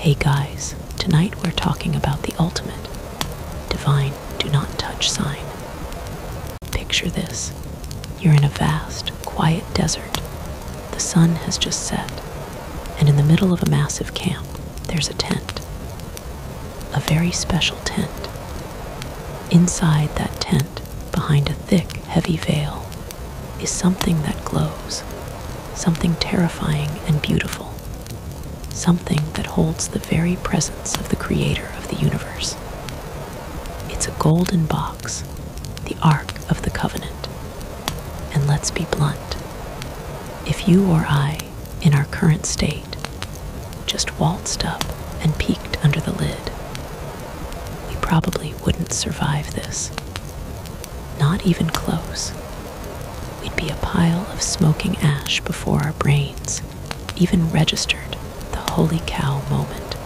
Hey guys, tonight we're talking about the ultimate divine do not touch sign. Picture this. You're in a vast, quiet desert. The sun has just set, and in the middle of a massive camp, there's a tent. A very special tent. Inside that tent, behind a thick, heavy veil, is something that glows, something terrifying and beautiful, something that holds the very presence of the creator of the universe. It's a golden box, the Ark of the Covenant. And let's be blunt, if you or I, in our current state, just waltzed up and peeked under the lid, we probably wouldn't survive this. Not even close. We'd be a pile of smoking ash before our brains even registered the holy cow moment.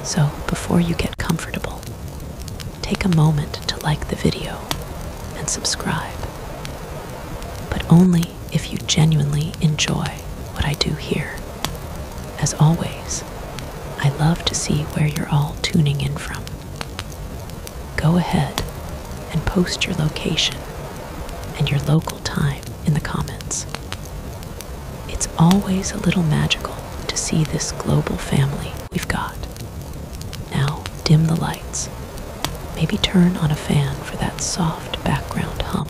So before you get comfortable, take a moment to like the video and subscribe. But only if you genuinely enjoy what I do here. As always, I love to see where you're all tuning in from. Go ahead and post your location and your local time in the comments. It's always a little magical to see this global family we've got. Now dim the lights. Maybe turn on a fan for that soft background hum.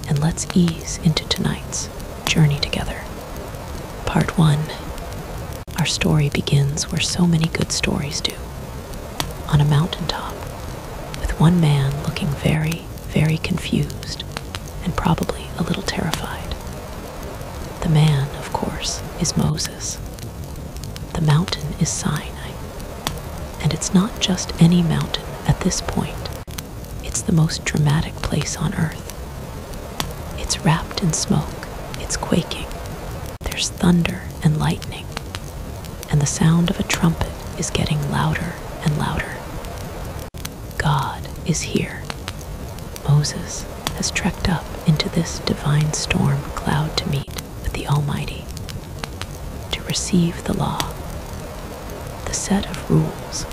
And let's ease into tonight's journey together. Part 1. Our story begins where so many good stories do. On a mountaintop, with one man looking very, very confused and probably a little terrified. The man, of course, is Moses. The mountain is Sinai. And it's not just any mountain at this point. It's the most dramatic place on earth. It's wrapped in smoke, it's quaking, there's thunder and lightning, and the sound of a trumpet is getting louder and louder. God is here. Moses has trekked up into this divine storm cloud to meet with the Almighty, to receive the law, the set of rules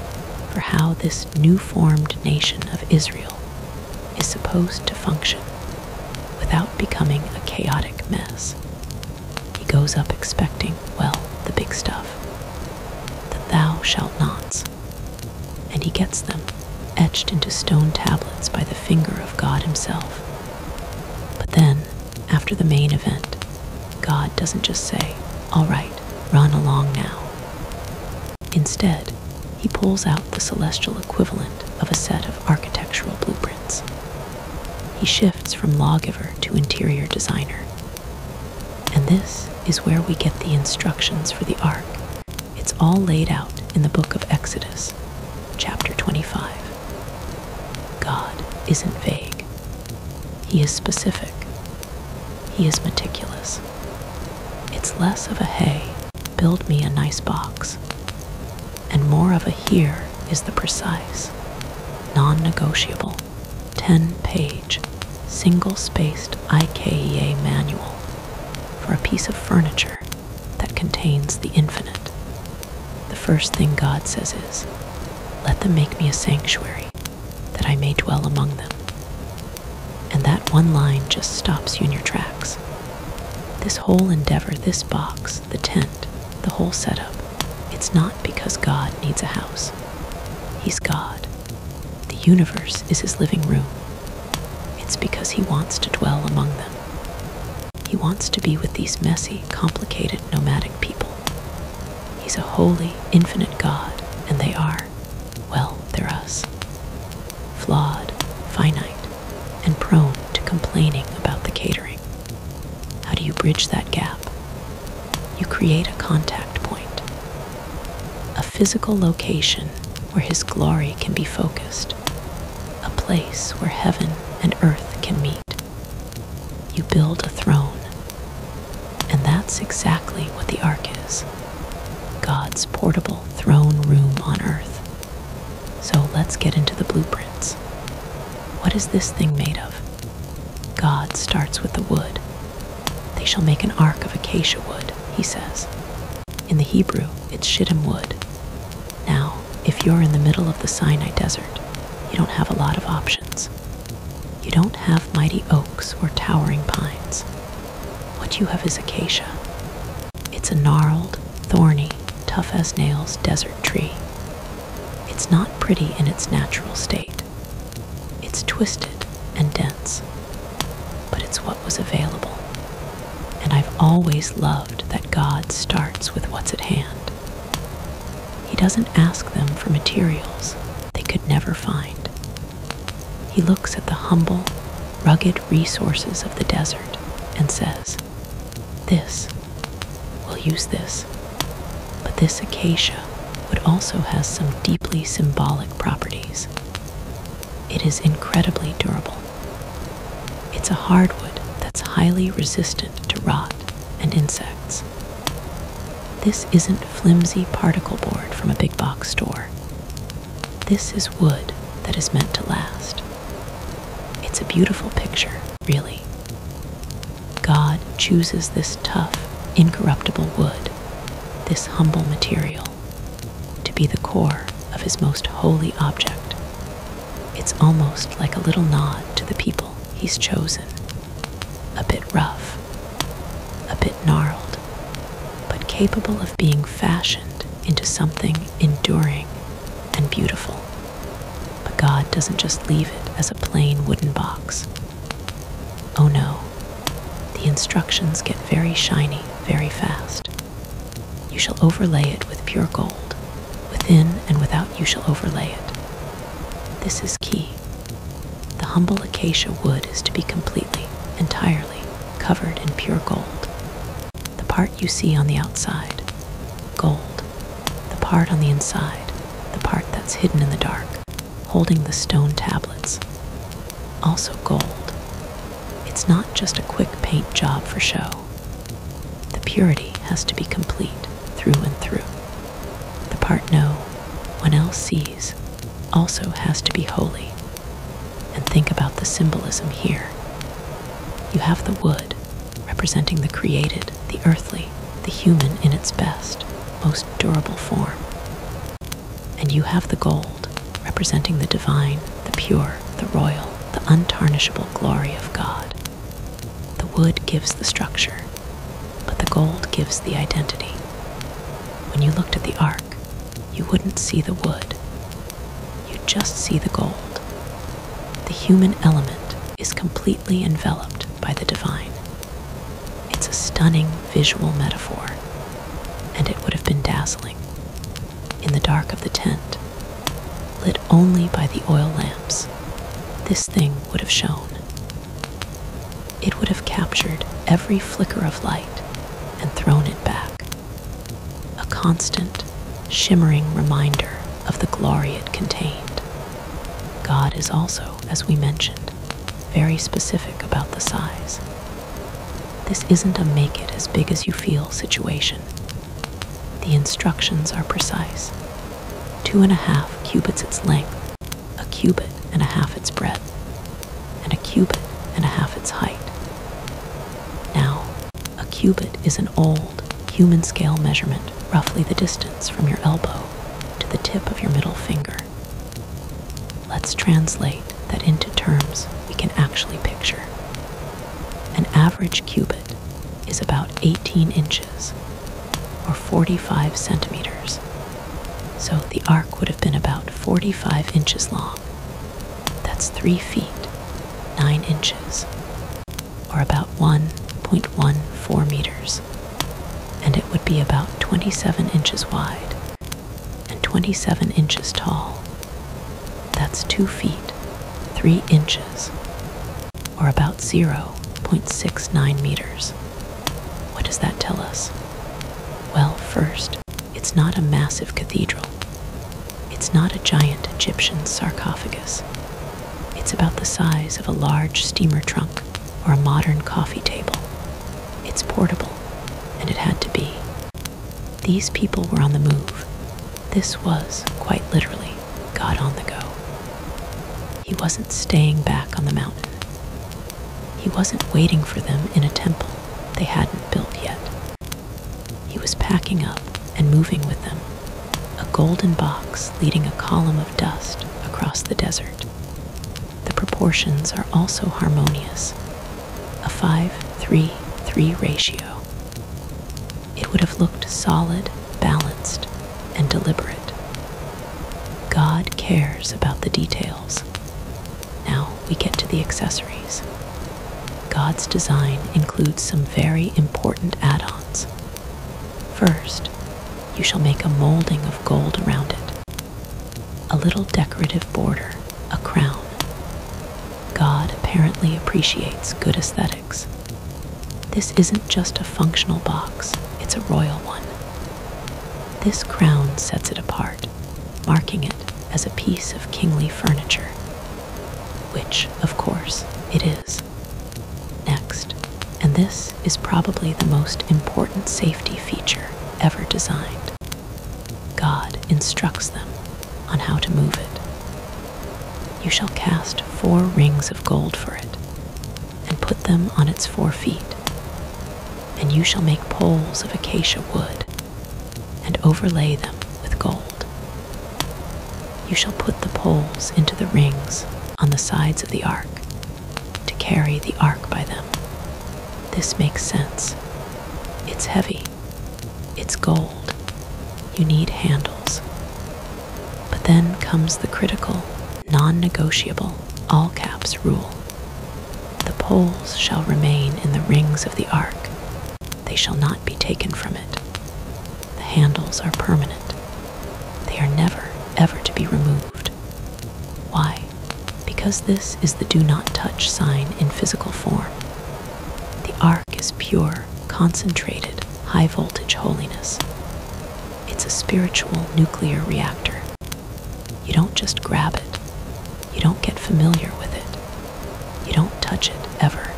for how this new-formed nation of Israel is supposed to function without becoming a chaotic mess. He goes up expecting, well, the big stuff, the thou shalt nots, and he gets them etched into stone tablets by the finger of God himself. But then, after the main event, God doesn't just say, "All right, run along now." Instead, he pulls out the celestial equivalent of a set of architectural blueprints. He shifts from lawgiver to interior designer. And this is where we get the instructions for the ark. It's all laid out in the book of Exodus, chapter 25. God isn't vague. He is specific. He is meticulous. It's less of a hey, build me a nice box, and more of a here is the precise, non-negotiable, 10-page, single-spaced IKEA manual for a piece of furniture that contains the infinite. The first thing God says is, "Let them make me a sanctuary, that I may dwell among them." And that one line just stops you in your tracks. This whole endeavor, this box, the tent, the whole setup, it's not because God needs a house. He's God. The universe is his living room. It's because he wants to dwell among them. He wants to be with these messy, complicated, nomadic people. He's a holy, infinite God, and they are, well, they're us. Flawed, finite, and prone to complaining about the catering. How do you bridge that gap? You create a contact point, a physical location where his glory can be focused, a place where heaven and earth can meet. You build a throne, and that's exactly what the ark is. God's portable throne room on earth. So let's get into the blueprints. What is this thing made of? God starts with the wood. They shall make an ark of acacia wood, he says. In the Hebrew, it's shittim wood, if you're in the middle of the Sinai Desert, you don't have a lot of options. You don't have mighty oaks or towering pines. What you have is acacia. It's a gnarled, thorny, tough as nails desert tree. It's not pretty in its natural state. It's twisted and dense, but it's what was available. And I've always loved that God starts with what's at hand. He doesn't ask them for materials they could never find. He looks at the humble, rugged resources of the desert and says, "This, we'll use this." But this acacia wood also has some deeply symbolic properties. It is incredibly durable. It's a hardwood that's highly resistant to rot and insects. This isn't flimsy particle board from a big box store. This is wood that is meant to last. It's a beautiful picture, really. God chooses this tough, incorruptible wood, this humble material, to be the core of his most holy object. It's almost like a little nod to the people he's chosen. A bit rough, a bit gnarled, but capable of being fashioned into something enduring and beautiful. But God doesn't just leave it as a plain wooden box. Oh no, the instructions get very shiny very fast. You shall overlay it with pure gold. Within and without you shall overlay it. This is key. The humble acacia wood is to be completely, entirely covered in pure gold. The part you see on the outside, gold. The part on the inside, the part that's hidden in the dark, holding the stone tablets, also gold. It's not just a quick paint job for show. The purity has to be complete through and through. The part no one else sees also has to be holy. And think about the symbolism here. You have the wood, representing the created, the earthly, the human in its best, most durable form. And you have the gold, representing the divine, the pure, the royal, the untarnishable glory of God. The wood gives the structure, but the gold gives the identity. When you looked at the ark, you wouldn't see the wood. You'd just see the gold. The human element is completely enveloped by the divine. It's a stunning visual metaphor, and it would have been dazzling. In the dark of the tent, lit only by the oil lamps, this thing would have shone. It would have captured every flicker of light and thrown it back. A constant, shimmering reminder of the glory it contained. God is also, as we mentioned, very specific about the size. This isn't a make it as big as you feel situation. The instructions are precise. 2.5 cubits its length, a cubit and a half its breadth, and a cubit and a half its height. Now, a cubit is an old, human scale measurement, roughly the distance from your elbow to the tip of your middle finger. Let's translate that into terms we can actually picture. An average cubit is about 18 inches, or 45 centimeters. So the ark would have been about 45 inches long. That's 3 feet, 9 inches, or about 1.14 meters. And it would be about 27 inches wide and 27 inches tall. That's 2 feet, 3 inches, or about 0.69 meters. What does that tell us? Well, first, it's not a massive cathedral. It's not a giant Egyptian sarcophagus. It's about the size of a large steamer trunk or a modern coffee table. It's portable, and it had to be. These people were on the move. This was, quite literally, God on the go. He wasn't staying back on the mountain. He wasn't waiting for them in a temple they hadn't built yet. He was packing up and moving with them, a golden box leading a column of dust across the desert. The proportions are also harmonious, a 5:3:3 ratio. It would have looked solid, balanced, and deliberate. God cares about the details. Now we get to the accessories. God's design includes some very important add-ons. First, you shall make a molding of gold around it, a little decorative border, a crown. God apparently appreciates good aesthetics. This isn't just a functional box, it's a royal one. This crown sets it apart, marking it as a piece of kingly furniture, which, of course, it is. Next, and this is probably the most important safety feature ever designed, God instructs them on how to move it. You shall cast 4 rings of gold for it, and put them on its 4 feet. And you shall make poles of acacia wood, and overlay them with gold. You shall put the poles into the rings on the sides of the ark, to carry the ark by them. This makes sense. It's heavy. It's gold. You need handles. But then comes the critical, non-negotiable, all caps rule. The poles shall remain in the rings of the ark. They shall not be taken from it. The handles are permanent. They are never, ever to be removed. Why? Because this is the do not touch sign in physical form. The ark is pure, concentrated, high voltage holiness. It's a spiritual nuclear reactor. You don't just grab it. You don't get familiar with it. You don't touch it ever.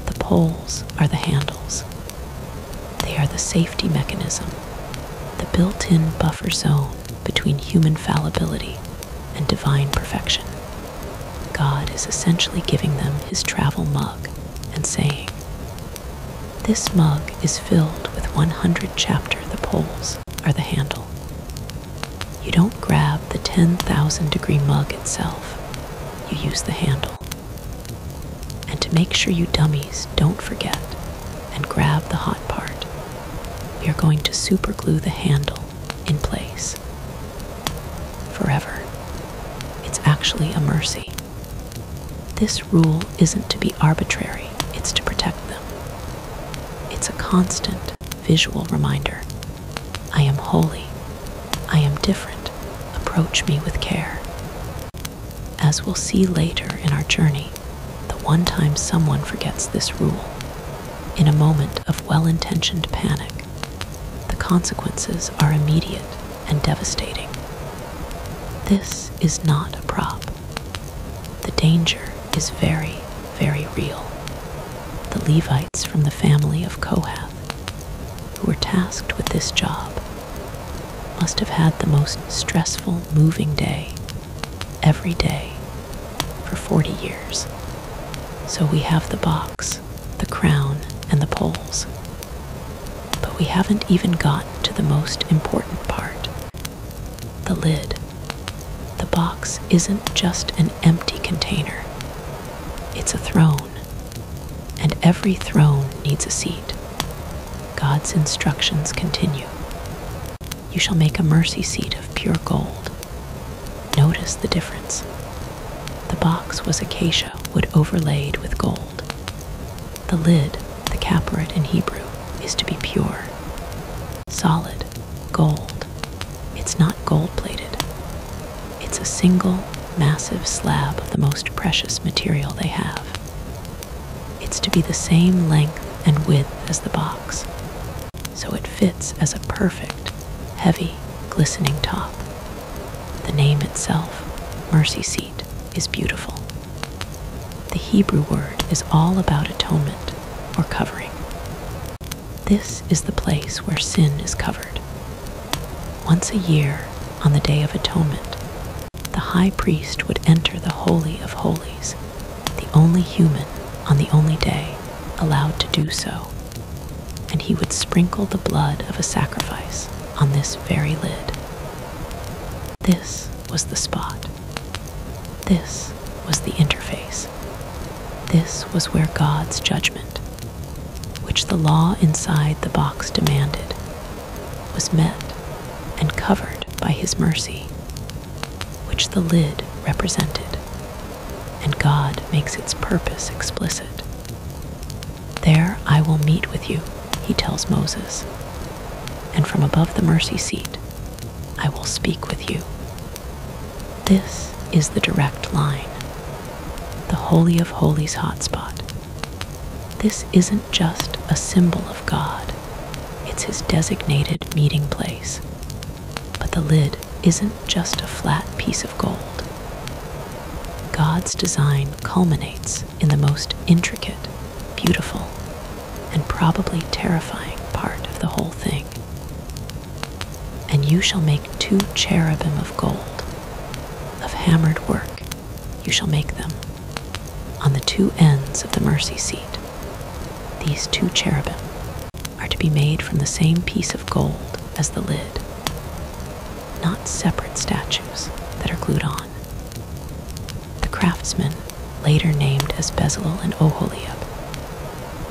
The poles are the handles. They are the safety mechanism, the built-in buffer zone between human fallibility and divine perfection. God is essentially giving them his travel mug and saying, "This mug is filled with 100 chapter, the poles are the handle." You don't grab the 10,000 degree mug itself, you use the handle. And to make sure you dummies don't forget and grab the hot part, we are going to superglue the handle in place. Forever. It's actually a mercy. This rule isn't to be arbitrary, it's to protect them. It's a constant visual reminder. I am holy. I am different. Approach me with care. As we'll see later in our journey, the one time someone forgets this rule, in a moment of well-intentioned panic, the consequences are immediate and devastating. This is not a prop. The danger is very, very real. The Levites from the family of Kohath, who were tasked with this job, must have had the most stressful moving day every day for 40 years. So we have the box, the crown, and the poles. But we haven't even gotten to the most important part, the lid. The box isn't just an empty container. It's a throne, and every throne needs a seat. God's instructions continue. You shall make a mercy seat of pure gold. Notice the difference. The box was acacia wood overlaid with gold. The lid, the kaparet in Hebrew, is to be pure, solid, gold. It's not gold-plated. It's a single, massive slab of the most precious material they have. It's to be the same length and width as the box, so it fits as a perfect, heavy, glistening top. The name itself, mercy seat, is beautiful. The Hebrew word is all about atonement or covering. This is the place where sin is covered. Once a year, on the Day of Atonement, the high priest would enter the Holy of Holies, the only human on the only day allowed to do so, and he would sprinkle the blood of a sacrifice on this very lid. This was the spot. This was the interface. This was where God's judgment, which the law inside the box demanded, was met and covered by his mercy, which the lid represented, and God makes its purpose explicit. There I will meet with you, he tells Moses, and from above the mercy seat I will speak with you. This is the direct line, the Holy of Holies hotspot. This isn't just a symbol of God, it's his designated meeting place. But the lid isn't just a flat piece of gold. God's design culminates in the most intricate, beautiful, and probably terrifying part of the whole thing. And you shall make 2 cherubim of gold, of hammered work you shall make them, on the 2 ends of the mercy seat. These 2 cherubim are to be made from the same piece of gold as the lid, not separate statues that are glued on. The craftsmen, later named as Bezalel and Oholiab,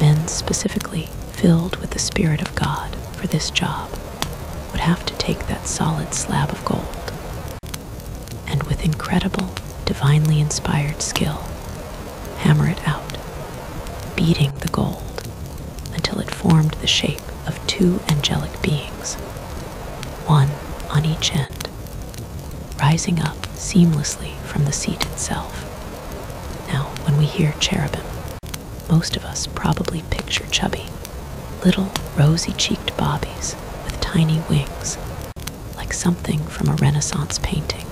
men specifically filled with the Spirit of God for this job, would have to take that solid slab of gold and with incredible, divinely inspired skill, hammer it out, beating the gold until it formed the shape of 2 angelic beings, one on each end, rising up seamlessly from the seat itself. Now, when we hear cherubim, most of us probably picture chubby, little rosy-cheeked bobbies with tiny wings, like something from a Renaissance painting.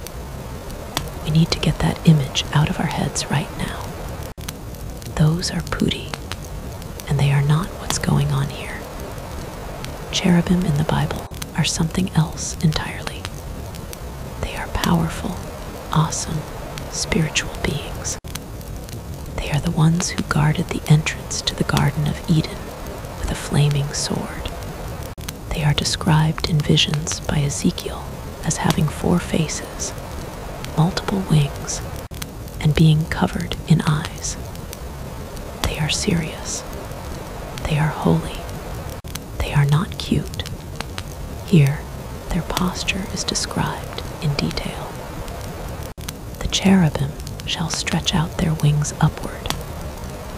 We need to get that image out of our heads right now. Those are putti, and they are not what's going on here. Cherubim in the Bible are something else entirely. They are powerful, awesome, spiritual beings. They are the ones who guarded the entrance to the Garden of Eden with a flaming sword. They are described in visions by Ezekiel as having 4 faces, multiple wings, and being covered in eyes. They are serious. They are holy. They are not cute. Here, their posture is described in detail. The cherubim shall stretch out their wings upward,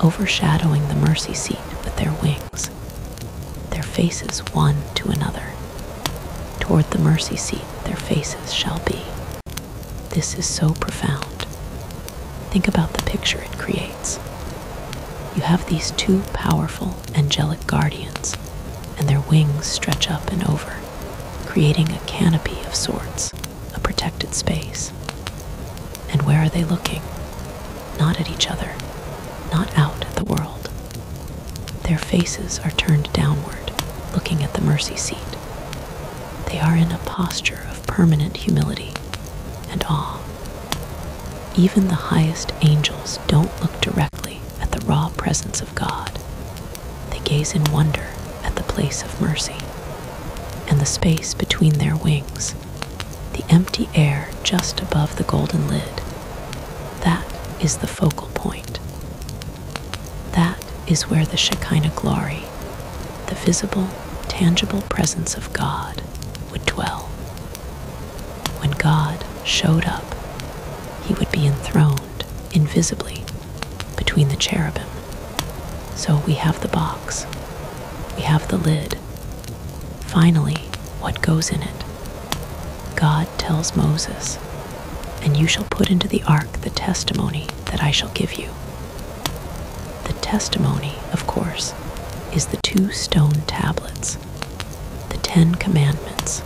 overshadowing the mercy seat with their wings, their faces one to another. Toward the mercy seat their faces shall be. This is so profound. Think about the picture it creates. You have these 2 powerful angelic guardians, and their wings stretch up and over, creating a canopy of sorts, a protected space. And where are they looking? Not at each other, not out at the world. Their faces are turned downward, looking at the mercy seat. They are in a posture of permanent humility and awe. Even the highest angels don't look directly at the raw presence of God. They gaze in wonder at the place of mercy, and the space between their wings, the empty air just above the golden lid. That is the focal point. That is where the Shekinah glory, the visible, tangible presence of God, would dwell. When God showed up, he would be enthroned invisibly between the cherubim. So we have the box, we have the lid. Finally, what goes in it? God tells Moses, "And you shall put into the ark the testimony that I shall give you." The testimony, of course, is the 2 stone tablets, the 10 commandments,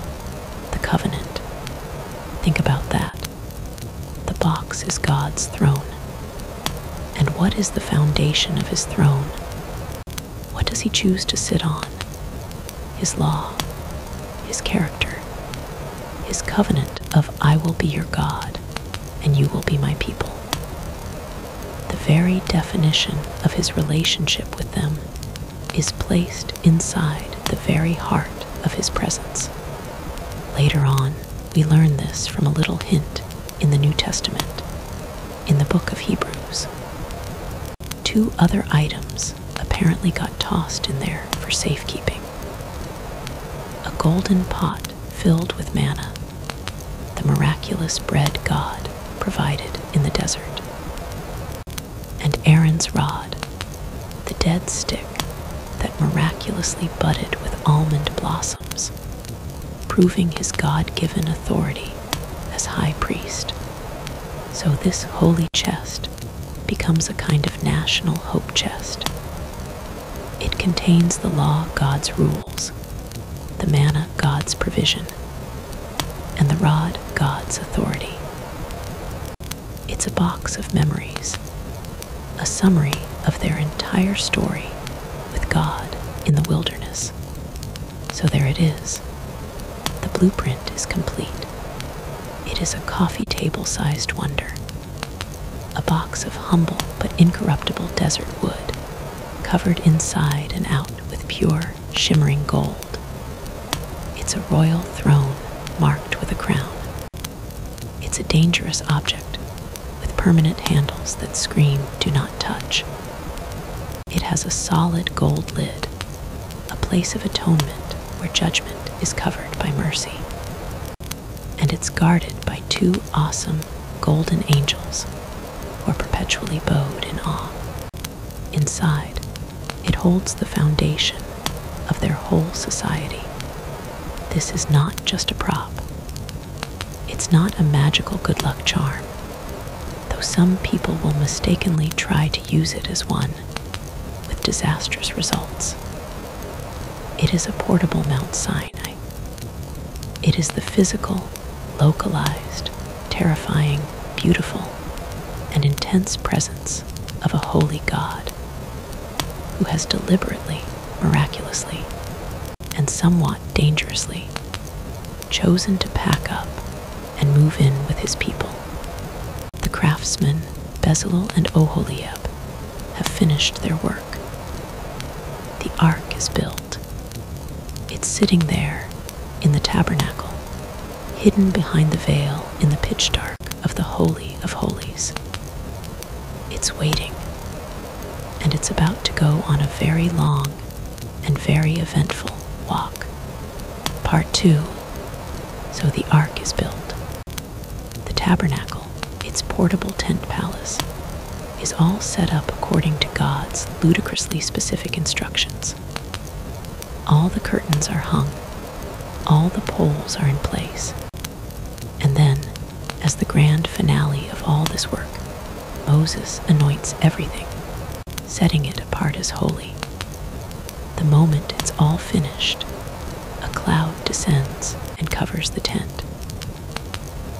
the covenant. Think about that. The box is God's throne. And what is the foundation of his throne? What does he choose to sit on? His law, his character, his covenant of "I will be your God, and you will be my people." The very definition of his relationship with them is placed inside the very heart of his presence. Later on, We learn this from a little hint in the New Testament, in the book of Hebrews. 2 other items apparently got tossed in there for safekeeping. A golden pot filled with manna, the miraculous bread God provided in the desert, and Aaron's rod, the dead stick that miraculously budded with almond blossoms, proving his God-given authority as high priest. So this holy chest becomes a kind of national hope chest. It contains the law, God's rules, the manna, God's provision, and the rod, God's authority. It's a box of memories, a summary of their entire story with God in the wilderness. So there it is. The blueprint is complete. It is a coffee table-sized wonder, a box of humble but incorruptible desert wood, covered inside and out with pure, shimmering gold. It's a royal throne marked with a crown. It's a dangerous object with permanent handles that scream, "Do not touch." It has a solid gold lid, a place of atonement where judgment is covered by mercy. And it's guarded by 2 awesome golden angels who are perpetually bowed in awe. Inside, it holds the foundation of their whole society. This is not just a prop. It's not a magical good luck charm, though some people will mistakenly try to use it as one, with disastrous results. It is a portable Mount Sinai. It is the physical, localized, terrifying, beautiful, and intense presence of a holy God who has deliberately, miraculously, and somewhat dangerously chosen to pack up and move in with his people. The craftsmen, Bezalel and Oholiab, have finished their work. The ark is built. It's sitting there in the tabernacle, hidden behind the veil in the pitch dark of the Holy of Holies. It's waiting, and it's about to go on a very long and very eventful walk. Part 2. So the ark is built. The tabernacle, its portable tent palace, is all set up according to God's ludicrously specific instructions. All the curtains are hung, all the poles are in place. And then, as the grand finale of all this work, Moses anoints everything, setting it apart as holy. The moment it's all finished, a cloud descends and covers the tent.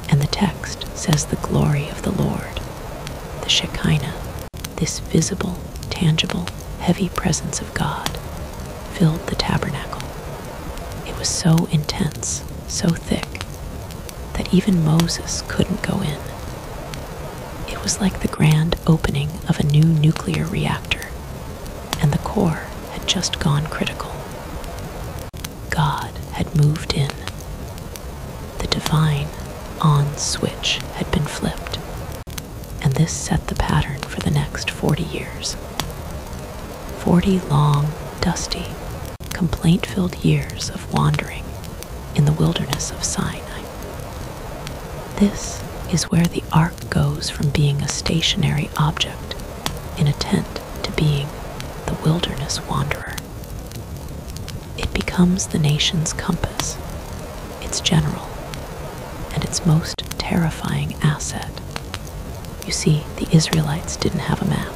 And the text says the glory of the Lord, the Shekinah, this visible, tangible, heavy presence of God, filled the tabernacle. It was so intense, so thick, that even Moses couldn't go in. It was like the grand opening of a new nuclear reactor, and the core had just gone critical. God had moved in. The divine on switch had been flipped, and this set the pattern for the next 40 years. 40 long, dusty, complaint-filled years of wandering in the wilderness of Sinai. This is where the ark goes from being a stationary object in a tent to being the wilderness wanderer. It becomes the nation's compass, its general, and its most terrifying asset. You see, the Israelites didn't have a map.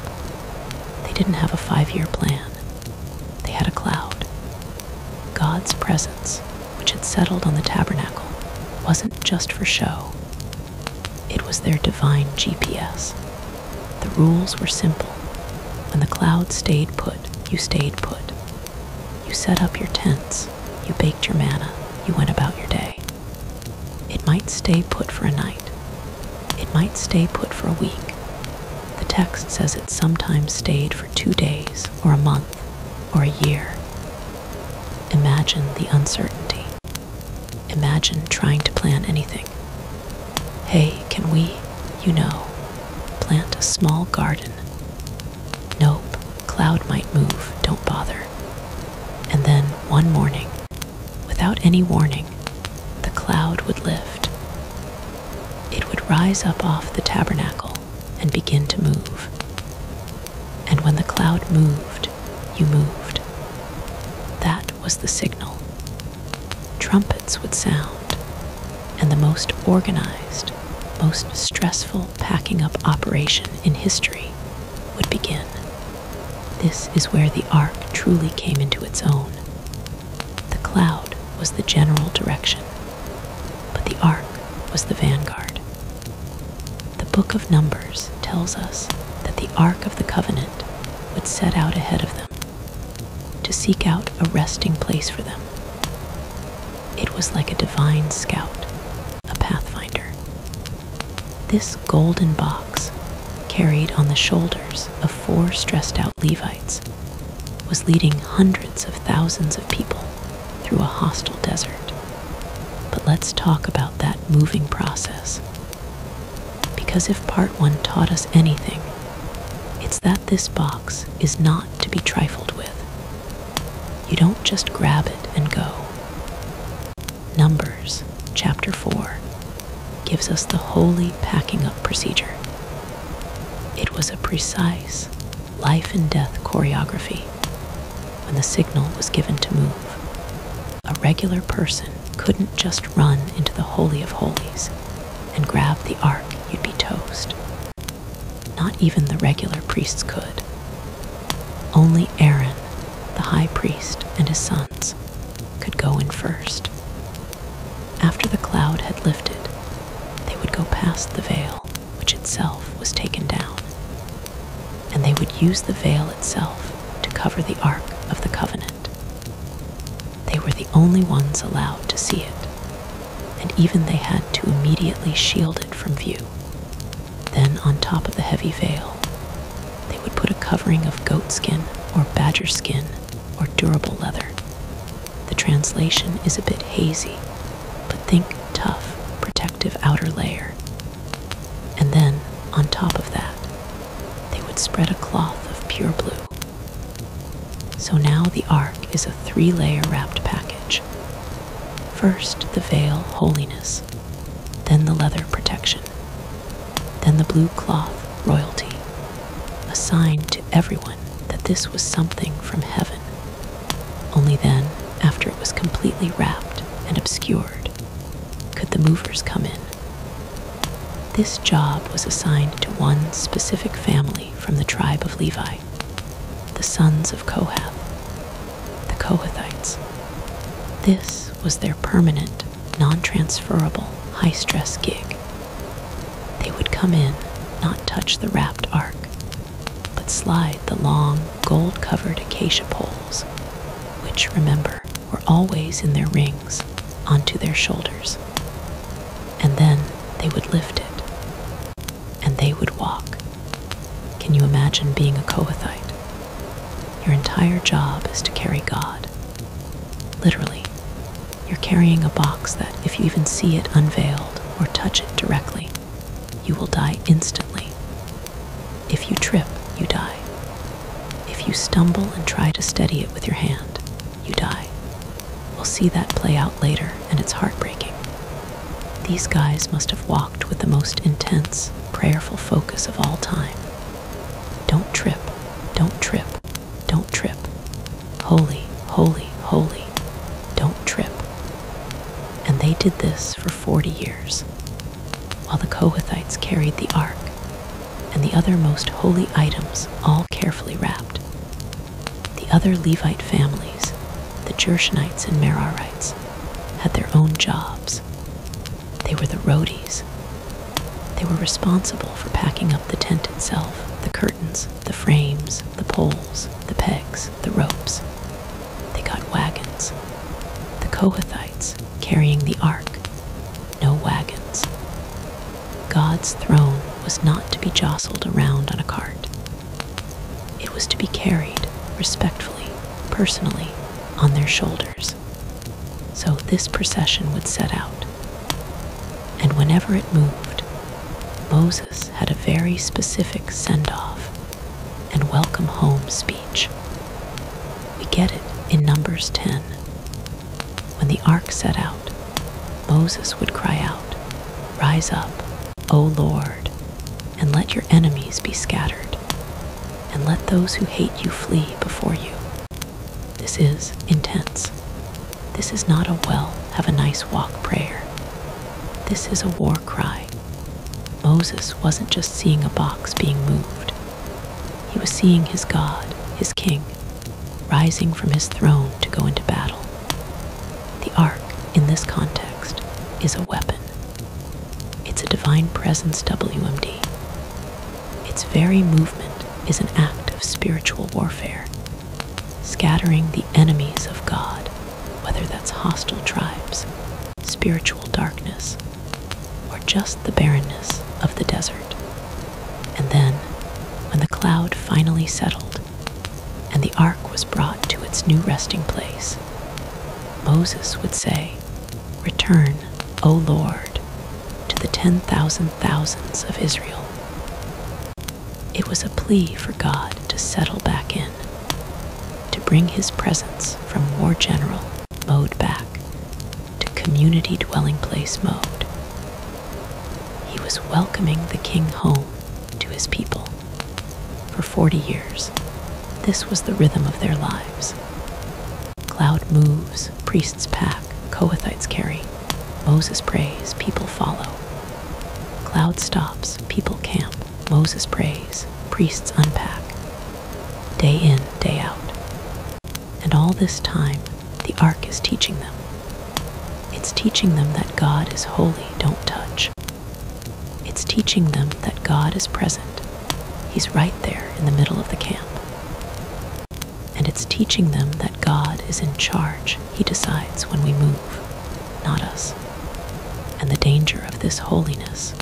They didn't have a 5-year plan. They had a cloud. God's presence, which had settled on the tabernacle, wasn't just for show. It was their divine GPS. The rules were simple. When the cloud stayed put, you stayed put. You set up your tents, you baked your manna, you went about your day. It might stay put for a night. It might stay put for a week. The text says it sometimes stayed for 2 days, or a month, or a year. Imagine the uncertainty. Imagine trying to plan anything. Hey, can we, plant a small garden? Nope, cloud might move, don't bother. And then one morning, without any warning, the cloud would lift. It would rise up off the tabernacle and begin to move. And when the cloud moved, you moved. That was the signal. Trumpets would sound, and the most organized, most stressful packing up operation in history would begin. This is where the ark truly came into its own. The cloud was the general direction, but the ark was the vanguard. The book of Numbers tells us that the Ark of the Covenant would set out ahead of them to seek out a resting place for them. It was like a divine scout, a pathfinder. This golden box, carried on the shoulders of 4 stressed-out Levites, was leading hundreds of thousands of people through a hostile desert. But let's talk about that moving process. Because if part 1 taught us anything, it's that this box is not to be trifled with. You don't just grab it and go. Numbers chapter 4 gives us the holy packing up procedure. It was a precise life and death choreography. When the signal was given to move, a regular person couldn't just run into the Holy of Holies and grab the ark. You'd be toast. Not even the regular priests could. Only Aaron, the high priest, and his sons could go in first. After the cloud had lifted, they would go past the veil, which itself was taken down, and they would use the veil itself to cover the Ark of the Covenant. They were the only ones allowed to see it, and even they had to immediately shield it from view. Then on top of the heavy veil, they would put a covering of goat skin or badger skin or durable leather. The translation is a bit hazy, but think tough, protective outer layer. And then, on top of that, they would spread a cloth of pure blue. So now the ark is a 3-layer wrapped package. First the veil, holiness, then the leather, protection, then the blue cloth, royalty, a sign to everyone that this was something from heaven. Only then, after it was completely wrapped and obscured, could the movers come in. This job was assigned to one specific family from the tribe of Levi, the sons of Kohath, the Kohathites. This was their permanent, non-transferable, high-stress gig. They would come in, not touch the wrapped ark, but slide the long, gold-covered acacia poles, which, remember, were always in their rings, onto their shoulders. And then they would lift it, and they would walk. Can you imagine being a Kohathite? Your entire job is to carry God. Literally, you're carrying a box that, if you even see it unveiled or touch it directly, you will die instantly. If you trip, you die. If you stumble and try to steady it with your hand, you die. We'll see that play out later, and it's heartbreaking. These guys must have walked with the most intense, prayerful focus of all time. Don't trip, don't trip, don't trip. Holy, holy, holy, don't trip. And they did this for 40 years, while the Kohathites carried the ark and the other most holy items, all carefully wrapped. The other Levite families, the Gershonites and Merarites, had their own jobs. They were the roadies. They were responsible for packing up the tent itself, the curtains, the frames, the poles, the pegs, the ropes. They got wagons. The Kohathites carrying the ark, no wagons. God's throne was not to be jostled around on a cart. It was to be carried respectfully, personally, on their shoulders. So this procession would set out, and whenever it moved, Moses had a very specific send-off and welcome home speech. We get it in Numbers 10. When the ark set out, Moses would cry out, "Rise up, O Lord, and let your enemies be scattered, and let those who hate you flee before you." This is intense. This is not a "well, have a nice walk" prayer. This is a war cry. Moses wasn't just seeing a box being moved. He was seeing his God, his king, rising from his throne to go into battle. The ark, in this context, is a weapon. It's a divine presence WMD. Its very movement is an act of spiritual warfare, scattering the enemies of God, whether that's hostile tribes, spiritual darkness, or just the barrenness of the desert. And then, when the cloud finally settled and the ark was brought to its new resting place, Moses would say, "Return, O Lord, to the 10,000 thousands of Israel." It was a plea for God to settle back in, to bring his presence from war general mode back to community dwelling place mode. He was welcoming the king home to his people. For 40 years, this was the rhythm of their lives. Cloud moves, priests pack, Kohathites carry. Moses prays, people follow. Cloud stops, people camp. Moses prays, priests unpack. Day in, day out. And all this time, the ark is teaching them. It's teaching them that God is holy, don't touch. It's teaching them that God is present. He's right there in the middle of the camp. And it's teaching them that God is in charge. He decides when we move, not us. And the danger of this holiness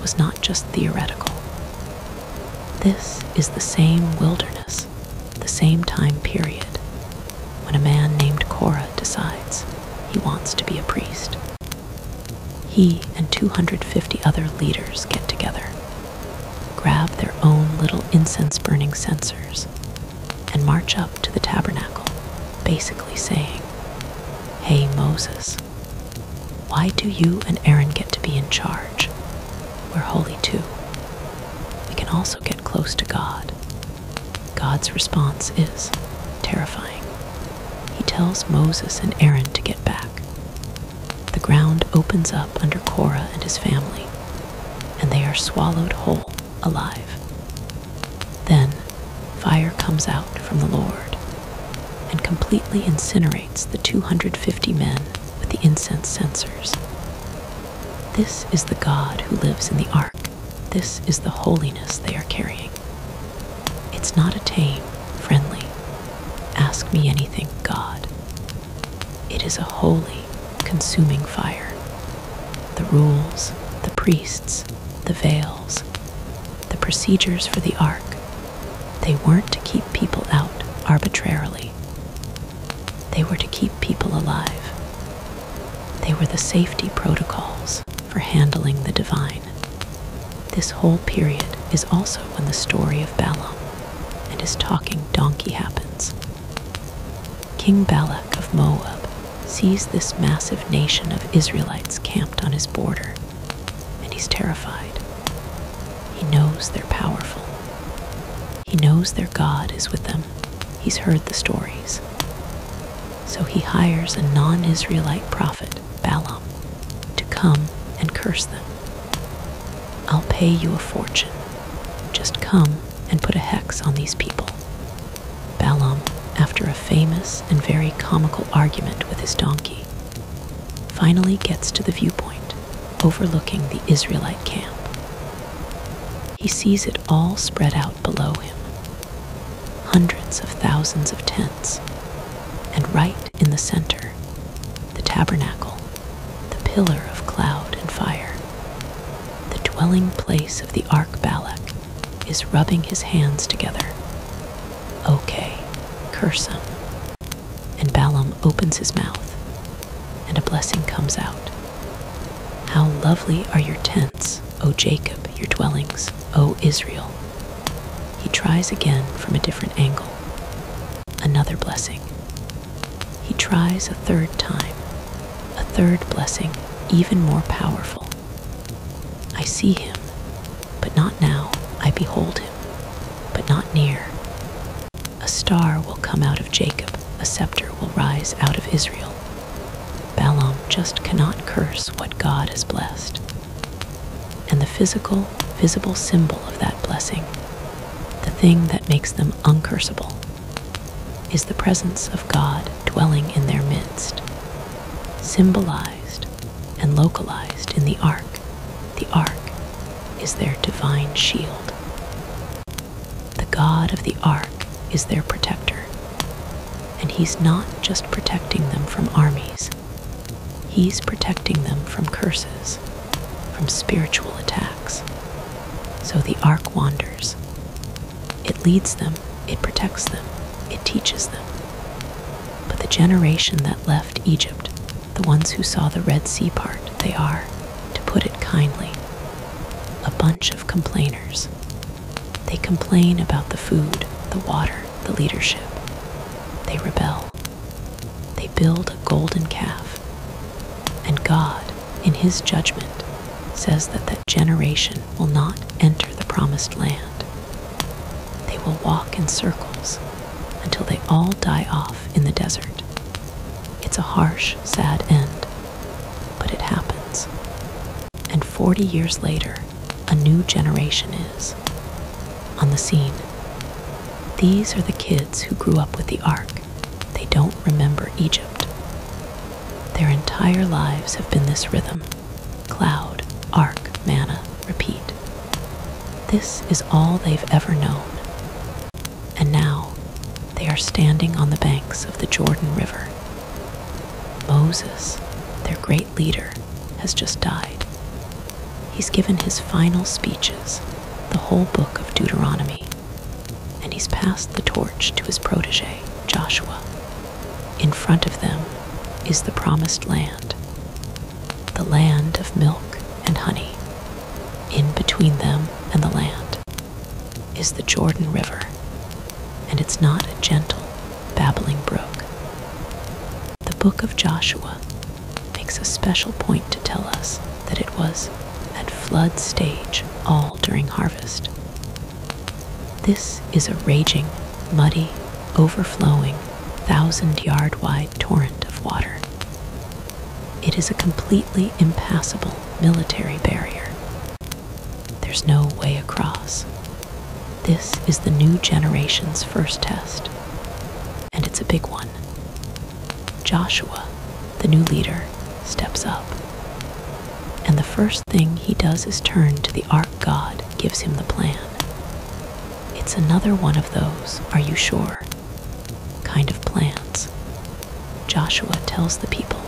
was not just theoretical. This is the same wilderness, the same time period, when a man named Korah decides he wants to be a priest. He and 250 other leaders get together, grab their own little incense-burning censers, and march up to the tabernacle, basically saying, "Hey Moses, why do you and Aaron get to be in charge? We're holy too. We can also get close to God." God's response is terrifying. He tells Moses and Aaron to get back. The ground opens up under Korah and his family, and they are swallowed whole, alive. Then fire comes out from the Lord and completely incinerates the 250 men with the incense censers. This is the God who lives in the ark. This is the holiness they are carrying. It's not a tame, friendly, ask me anything God. It is a holy, consuming fire. The rules, the priests, the veils, the procedures for the ark, they weren't to keep people out arbitrarily. They were to keep people alive. They were the safety protocols for handling the divine. This whole period is also when the story of Balaam and his talking donkey happens. King Balak of Moab sees this massive nation of Israelites camped on his border, and he's terrified. He knows they're powerful. He knows their God is with them. He's heard the stories. So he hires a non-Israelite prophet, Balaam, to come and curse them. "I'll pay you a fortune. Just come and put a hex on these people." Balaam, after a famous and very comical argument with his donkey, finally gets to the viewpoint overlooking the Israelite camp. He sees it all spread out below him, hundreds of thousands of tents, and right in the center, the tabernacle, the pillar of cloud and fire. The dwelling place of the ark. Balak is rubbing his hands together. "Okay, curse him." And Balaam opens his mouth, and a blessing comes out. "How lovely are your tents, O Jacob, your dwellings, O Israel. He tries again from a different angle. Another blessing. He tries a third time. A third blessing, even more powerful. I see him, but not now. I behold him, but not near. A star will come out of Jacob. A scepter will rise out of Israel. Balaam just cannot curse what God has blessed. And the physical, visible symbol of that blessing, the thing that makes them uncursable, is the presence of God dwelling in their midst, symbolized and localized in the ark. The ark is their divine shield. The God of the ark is their protector, and he's not just protecting them from armies. He's protecting them from curses, from spiritual attacks. So the ark wanders. It leads them, it protects them, it teaches them. But the generation that left Egypt, the ones who saw the Red Sea part, they are, to put it kindly, a bunch of complainers. They complain about the food, the water, the leadership. They rebel. They build a golden calf. And God, in his judgment, says that that generation will not enter the promised land. They will walk in circles until they all die off in the desert. It's a harsh, sad end, but it happens. And 40 years later, a new generation is on the scene. These are the kids who grew up with the ark. They don't remember Egypt. Their entire lives have been this rhythm: cloud, ark, manna, repeat. This is all they've ever known. And now they are standing on the banks of the Jordan River. Moses, their great leader, has just died. He's given his final speeches, the whole book of Deuteronomy, and he's passed the torch to his protege, Joshua. In front of them is the promised land, the land of milk and honey. In between them and the land is the Jordan River, and it's not a gentle, babbling brook. The book of Joshua makes a special point to tell us that it was at flood stage all during harvest. This is a raging, muddy, overflowing, 1,000-yard wide torrent of water. It is a completely impassable military barrier. There's no way across. This is the new generation's first test, and it's a big one. Joshua, the new leader, steps up. And the first thing he does is turn to the ark God gives him the plan. It's another one of those, are you sure, kind of plans. Joshua tells the people,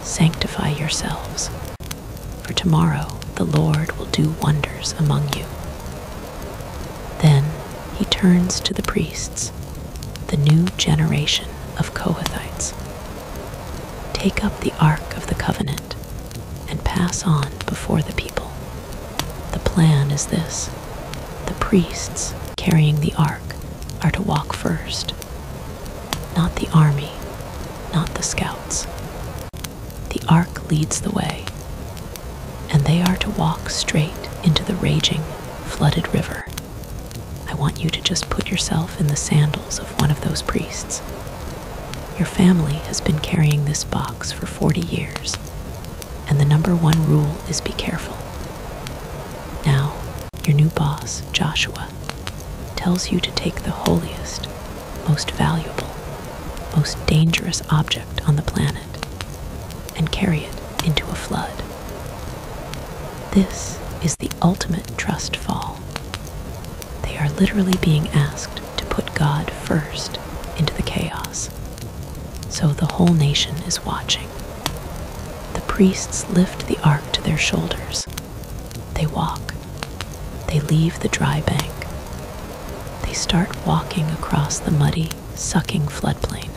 sanctify yourselves, for tomorrow the Lord will do wonders among you. Then he turns to the priests, the new generation of Kohathites. Take up the ark of the covenant and pass on before the people. The plan is this: the priests carrying the ark are to walk first, not the army, not the scouts. The ark leads the way, and they are to walk straight into the raging, flooded river. I want you to just put yourself in the sandals of one of those priests. Your family has been carrying this box for 40 years, and the number one rule is be careful. Now, your new boss, Joshua, tells you to take the holiest, most valuable, most dangerous object on the planet and carry it into a flood. This is the ultimate trust fall. They are literally being asked to put God first into the chaos. So the whole nation is watching. The priests lift the ark to their shoulders. They walk. They leave the dry bank. They start walking across the muddy, sucking floodplain.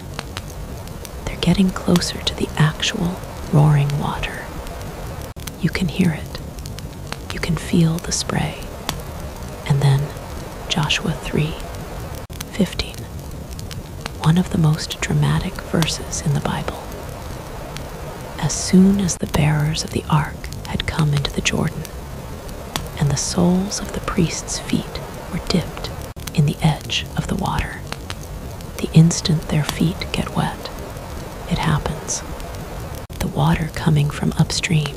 They're getting closer to the actual roaring water. You can hear it. You can feel the spray. And then Joshua 3:15, one of the most dramatic verses in the Bible. As soon as the bearers of the ark had come into the Jordan, and the soles of the priests' feet were dipped in the edge of the water, the instant their feet get wet, it happens. The water coming from upstream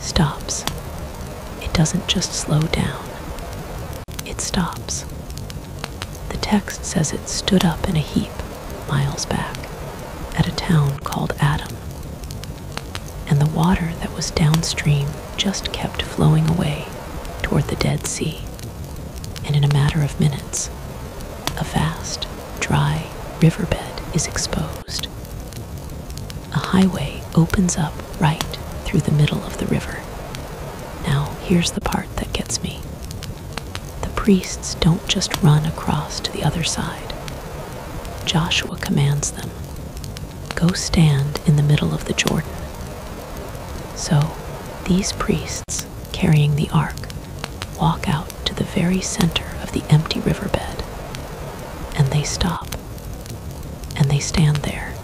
stops. It doesn't just slow down, it stops. The text says it stood up in a heap miles back at a town called Adam, and the water that was downstream just kept flowing away toward the Dead Sea, and in a matter of minutes, a vast, dry riverbed is exposed. A highway opens up right through the middle of the river. Now, here's the part that gets me. The priests don't just run across to the other side. Joshua commands them, "Go stand in the middle of the Jordan." So, these priests, carrying the ark, walk out to the very center of the empty riverbed, and they stop, and they stand there.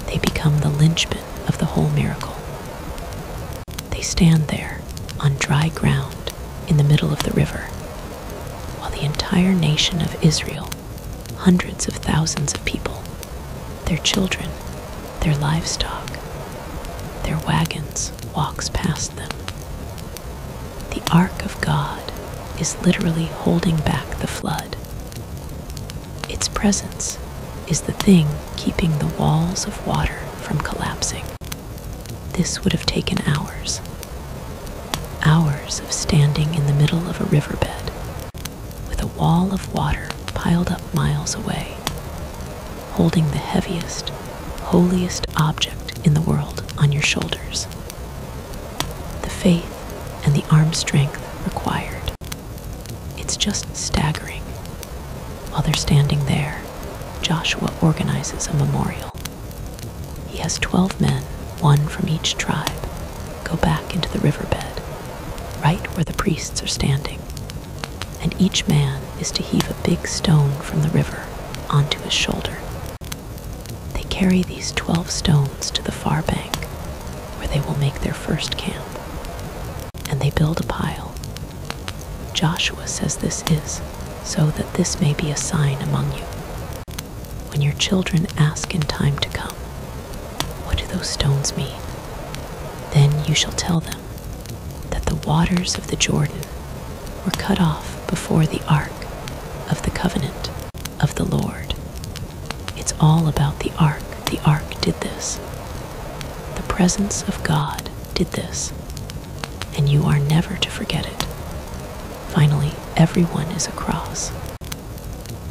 They become the linchpin of the whole miracle. They stand there on dry ground in the middle of the river, while the entire nation of Israel, hundreds of thousands of people, their children, their livestock, their wagons, walks past them. The ark of God is literally holding back the flood. Its presence is the thing keeping the walls of water from collapsing. This would have taken hours. Hours of standing in the middle of a riverbed with a wall of water piled up miles away, holding the heaviest, holiest object in the world on your shoulders. The faith and the arm strength required. It's just staggering. While they're standing there, Joshua organizes a memorial. He has 12 men, one from each tribe, go back into the riverbed, right where the priests are standing, and each man is to heave a big stone from the river onto his shoulder. They carry these 12 stones to the far bank, where they will make their first camp, and they build a pile. Joshua says this is so that this may be a sign among you. When your children ask in time to come, "What do those stones mean?" then you shall tell them that the waters of the Jordan were cut off before the ark of the covenant of the Lord. It's all about the ark. The ark did this. The presence of God did this, and you are never to forget it. Finally, everyone is across.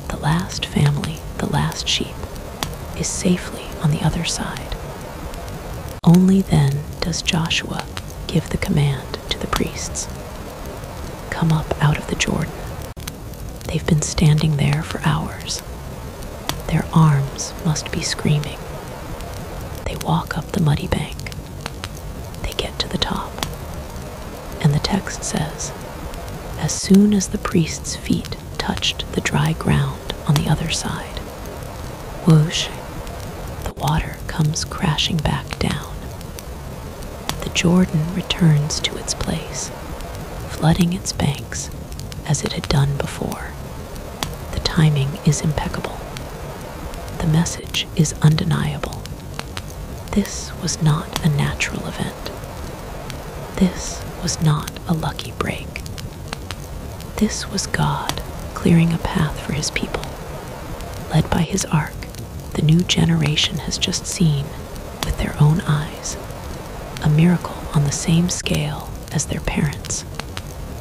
The last family, the last sheep, is safely on the other side. Only then does Joshua give the command to the priests. Come up out of the Jordan. They've been standing there for hours. Their arms must be screaming. They walk up the muddy bank. They get to the top. And the text says, as soon as the priest's feet touched the dry ground on the other side, whoosh, the water comes crashing back down. The Jordan returns to its place, flooding its banks as it had done before. The timing is impeccable. The message is undeniable. This was not a natural event. This was not a lucky break. This was God clearing a path for his people. Led by his ark, the new generation has just seen, with their own eyes, a miracle on the same scale as their parents'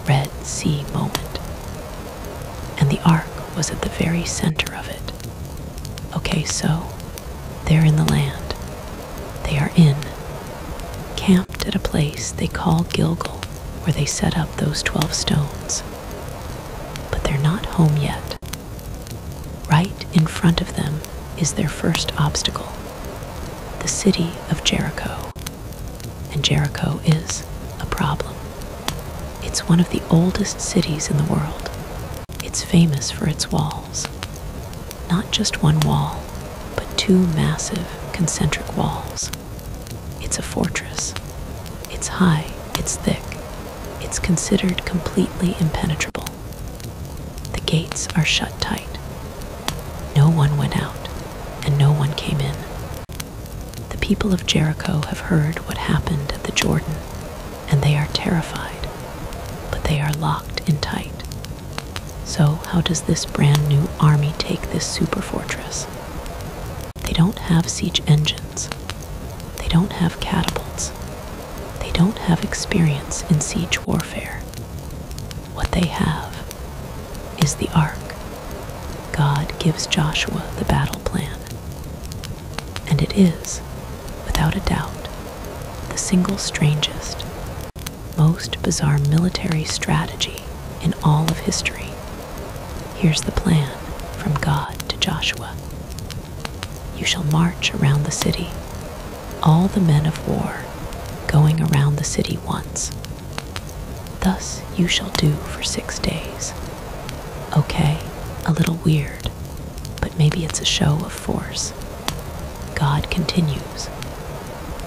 Red Sea moment. And the ark was at the very center of it. Okay, so they're in the land. They are in, camped at a place they call Gilgal, where they set up those 12 stones. But they're not home yet. Right in front of them is their first obstacle, the city of Jericho. And Jericho is a problem. It's one of the oldest cities in the world. It's famous for its walls. Not just one wall, but two massive concentric walls. It's a fortress. It's high, it's thick, it's considered completely impenetrable. The gates are shut tight. No one went out, and no one came in. The people of Jericho have heard what happened at the Jordan, and they are terrified, but they are locked in tight. So how does this brand new army take this super fortress? They don't have siege engines. They don't have catapults. They don't have experience in siege warfare. What they have is the ark. God gives Joshua the battle plan. And it is, without a doubt, the single strangest, most bizarre military strategy in all of history. Here's the plan from God to Joshua. You shall march around the city, all the men of war, going around the city once. Thus you shall do for 6 days. Okay, a little weird, but maybe it's a show of force. God continues.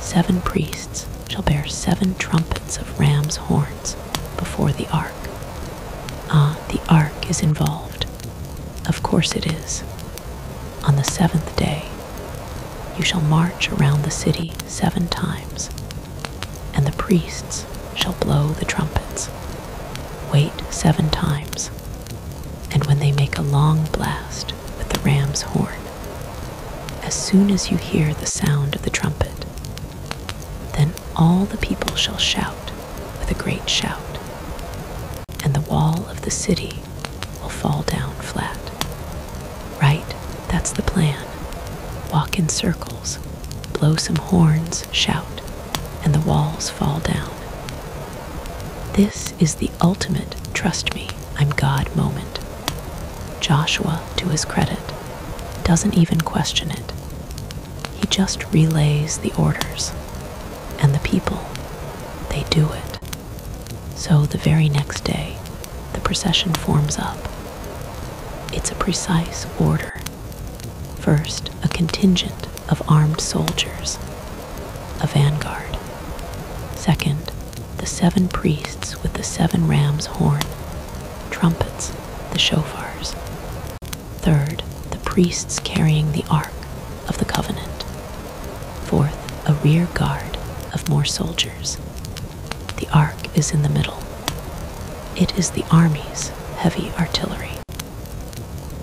7 priests shall bear 7 trumpets of ram's horns before the ark. The ark is involved. Of course it is. On the 7th day, you shall march around the city 7 times, and the priests shall blow the trumpets. Wait 7 times, and when they make a long blast with the ram's horn, as soon as you hear the sound of the trumpet, then all the people shall shout with a great shout, and the wall of the city will fall down flat. Right, that's the plan. Walk in circles, blow some horns, shout, and the walls fall down. This is the ultimate trust me, I'm God moment. Joshua, to his credit, doesn't even question it. He just relays the orders, and the people, they do it. So the very next day, the procession forms up. It's a precise order. First, a contingent of armed soldiers, a vanguard. Second, the 7 priests with the 7 rams' horn, trumpets, the shofars. Third, the priests carrying the ark of the covenant. Fourth, a rear guard of more soldiers. The ark is in the middle. It is the army's heavy artillery.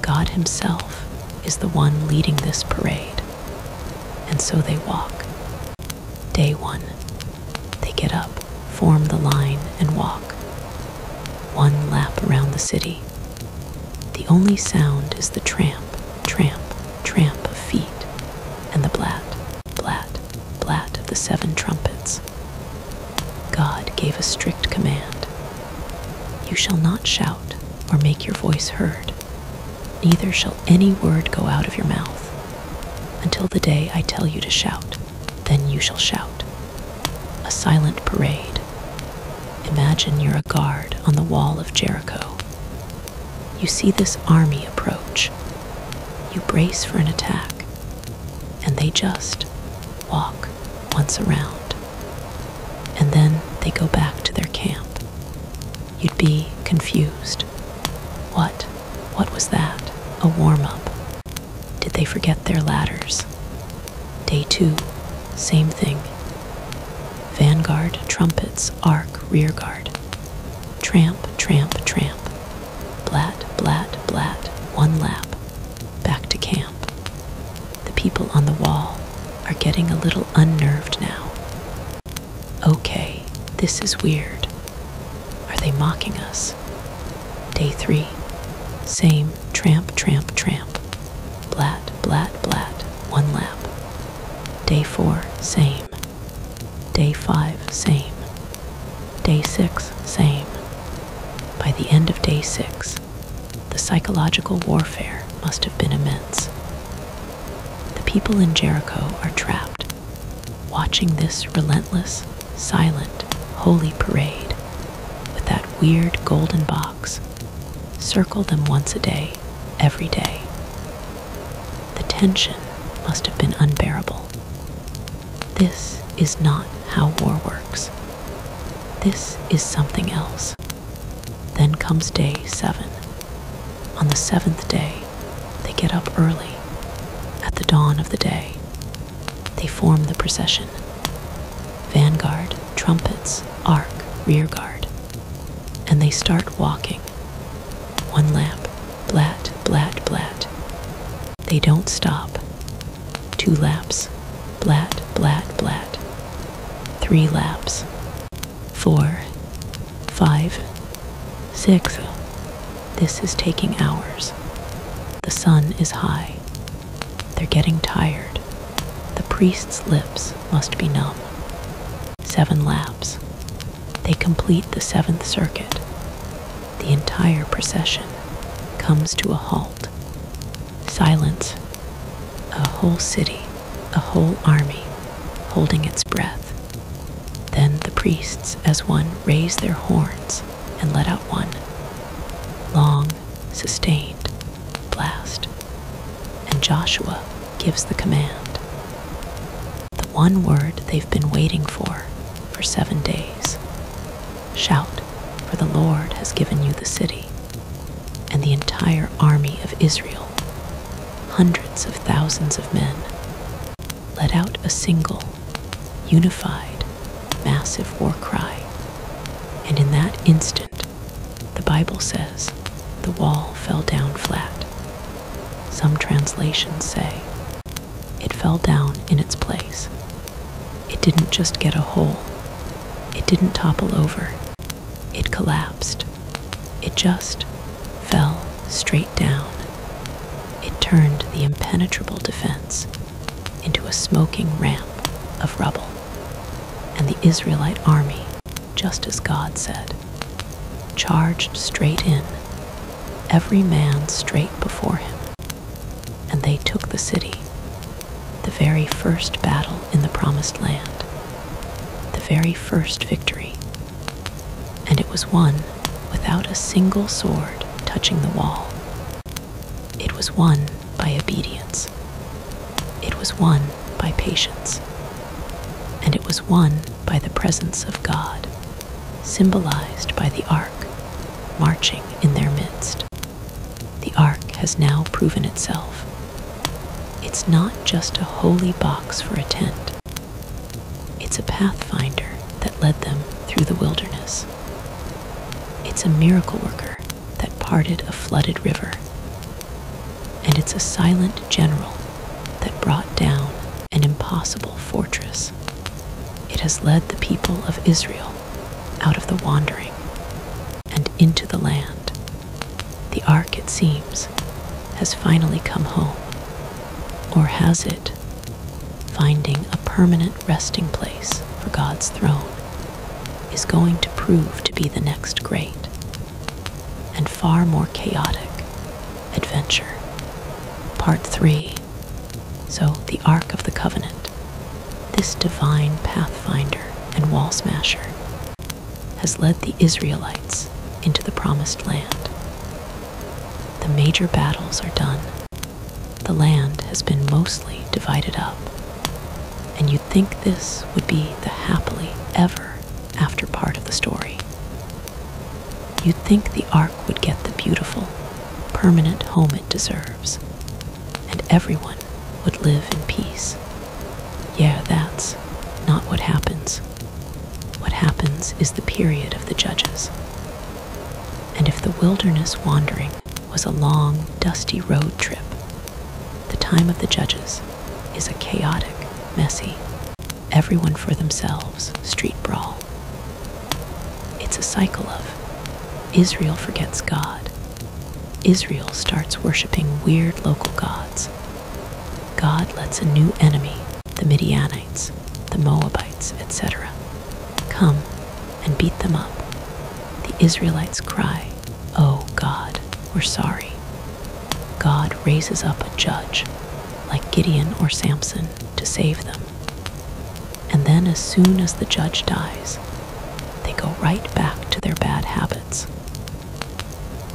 God himself is the one leading this parade. And so they walk. Day 1. They get up, form the line, and walk. 1 lap around the city. The only sound is the tramp, tramp, tramp of feet, and the blat, blat, blat of the 7 trumpets. God gave a strict command. You shall not shout or make your voice heard. Neither shall any word go out of your mouth until the day I tell you to shout. Then you shall shout. A silent parade. Imagine you're a guard on the wall of Jericho. You see this army approach. You brace for an attack, and they just walk once around, and then they go back to their camp. You'd be confused. What was that? A warm-up. Did they forget their ladders? Day 2, same thing. Vanguard, trumpets, ark, rearguard. Tramp, tramp, tramp. Blat, blat, blat, 1 lap. Back to camp. The people on the wall are getting a little unnerved now. Okay, this is weird. Are they mocking us? Day 3. Same tramp, tramp, tramp. Blat, blat, blat, 1 lap. Day 4, same. Day 5, same. Day 6, same. By the end of day 6, the psychological warfare must have been immense. The people in Jericho are trapped, watching this relentless, silent, holy parade with that weird golden box. Circle them once a day, every day. The tension must have been unbearable. This is not how war works. This is something else. Then comes day 7. On the 7th day, they get up early. At the dawn of the day, they form the procession. Vanguard, trumpets, arc, rear guard. And they start walking. One lap, blat, blat, blat. They don't stop. 2 laps, blat, blat, blat. 3 laps, 4, 5, 6. This is taking hours. The sun is high. They're getting tired. The priest's lips must be numb. 7 laps. They complete the 7th circuit. The entire procession comes to a halt. Silence. A whole city, a whole army, holding its breath. Then the priests, as one, raise their horns and let out one long, sustained blast. And Joshua gives the command. The one word they've been waiting for 7 days. Shout, for the Lord has given you the city. And the entire army of Israel, hundreds of thousands of men, let out a single, unified, massive war cry. And in that instant, the Bible says, the wall fell down flat. Some translations say, it fell down in its place. It didn't just get a hole. It didn't topple over. It collapsed. It just fell straight down. It turned the impenetrable defense into a smoking ramp of rubble. And the Israelite army, just as God said, charged straight in, every man straight before him. And they took the city, the very first battle in the Promised Land, the very first victory. And it was won without a single sword touching the wall. It was won by obedience. It was won by patience. And it was won by the presence of God, symbolized by the ark, marching in their midst. The ark has now proven itself. It's not just a holy box for a tent. It's a pathfinder that led them through the wilderness. It's a miracle worker that parted a flooded river. And it's a silent general that brought down an impossible fortress. It has led the people of Israel out of the wandering and into the land. The ark, it seems, has finally come home. Or has it? Finding a permanent resting place for God's throne is going to prove to be the next great and far more chaotic adventure. Part 3. So the Ark of the Covenant, this divine pathfinder and wall smasher, has led the Israelites into the Promised Land. The major battles are done. The land has been mostly divided up. And you'd think this would be the happily ever after part of the story. You'd think the ark would get the beautiful, permanent home it deserves, and everyone would live in peace. Yeah, that's not what happens. What happens is the period of the judges. And if the wilderness wandering was a long, dusty road trip, the time of the judges is a chaotic, messy, everyone for themselves street brawl. It's a cycle of Israel forgets God. Israel starts worshiping weird local gods. God lets a new enemy, the Midianites, the Moabites, etc., come and beat them up. The Israelites cry, "Oh God, we're sorry." God raises up a judge, like Gideon or Samson, to save them. And then as soon as the judge dies, they go right back to their bad habits. habits.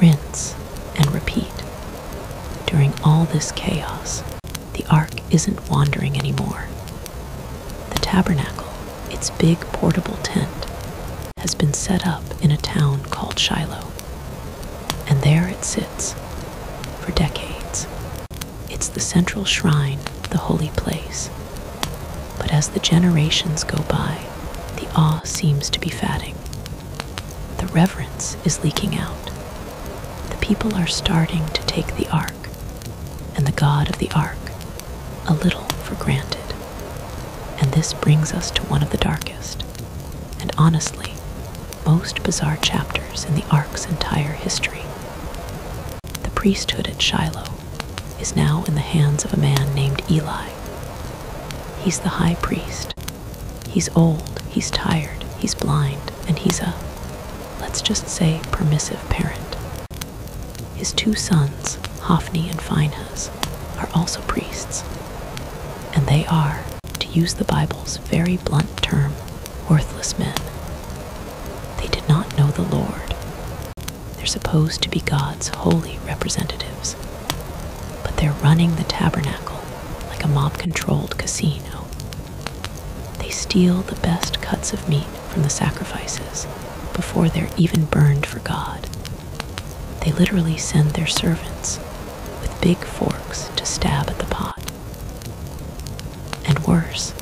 Rinse and repeat. During all this chaos, the ark isn't wandering anymore. The tabernacle, its big portable tent, has been set up in a town called Shiloh. And there it sits, for decades. It's the central shrine, the holy place. But as the generations go by, the awe seems to be fading. The reverence is leaking out. The people are starting to take the ark, and the God of the ark, a little for granted. And this brings us to one of the darkest, and honestly, most bizarre chapters in the ark's entire history. The priesthood at Shiloh is now in the hands of a man named Eli. He's the high priest. He's old, he's tired, he's blind, and he's a, let's just say, permissive parent. His two sons, Hophni and Phinehas, are also priests. And they are, to use the Bible's very blunt term, worthless men. They did not know the Lord. They're supposed to be God's holy representatives. But they're running the tabernacle like a mob-controlled casino. They steal the best cuts of meat from the sacrifices before they're even burned for God. They literally send their servants with big forks to stab at the pot. And worse,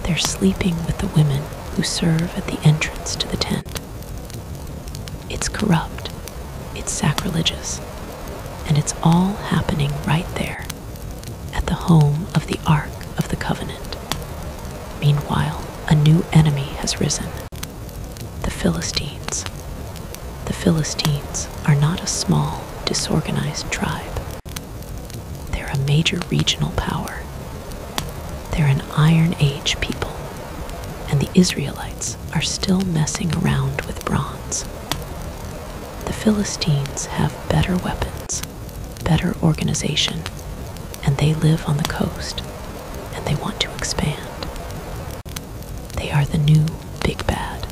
they're sleeping with the women who serve at the entrance to the tent. It's corrupt, it's sacrilegious, and it's all happening right there, at the home of the Ark of the Covenant. Meanwhile, a new enemy has risen, the Philistines. The Philistines are not a small, disorganized tribe. They're a major regional power. They're an Iron Age people, and the Israelites are still messing around with bronze. The Philistines have better weapons, better organization, and they live on the coast, and they want to expand. They are the new big bad.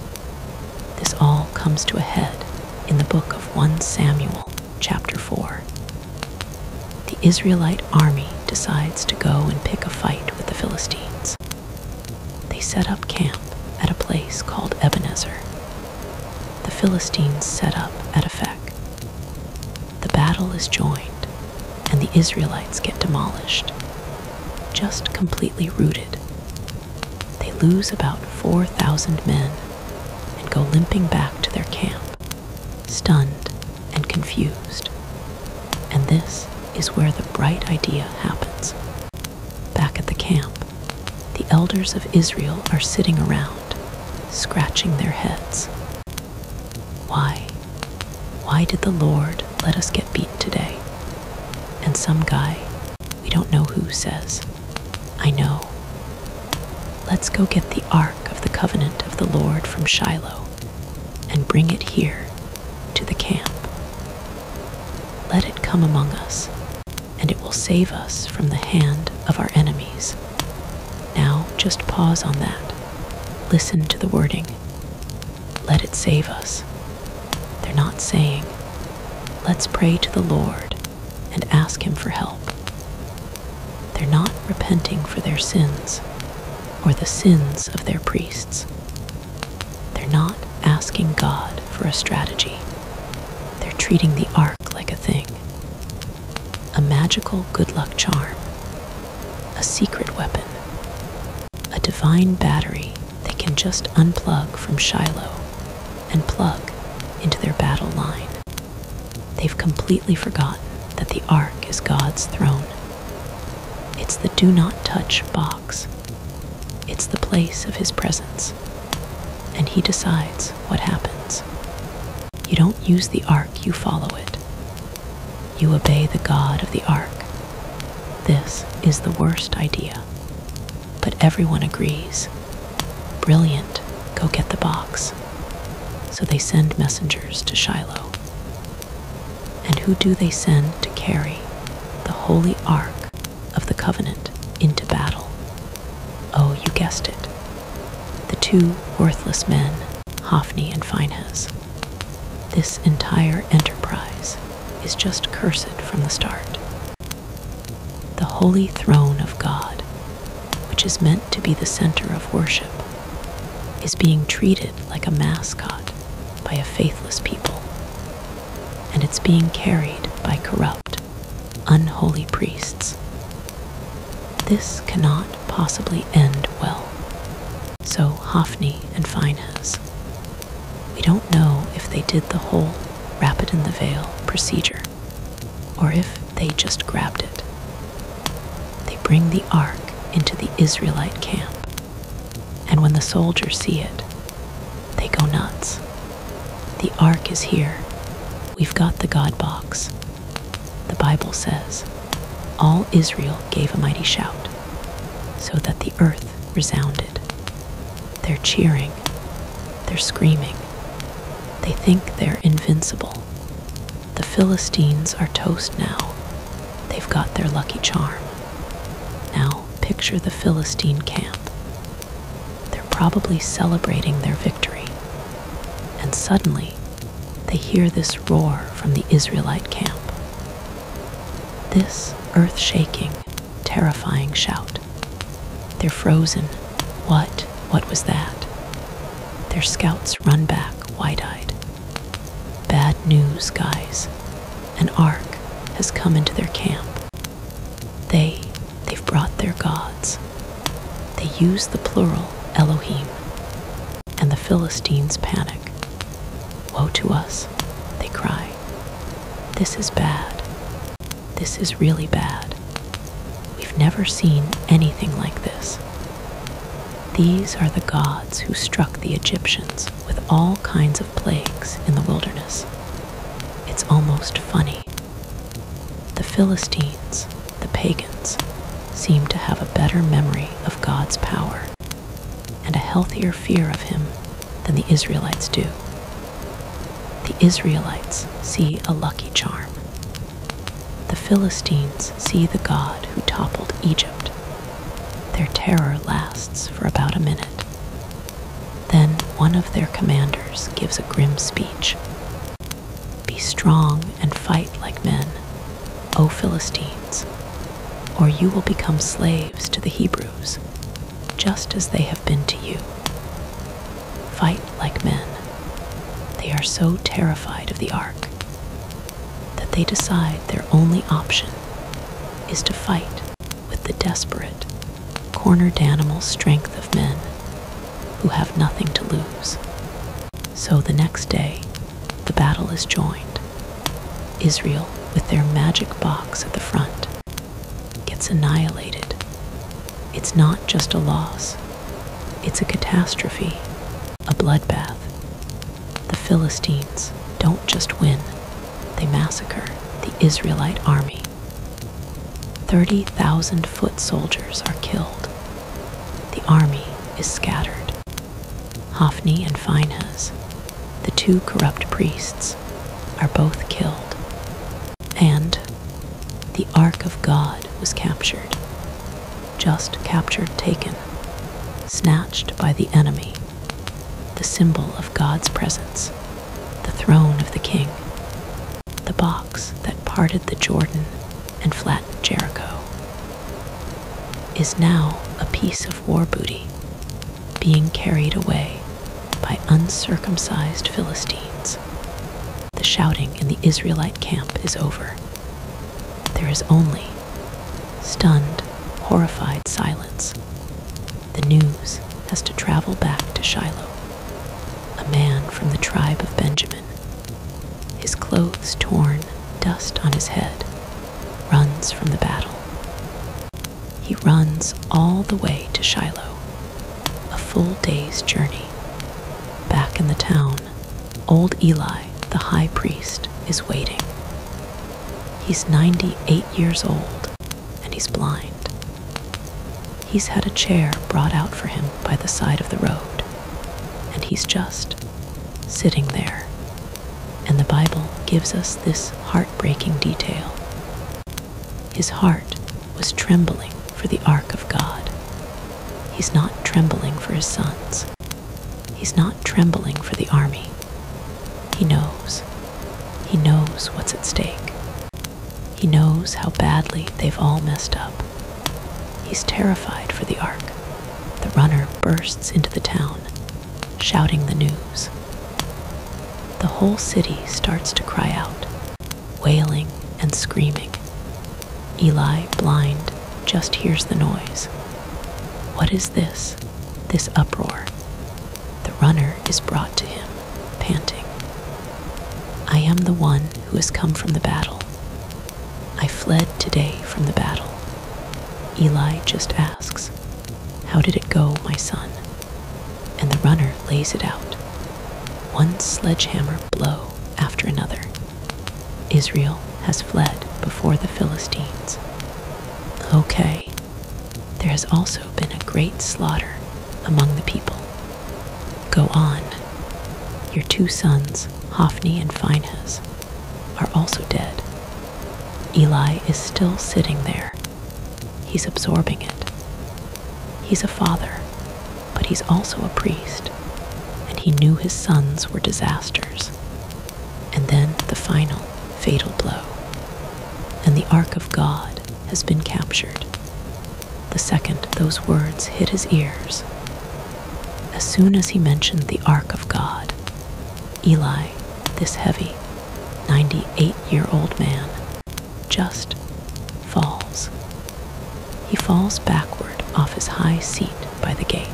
This all comes to a head in the book of 1 Samuel, chapter 4. The Israelite army decides to go and pick a fight with the Philistines. They set up camp at a place called Ebenezer. The Philistines set up at Aphek. The battle is joined, and the Israelites get demolished, just completely routed. They lose about 4,000 men and go limping back to their camp, stunned and confused. And this is where the bright idea happens. Back at the camp, the elders of Israel are sitting around, scratching their heads. Why? Why did the Lord let us get beaten today? And some guy, we don't know who, says, I know. Let's go get the Ark of the Covenant of the Lord from Shiloh and bring it here to the camp. Let it come among us, and it will save us from the hand of our enemies. Now, just pause on that. Listen to the wording. Let it save us. They're not saying, let's pray to the Lord and ask Him for help. They're not repenting for their sins or the sins of their priests. They're not asking God for a strategy. They're treating the ark like a thing. A magical good luck charm. A secret weapon. A divine battery they can just unplug from Shiloh and plug into their battle line. They've completely forgotten that the ark is God's throne. It's the do not touch box. It's the place of His presence. And He decides what happens. You don't use the ark, you follow it. You obey the God of the ark. This is the worst idea. But everyone agrees. Brilliant, go get the box. So they send messengers to Shiloh. And who do they send to carry the holy ark of the covenant into battle? Oh, you guessed it. The two worthless men, Hophni and Phinehas. This entire enterprise is just cursed from the start. The holy throne of God, which is meant to be the center of worship, is being treated like a mascot by a faithless people, and it's being carried by corrupt, unholy priests. This cannot possibly end well. So Hophni and Phinehas, we don't know if they did the whole wrap it in the veil procedure, or if they just grabbed it. They bring the ark into the Israelite camp, and when the soldiers see it, they go nuts. The ark is here. We've got the God box. The Bible says, all Israel gave a mighty shout, so that the earth resounded. They're cheering. They're screaming. They think they're invincible. The Philistines are toast now. They've got their lucky charm. Now picture the Philistine camp. They're probably celebrating their victory. And suddenly, they hear this roar from the Israelite camp. This earth-shaking, terrifying shout. They're frozen. What was that? Their scouts run back, wide-eyed. Bad news, guys. An ark has come into their camp. They've brought their gods. They use the plural, Elohim, and the Philistines panic. Woe to us, they cry. This is bad. This is really bad. We've never seen anything like this. These are the gods who struck the Egyptians with all kinds of plagues in the wilderness. It's almost funny. The Philistines, the pagans, seem to have a better memory of God's power and a healthier fear of him than the Israelites do. The Israelites see a lucky charm. The Philistines see the God who toppled Egypt. Their terror lasts for about a minute. Then one of their commanders gives a grim speech. Be strong and fight like men, O Philistines, or you will become slaves to the Hebrews, just as they have been to you. Fight like men. They are so terrified of the ark that they decide their only option is to fight with the desperate, cornered animal strength of men who have nothing to lose. So the next day, the battle is joined. Israel, with their magic box at the front, gets annihilated. It's not just a loss. It's a catastrophe, a bloodbath. The Philistines don't just win, they massacre the Israelite army. 30,000 foot soldiers are killed. The army is scattered. Hophni and Phinehas, the two corrupt priests, are both killed. And the Ark of God was captured. Just captured, taken, snatched by the enemy. The symbol of God's presence, the throne of the king, the box that parted the Jordan and flattened Jericho, is now a piece of war booty being carried away by uncircumcised Philistines. The shouting in the Israelite camp is over. There is only stunned, horrified silence. The news has to travel back to Shiloh. A man from the tribe of Benjamin, his clothes torn, dust on his head, runs from the battle. He runs all the way to Shiloh, a full day's journey. Back in the town, old Eli, the high priest, is waiting. He's 98 years old, and he's blind. He's had a chair brought out for him by the side of the road, and he's just sitting there. And the Bible gives us this heartbreaking detail. His heart was trembling for the ark of God. He's not trembling for his sons. He's not trembling for the army. He knows knows. He knows what's at stake. He knows how badly they've all messed up. He's terrified for the ark. The runner bursts into the town, shouting the news. The whole city starts to cry out, wailing and screaming. Eli, blind, just hears the noise. What is this uproar? The runner is brought to him, panting. I am the one who has come from the battle. I fled today from the battle. Eli just asks, how did it go, my son? And the runner lays it out, one sledgehammer blow after another. Israel has fled before the Philistines. Okay, there has also been a great slaughter among the people. Go on. Your 2 sons, Hophni and Phinehas, are also dead. Eli is still sitting there. He's absorbing it. He's a father, but he's also a priest, and he knew his sons were disasters. And then the final, fatal blow. And the Ark of God has been captured. The second those words hit his ears, as soon as he mentioned the Ark of God, Eli, this heavy, 98-year-old man, just falls. He falls backward off his high seat by the gate.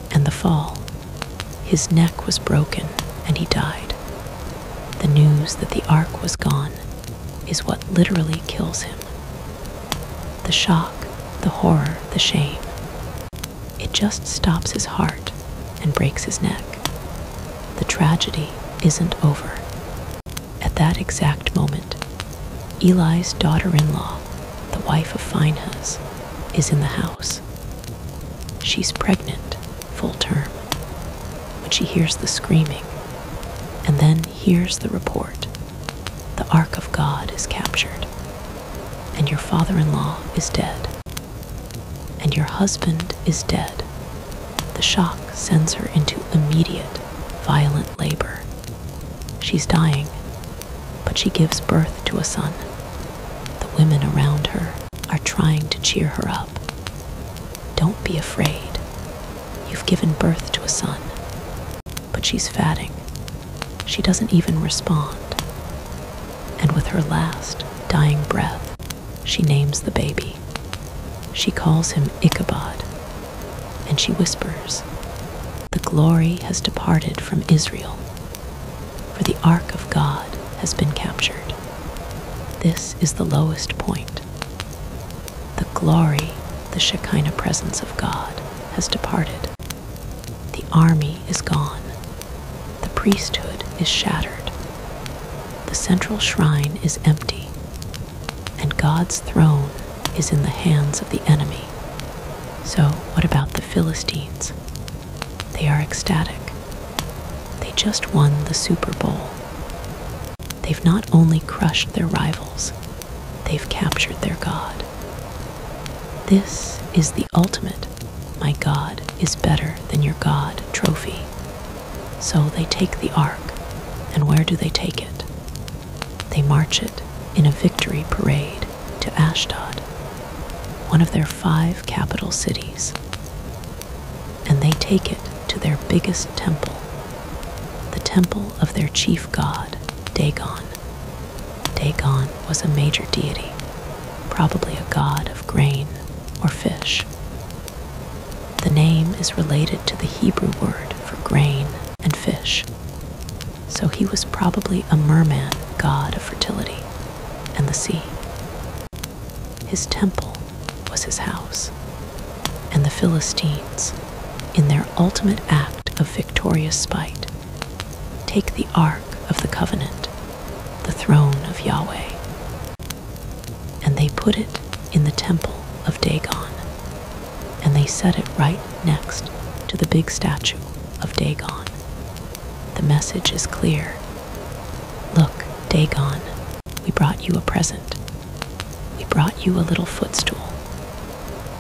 And the fall, his neck was broken and he died. The news that the ark was gone is what literally kills him. The shock, the horror, the shame. It just stops his heart and breaks his neck. The tragedy isn't over. At that exact moment, Eli's daughter-in-law, the wife of Phinehas, is in the house. She's pregnant, full term, when she hears the screaming, and then hears the report. The Ark of God is captured, and your father-in-law is dead, and your husband is dead. The shock sends her into immediate, violent labor. She's dying, but she gives birth to a son. The women around her are trying to cheer her up. Don't be afraid. You've given birth to a son. But she's fatting. She doesn't even respond. And with her last, dying breath, she names the baby. She calls him Ichabod, and she whispers, "The glory has departed from Israel, for the Ark of God has been captured." This is the lowest point. The glory, the Shekinah presence of God, has departed. The army is gone. The priesthood is shattered. The central shrine is empty, and God's throne is in the hands of the enemy. So what about the Philistines? They are ecstatic. They just won the Super Bowl. They've not only crushed their rivals, they've captured their God. This is the ultimate "my God is better than your God" trophy. So they take the ark, and where do they take it? They march it in a victory parade to Ashdod, one of their 5 capital cities. And they take it to their biggest temple, the temple of their chief god, Dagon. Dagon was a major deity, probably a god of grain or fish. The name is related to the Hebrew word for grain and fish, so he was probably a merman god of fertility and the sea. His temple was his house, and the Philistines, in their ultimate act of victorious spite, take the Ark of the Covenant, the throne of Yahweh, and they put it in the temple of Dagon, and they set it right next to the big statue of Dagon. The message is clear. Look, Dagon, we brought you a present. We brought you a little footstool.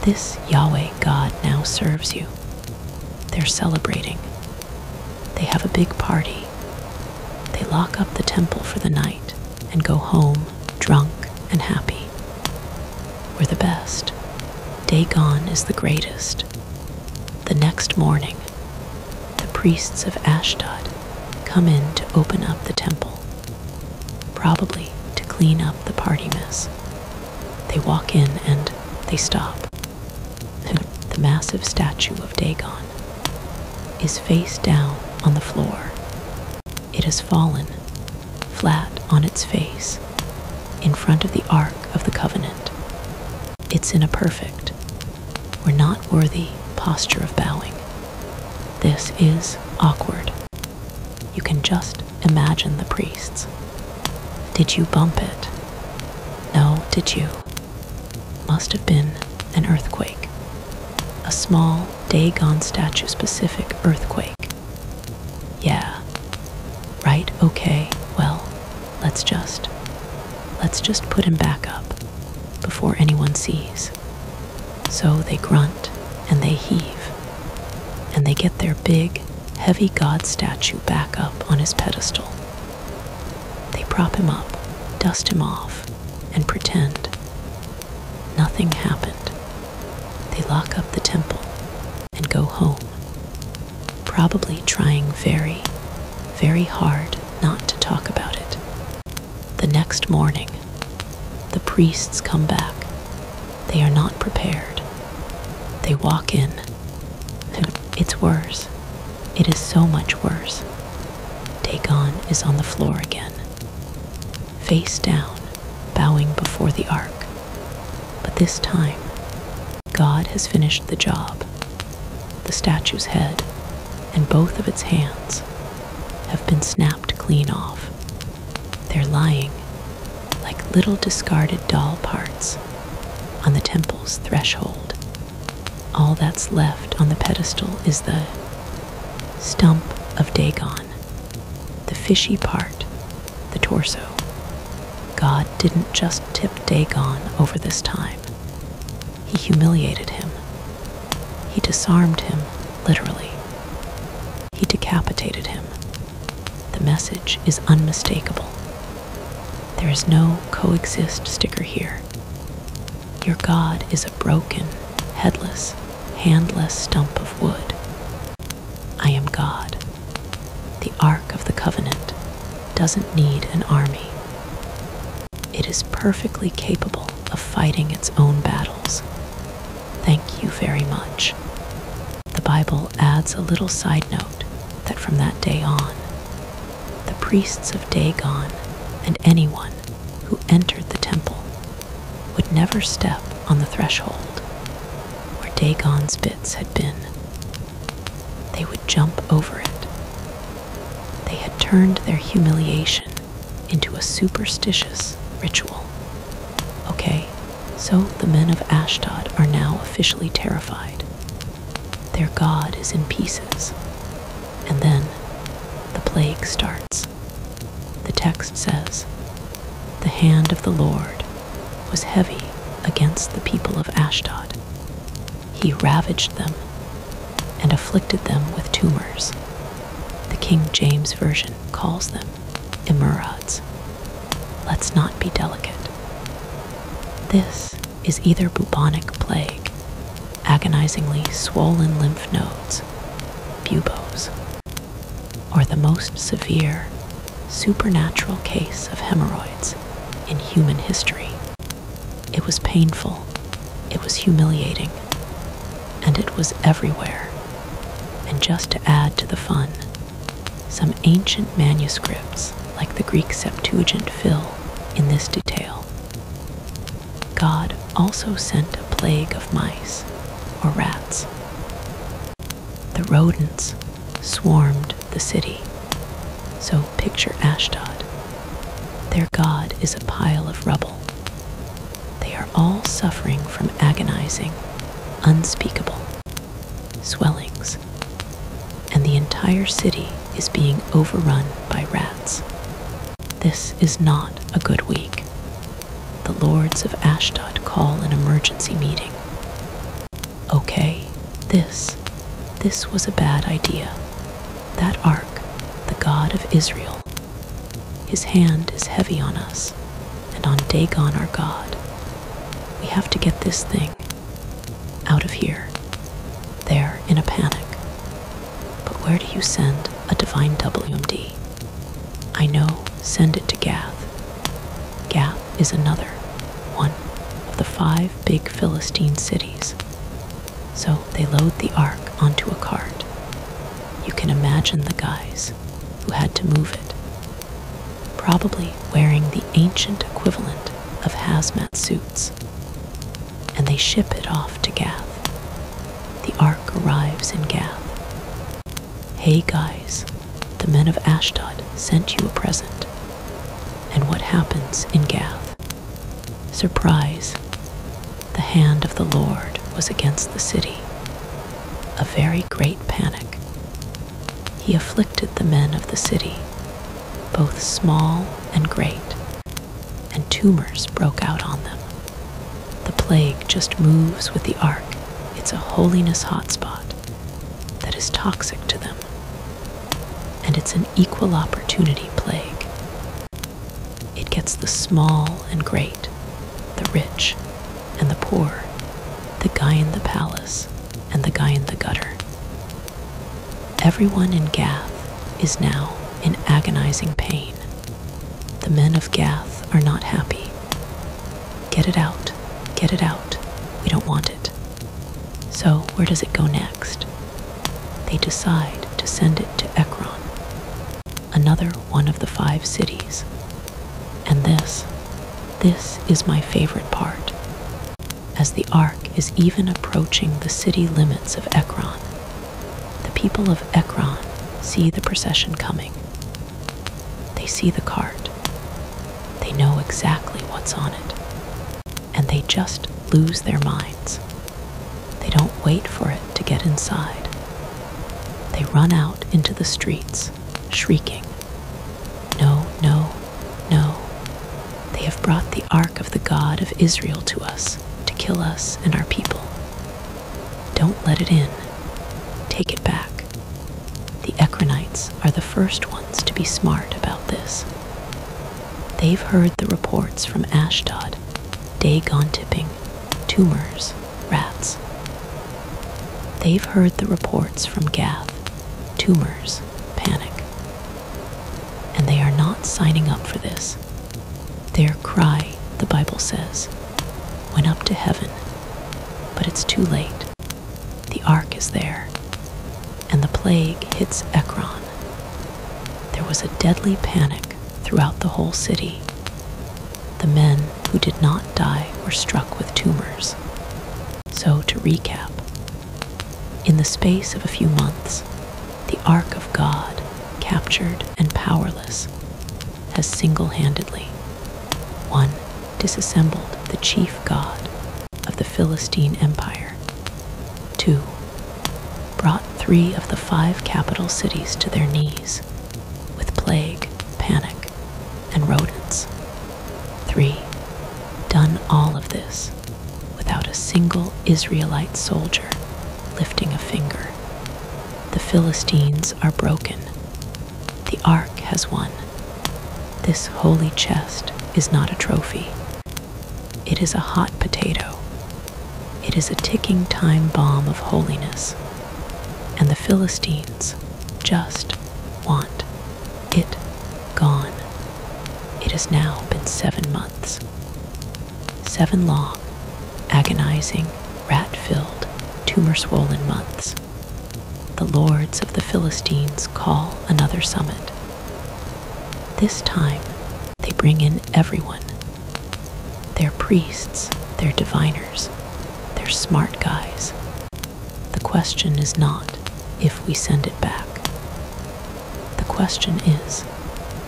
This Yahweh God now serves you. They're celebrating. They have a big party. They lock up the temple for the night and go home drunk and happy. We're the best. Dagon is the greatest. The next morning, the priests of Ashdod come in to open up the temple, probably to clean up the party mess. They walk in and they stop. The massive statue of Dagon is face down on the floor. It has fallen, flat on its face, in front of the Ark of the Covenant. It's in a perfect, we're not worthy posture of bowing. This is awkward. You can just imagine the priests. Did you bump it? No, did you? Must have been an earthquake. A small Dagon statue specific earthquake. Yeah. Right, okay, well, let's just put him back up before anyone sees. So they grunt and they heave, and they get their big, heavy god statue back up on his pedestal. They prop him up, dust him off, and pretend nothing happened. They lock up the temple and go home, probably trying very, very hard not to talk about it. The next morning, the priests come back. They are not prepared. They walk in. It's worse. It is so much worse. Dagon is on the floor again, face down, bowing before the ark. But this time, God has finished the job. The statue's head and both of its hands have been snapped clean off. They're lying like little discarded doll parts on the temple's threshold. All that's left on the pedestal is the stump of Dagon, the fishy part, the torso. God didn't just tip Dagon over this time. He humiliated him. He disarmed him, literally. He decapitated him. The message is unmistakable. There is no coexist sticker here. Your God is a broken, headless, handless stump of wood. I am God. The Ark of the Covenant doesn't need an army. It is perfectly capable of fighting its own battles. Thank you very much. The Bible adds a little side note that from that day on, the priests of Dagon and anyone who entered the temple would never step on the threshold where Dagon's bits had been. They would jump over it. They had turned their humiliation into a superstitious ritual. Okay, so the men of Ashdod are now officially terrified. Their god is in pieces. And then the plague starts. The text says, "The hand of the Lord was heavy against the people of Ashdod. He ravaged them and afflicted them with tumors." The King James Version calls them emerods. Let's not be delicate. This is either bubonic plague, agonizingly swollen lymph nodes, buboes, or the most severe, supernatural case of hemorrhoids in human history. It was painful, it was humiliating, and it was everywhere. And just to add to the fun, some ancient manuscripts, like the Greek Septuagint, fill in this detail. God also sent a plague of mice, or rats. The rodents swarmed the city. So picture Ashdod. Their god is a pile of rubble. They are all suffering from agonizing, unspeakable swellings, and the entire city is being overrun by rats. This is not a good week. The lords of Ashdod call an emergency meeting. Okay, this was a bad idea. That ark, the God of Israel, His hand is heavy on us and on Dagon our God. We have to get this thing out of here. They're in a panic. But where do you send a divine WMD? I know, send it to Gath. Gath is another one of the 5 big Philistine cities. So they load the ark onto a cart. You can imagine the guys who had to move it, probably wearing the ancient equivalent of hazmat suits. And they ship it off to Gath. The ark arrives in Gath. Hey guys, the men of Ashdod sent you a present. And what happens in Gath? Surprise! The hand of the Lord was against the city. A very great panic. He afflicted the men of the city, both small and great, and tumors broke out on them. The plague just moves with the ark. It's a holiness hotspot that is toxic to them. And it's an equal opportunity plague. It gets the small and great, the rich and the poor, the guy in the palace and the guy in the gutter. Everyone in Gath is now in agonizing pain. The men of Gath are not happy. Get it out, get it out. We don't want it. So where does it go next? They decide to send it to Ekron, another one of the 5 cities. And this is my favorite part. As the ark is even approaching the city limits of Ekron, the people of Ekron see the procession coming. They see the cart. They know exactly what's on it. And they just lose their minds. They don't wait for it to get inside. They run out into the streets, shrieking, "No, no, no. They have brought the ark of the God of Israel to us to kill us and our people. Don't let it in. Take it back." The Ekronites are the first ones to be smart about this. They've heard the reports from Ashdod, Dagon tipping, tumors, rats. They've heard the reports from Gath, tumors, panic. And they are not signing up for this. Their cry, the Bible says, went up to heaven, but it's too late. The ark is there, and the plague hits Ekron. There was a deadly panic throughout the whole city. The men who did not die were struck with tumors. So to recap, in the space of a few months, the ark of God, captured and powerless, has single-handedly, 1. Disassembled the chief god of the Philistine Empire, 2. Brought 3 of the 5 capital cities to their knees with plague, panic, and rodents, 3. Done all of this without a single Israelite soldier lifting a finger. The Philistines are broken. The ark has won. This holy chest is not a trophy. It is a hot potato. It is a ticking time bomb of holiness. And the Philistines just want it gone. It has now been 7 months. 7 long, agonizing, rat-filled, tumor-swollen months. The lords of the Philistines call another summit. This time, they bring in everyone. Their priests, their diviners, their smart guys. The question is not if we send it back. The question is,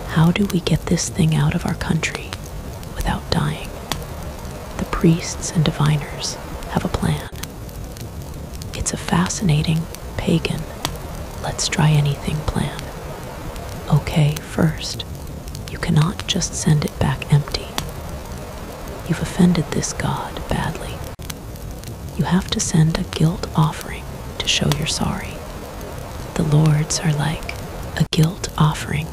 how do we get this thing out of our country without dying? The priests and diviners have a plan. It's a fascinating, pagan, let's try anything plan. Okay, first, you cannot just send it back empty. You've offended this god badly. You have to send a guilt offering to show you're sorry. The lords are like, a guilt offering?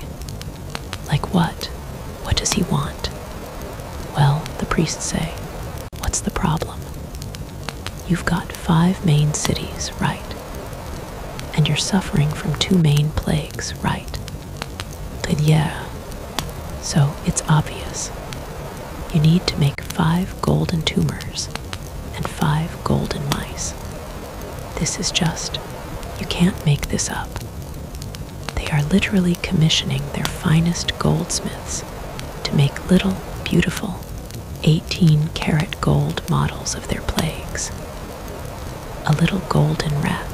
Like what? does he want? Well, the priests say, what's the problem? You've got 5 main cities, right? And you're suffering from 2 main plagues, right? But yeah, so it's obvious. You need to make 5 golden tumors and 5 golden mice. This is just, you can't make this up. They are literally commissioning their finest goldsmiths to make little, beautiful, 18-karat gold models of their plagues. A little golden rat.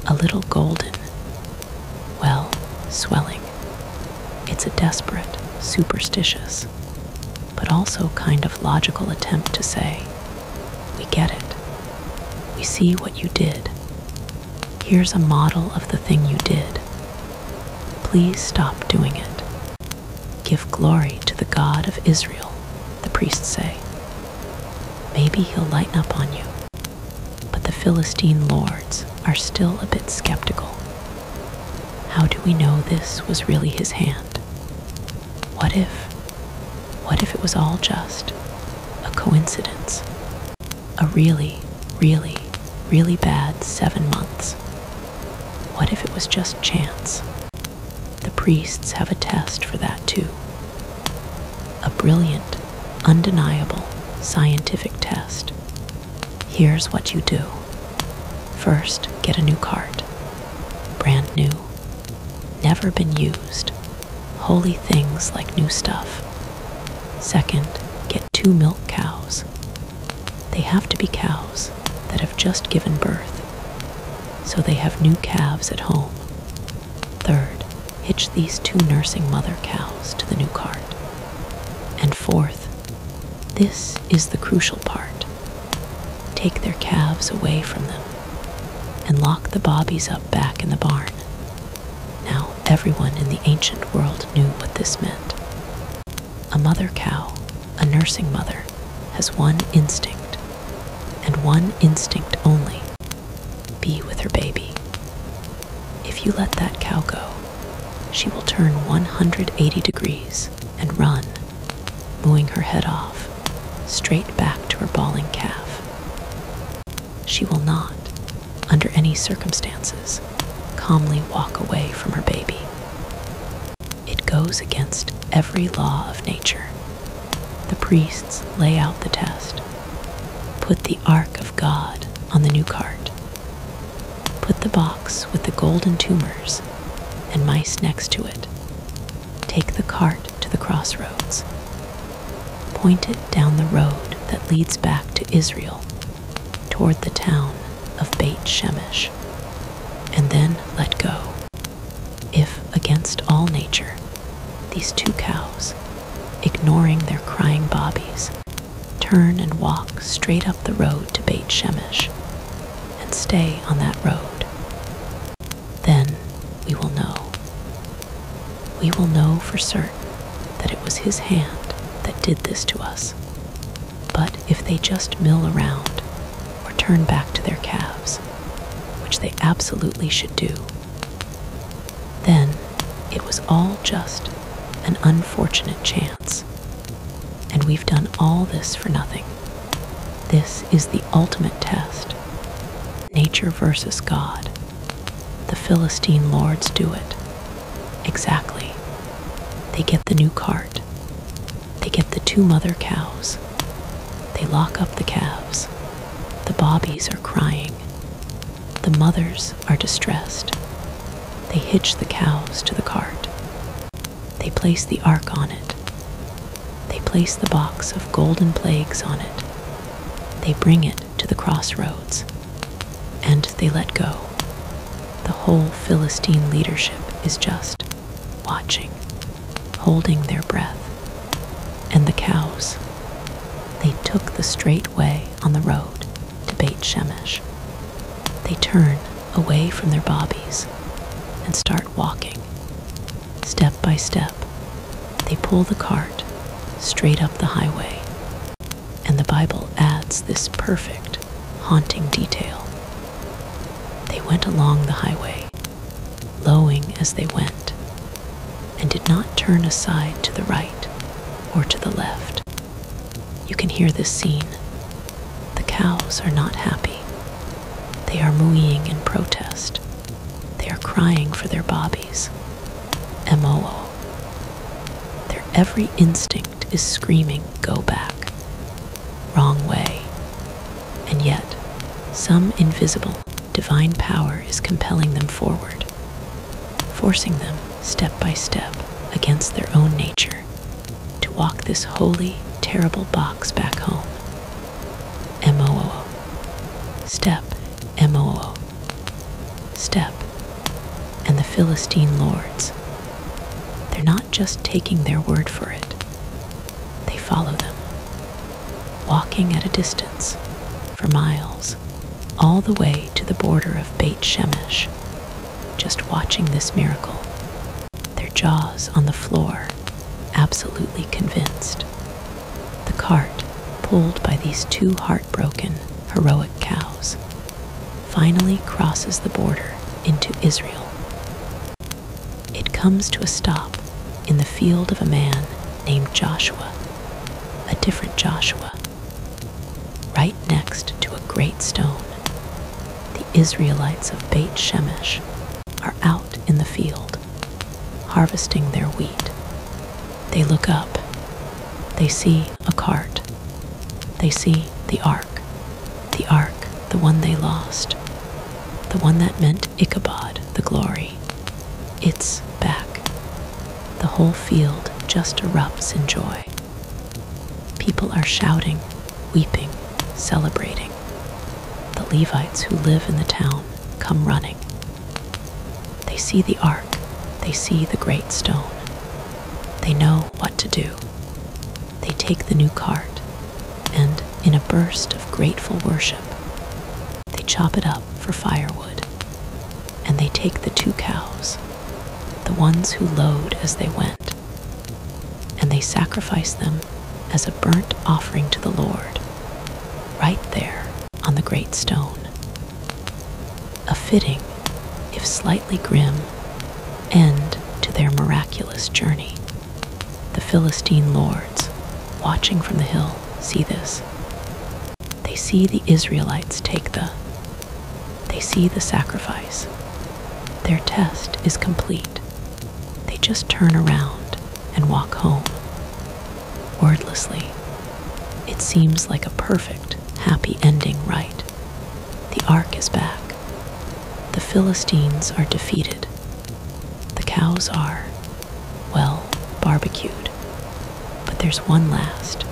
A little golden, well, swelling. It's a desperate, superstitious, but also kind of logical attempt to say, we get it. We see what you did. Here's a model of the thing you did. Please stop doing it. Give glory to the God of Israel, the priests say. Maybe he'll lighten up on you. But the Philistine lords are still a bit skeptical. How do we know this was really his hand? What if it was all just a coincidence? A really, really, really bad 7 months? What if it was just chance? The priests have a test for that too. A brilliant, undeniable, scientific test. Here's what you do. First, get a new cart. Brand new. Never been used. Holy things like new stuff. Second, get 2 milk cows. They have to be cows that have just given birth, so they have new calves at home. Third, hitch these 2 nursing mother cows to the new cart. And fourth, this is the crucial part. Take their calves away from them and lock the bobbies up back in the barn. Now, everyone in the ancient world knew what this meant. A mother cow, a nursing mother, has one instinct, and one instinct only: be with her baby. If you let that cow go, she will turn 180 degrees and run, mooing her head off, straight back to her bawling calf. She will not, under any circumstances, calmly walk away from her baby. It goes against every law of nature. The priests lay out the test. Put the Ark of God on the new cart. Put the box with the golden tumors and mice next to it. Take the cart to the crossroads. Point it down the road that leads back to Israel, toward the town of Beit Shemesh, and then let go. If, against all nature, these 2 cows, ignoring their crying bobbies, turn and walk straight up the road to Beit Shemesh and stay on that road, then we will know. We will know for certain that it was his hand that did this to us. But if they just mill around or turn back to their calves, which they absolutely should do, then it was all just an unfortunate chance. And we've done all this for nothing. This is the ultimate test. Nature versus God. The Philistine lords do it. Exactly. They get the new cart. They get the 2 mother cows. They lock up the calves. The bobbies are crying. The mothers are distressed. They hitch the cows to the cart. They place the ark on it. They place the box of golden plagues on it. They bring it to the crossroads. And they let go. The whole Philistine leadership is just watching, holding their breath. And the cows, they took the straight way on the road to Beit Shemesh. They turn away from their bobbies and start walking. Step by step, they pull the cart straight up the highway. And the Bible adds this perfect, haunting detail. They went along the highway, lowing as they went, and did not turn aside to the right or to the left. You can hear this scene. The cows are not happy. They are mooing in protest. They are crying for their bobbies. Moo. Their every instinct is screaming, "Go back." Wrong way. And yet, some invisible, divine power is compelling them forward, forcing them step by step against their own nature to walk this holy, terrible box back home. Moo. Step. Moo. Step. And the Philistine lords, they're not just taking their word for it. They follow them, walking at a distance for miles, all the way to the border of Beit Shemesh, just watching this miracle, their jaws on the floor, absolutely convinced. The cart, pulled by these two heartbroken, heroic cows, finally crosses the border into Israel. It comes to a stop in the field of a man named Joshua, a different Joshua, right next to a great stone. The Israelites of Beit Shemesh are out in the field, harvesting their wheat. They look up. They see a cart. They see the ark, the one they lost, the one that meant Ichabod, the glory. It's back. The whole field just erupts in joy. People are shouting, weeping, celebrating. The Levites who live in the town come running. They see the ark. They see the great stone. They know what to do. They take the new cart, and in a burst of grateful worship, they chop it up for firewood, and they take the two cows, the ones who lowed as they went, and they sacrifice them as a burnt offering to the Lord, right there on the great stone. A fitting, if slightly grim, end to their miraculous journey. The Philistine lords, watching from the hill, see this. They see the Israelites they see the sacrifice. Their test is complete. They just turn around and walk home. Wordlessly, it seems like a perfect, happy ending, right? The ark is back. The Philistines are defeated. The cows are, well, barbecued. But there's one last,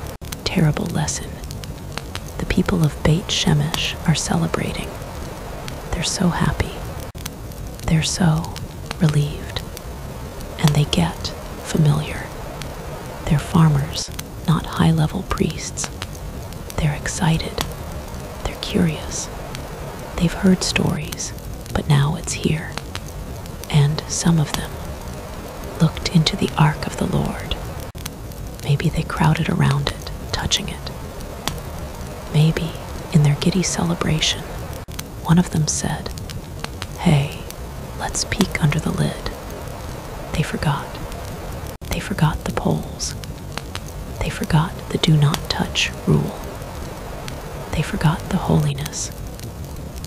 terrible lesson. The people of Beit Shemesh are celebrating. They're so happy. They're so relieved. And they get familiar. They're farmers, not high-level priests. They're excited. They're curious. They've heard stories, but now it's here. And some of them looked into the ark of the Lord. Maybe they crowded around it, touching it. Maybe, in their giddy celebration, one of them said, "Hey, let's peek under the lid." They forgot. They forgot the poles. They forgot the do not touch rule. They forgot the holiness.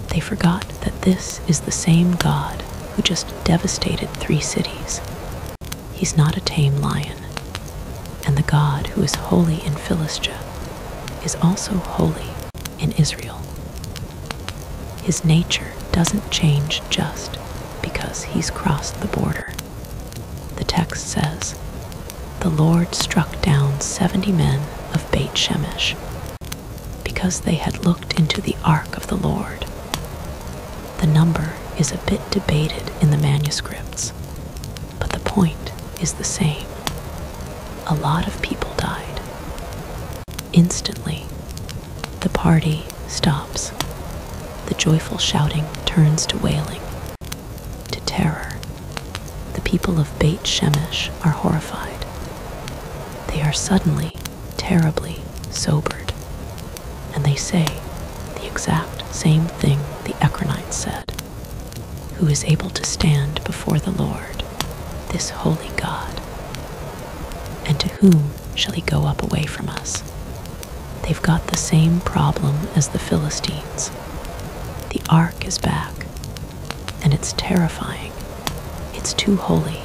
They forgot that this is the same God who just devastated 3 cities. He's not a tame lion. And the God who is holy in Philistia is also holy in Israel. His nature doesn't change just because he's crossed the border. The text says, "The Lord struck down 70 men of Beit Shemesh because they had looked into the ark of the Lord." The number is a bit debated in the manuscripts, but the point is the same. A lot of people died. Instantly, the party stops. The joyful shouting turns to wailing, to terror. The people of Beit Shemesh are horrified. They are suddenly, terribly sobered, and they say the exact same thing the Ekronites said. Who is able to stand before the Lord, this holy God? whom shall he go up away from us? They've got the same problem as the Philistines. The ark is back, and it's terrifying. It's too holy.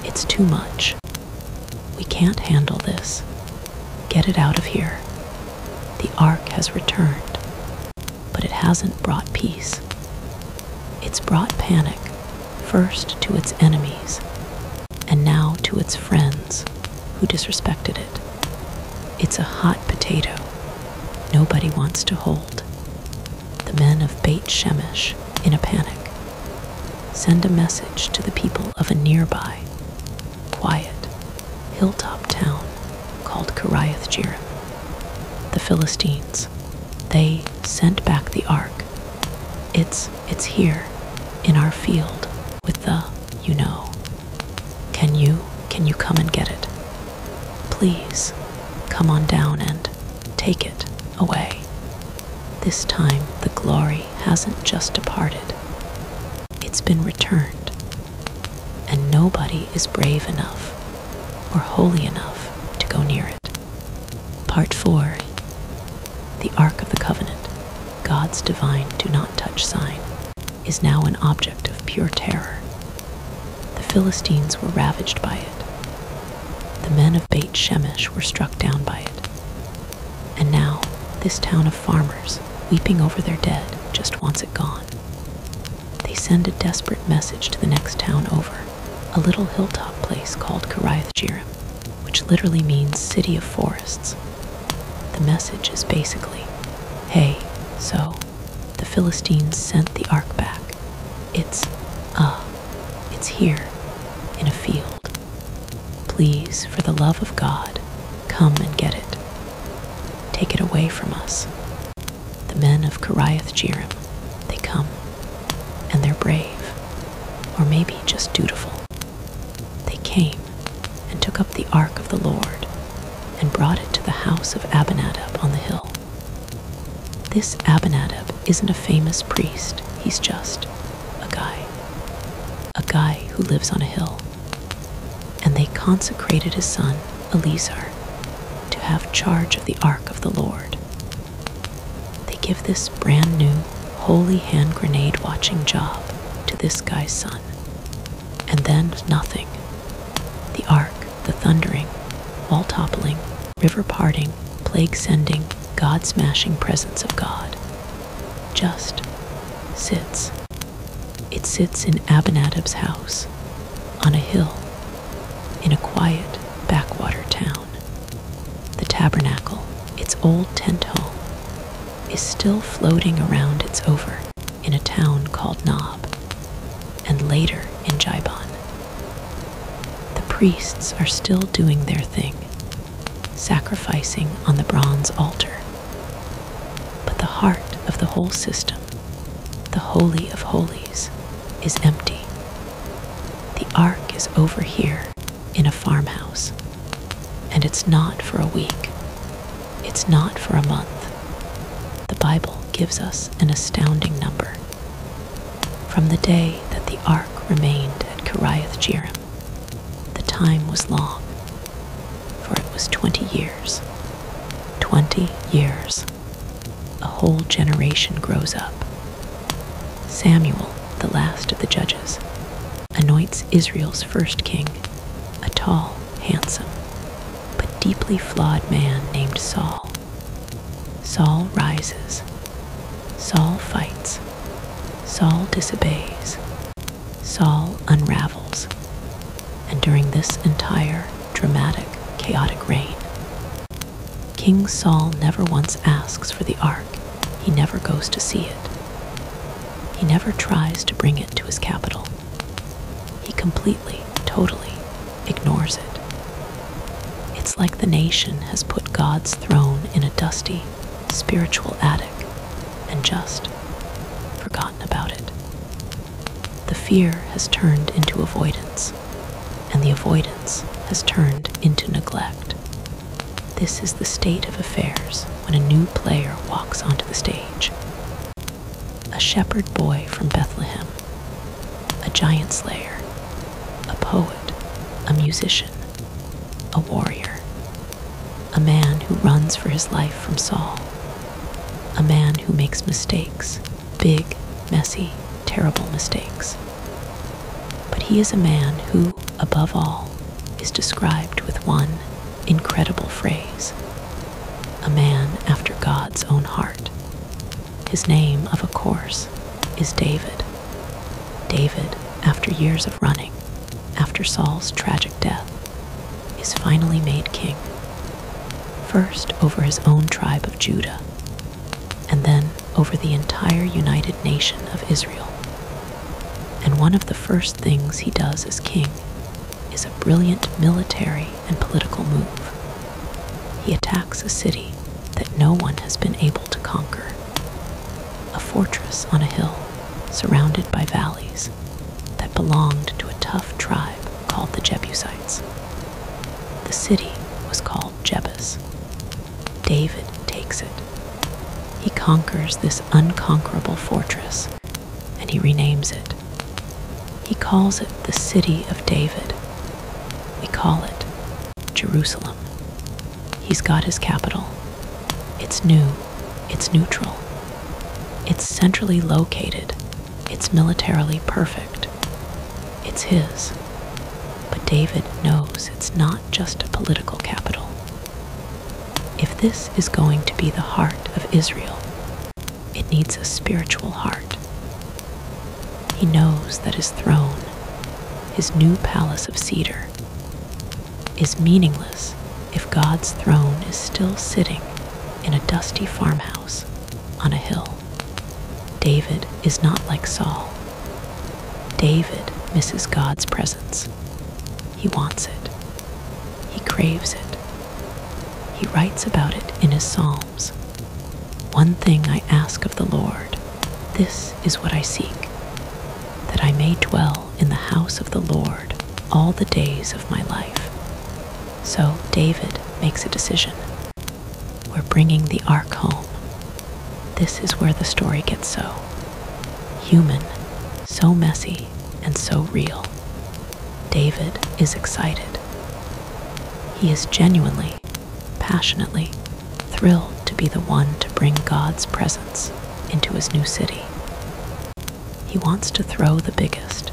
It's too much. We can't handle this. Get it out of here. The ark has returned, but it hasn't brought peace. It's brought panic, first to its enemies, and now to its friends who disrespected it. It's a hot potato nobody wants to hold. The men of Beit Shemesh, in a panic, send a message to the people of a nearby, quiet, hilltop town called Kiriath-Jearim. The Philistines, they sent back the ark. It's here, in our field, with the, you know. Can you come and get it? Please, come on down and take it away. This time the glory hasn't just departed. It's been returned, and nobody is brave enough or holy enough to go near it. Part 4. The Ark of the Covenant, God's divine do not touch sign, is now an object of pure terror. The Philistines were ravaged by it. The men of Beit Shemesh were struck down by it. And now, this town of farmers, weeping over their dead, just wants it gone. They send a desperate message to the next town over, a little hilltop place called Kiriath-Jearim, which literally means city of forests. The message is basically, hey, so, the Philistines sent the ark back. It's here, in a field. Please, for the love of God, come and get it. Take it away from us. The men of Kiriath-Jearim, they come, and they're brave, or maybe just dutiful. They came and took up the ark of the Lord and brought it to the house of Abinadab on the hill. This Abinadab isn't a famous priest, he's just a guy who lives on a hill. And they consecrated his son, Eleazar, to have charge of the ark of the Lord. They give this brand new, holy hand grenade watching job to this guy's son. And then nothing. The ark, the thundering, wall toppling, river parting, plague sending, God smashing presence of God just sits. It sits in Abinadab's house, on a hill, in a quiet backwater town. The tabernacle, its old tent home, is still floating around its over in a town called Nob, and later in Jibon. The priests are still doing their thing, sacrificing on the bronze altar. But the heart of the whole system, the Holy of Holies, is empty. The ark is over here in a farmhouse, and it's not for a week. It's not for a month. The Bible gives us an astounding number. From the day that the ark remained at Kiriath-Jearim, the time was long, for it was 20 years. 20 years. A whole generation grows up. Samuel, the last of the judges, anoints Israel's first king, a tall, handsome, but deeply flawed man named Saul. Saul rises. Saul fights. Saul disobeys. Saul unravels. And during this entire dramatic, chaotic reign, King Saul never once asks for the ark. He never goes to see it. He never tries to bring it to his capital. He completely, totally ignores it. It's like the nation has put God's throne in a dusty, spiritual attic and just forgotten about it. The fear has turned into avoidance, and the avoidance has turned into neglect. This is the state of affairs when a new player walks onto the stage. A shepherd boy from Bethlehem, a giant slayer, a poet, a musician, a warrior, a man who runs for his life from Saul, a man who makes mistakes, big, messy, terrible mistakes. But he is a man who, above all, is described with one incredible phrase: a man after God's own heart. His name, of course, is David. David, after years of running, after Saul's tragic death, is finally made king. First over his own tribe of Judah, and then over the entire united nation of Israel. And one of the first things he does as king is a brilliant military and political move. He attacks a city that no one has been able to conquer, a fortress on a hill surrounded by valleys that belonged to a tough tribe called the Jebusites. The city was called Jebus. David takes it. He conquers this unconquerable fortress, and he renames it. He calls it the City of David. We call it Jerusalem. He's got his capital. It's new. It's neutral. It's centrally located. It's militarily perfect. It's his. But David knows it's not just a political capital. If this is going to be the heart of Israel, it needs a spiritual heart. He knows that his throne, his new palace of cedar, is meaningless if God's throne is still sitting in a dusty farmhouse on a hill. David is not like Saul. David misses God's presence. He wants it. He craves it. He writes about it in his Psalms. One thing I ask of the Lord, this is what I seek, that I may dwell in the house of the Lord all the days of my life. So David makes a decision. We're bringing the ark home. This is where the story gets so human, so messy, and so real. David is excited. He is genuinely, passionately thrilled to be the one to bring God's presence into his new city. He wants to throw the biggest,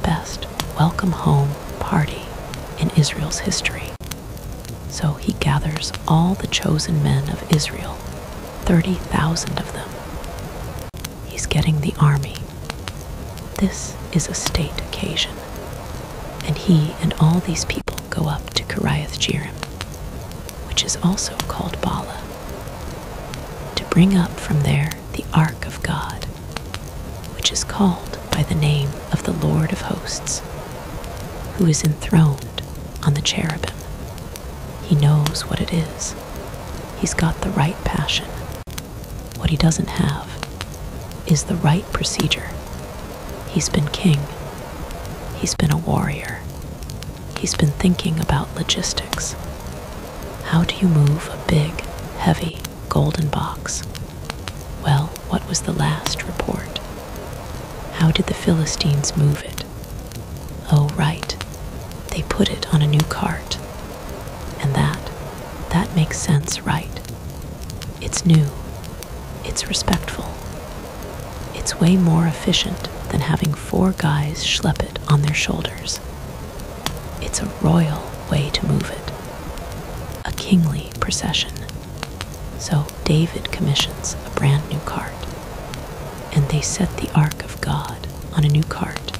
best welcome home party in Israel's history. So he gathers all the chosen men of Israel, 30,000 of them. He's getting the army. This is a state occasion. And he and all these people go up to Kiriath Jearim, which is also called Bala, to bring up from there the ark of God, which is called by the name of the Lord of hosts, who is enthroned on the cherubim. He knows what it is. He's got the right passion. What he doesn't have is the right procedure. He's been king. He's been a warrior. He's been thinking about logistics. How do you move a big, heavy, golden box? Well, what was the last report? How did the Philistines move it? Oh, right. They put it on a new cart. And that makes sense, right? It's new. It's respectful. It's way more efficient than having 4 guys schlep it on their shoulders. It's a royal way to move it. A kingly procession. So David commissions a brand new cart, and they set the ark of God on a new cart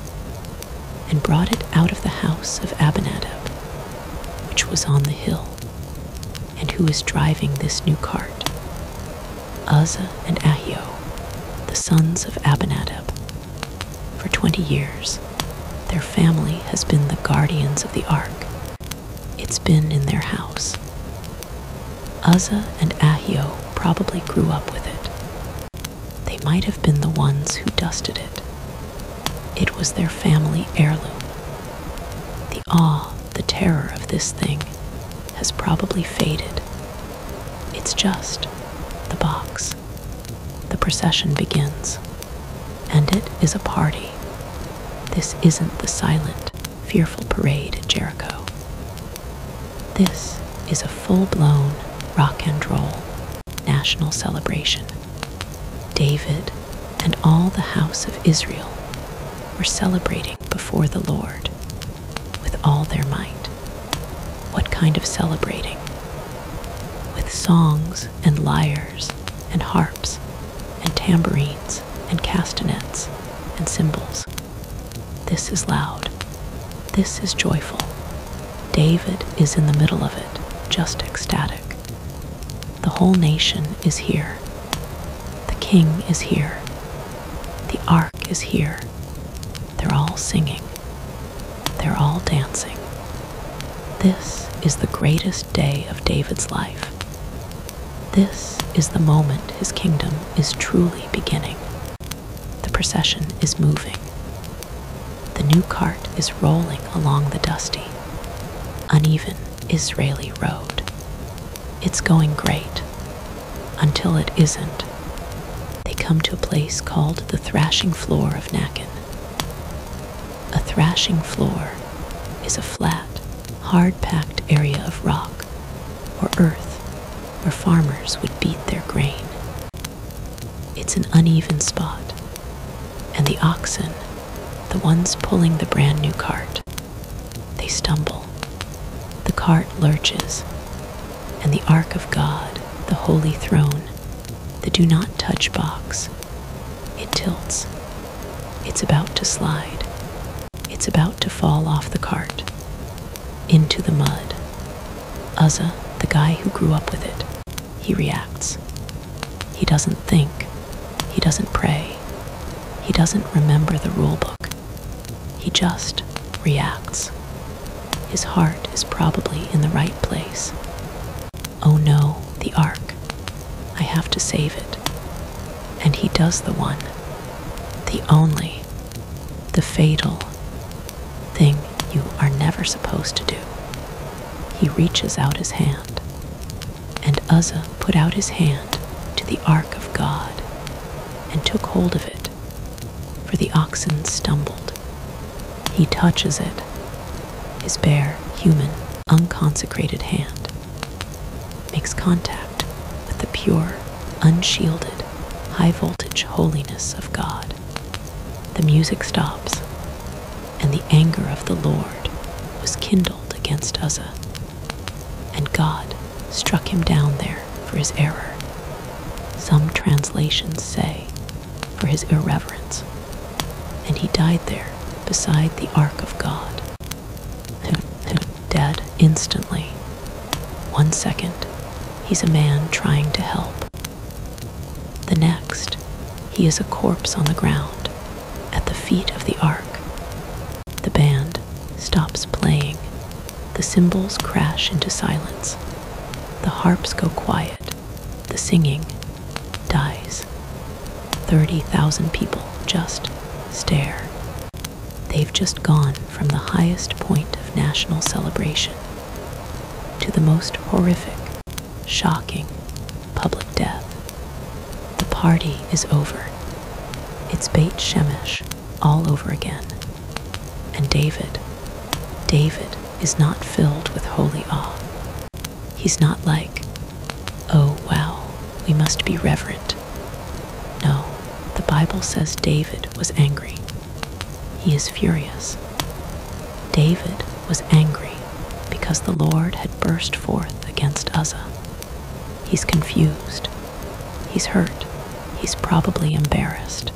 and brought it out of the house of Abinadab, which was on the hill. And who is driving this new cart? Uzzah and Ahio, the sons of Abinadab. For 20 years, their family has been the guardians of the ark. It's been in their house. Uzzah and Ahio probably grew up with it. They might have been the ones who dusted it. It was their family heirloom. The awe, the terror of this thing has probably faded. It's just the box. The procession begins, and it is a party. This isn't the silent, fearful parade at Jericho. This is a full-blown rock and roll national celebration. David and all the house of Israel were celebrating before the Lord with all their might. What kind of celebrating? With songs and lyres and harps and tambourines and castanets and cymbals. This is loud. This is joyful. David is in the middle of it, just ecstatic. The whole nation is here. The king is here. The ark is here. They're all singing. They're all dancing. This is the greatest day of David's life. This is the moment his kingdom is truly beginning. The procession is moving. The new cart is rolling along the dusty, uneven Israeli road. It's going great, until it isn't. They come to a place called the thrashing floor of Nacon. A thrashing floor is a flat, hard-packed area of rock or earth where farmers would beat their grain. It's an uneven spot, and the oxen, the ones pulling the brand new cart, they stumble. The cart lurches, and the ark of God, the holy throne, the do not touch box, it tilts. It's about to slide. It's about to fall off the cart into the mud. Uzzah, the guy who grew up with it, he reacts. He doesn't think. He doesn't pray. He doesn't remember the rule book. He just reacts. His heart is probably in the right place. Oh no, the ark. I have to save it. And he does the one, the only, the fatal thing you are never supposed to do. He reaches out his hand, and Uzzah put out his hand to the ark of God and took hold of it, for the oxen stumbled. He touches it, his bare, human, unconsecrated hand makes contact with the pure, unshielded, high-voltage holiness of God. The music stops, and the anger of the Lord was kindled against Uzzah, and God struck him down there for his error. Some translations say for his irreverence, and he died there beside the ark of God. Dead instantly. 1 second, he's a man trying to help. The next, he is a corpse on the ground at the feet of the ark. The band stops playing. The cymbals crash into silence. The harps go quiet. The singing dies. 30,000 people just stare. They've just gone from the highest point of national celebration to the most horrific, shocking public death. The party is over. It's Beit Shemesh all over again. And David is not filled with holy awe. He's not like, oh wow, we must be reverent. No, the Bible says David was angry. He is furious. David was angry because the Lord had burst forth against Uzzah. He's confused. He's hurt. He's probably embarrassed.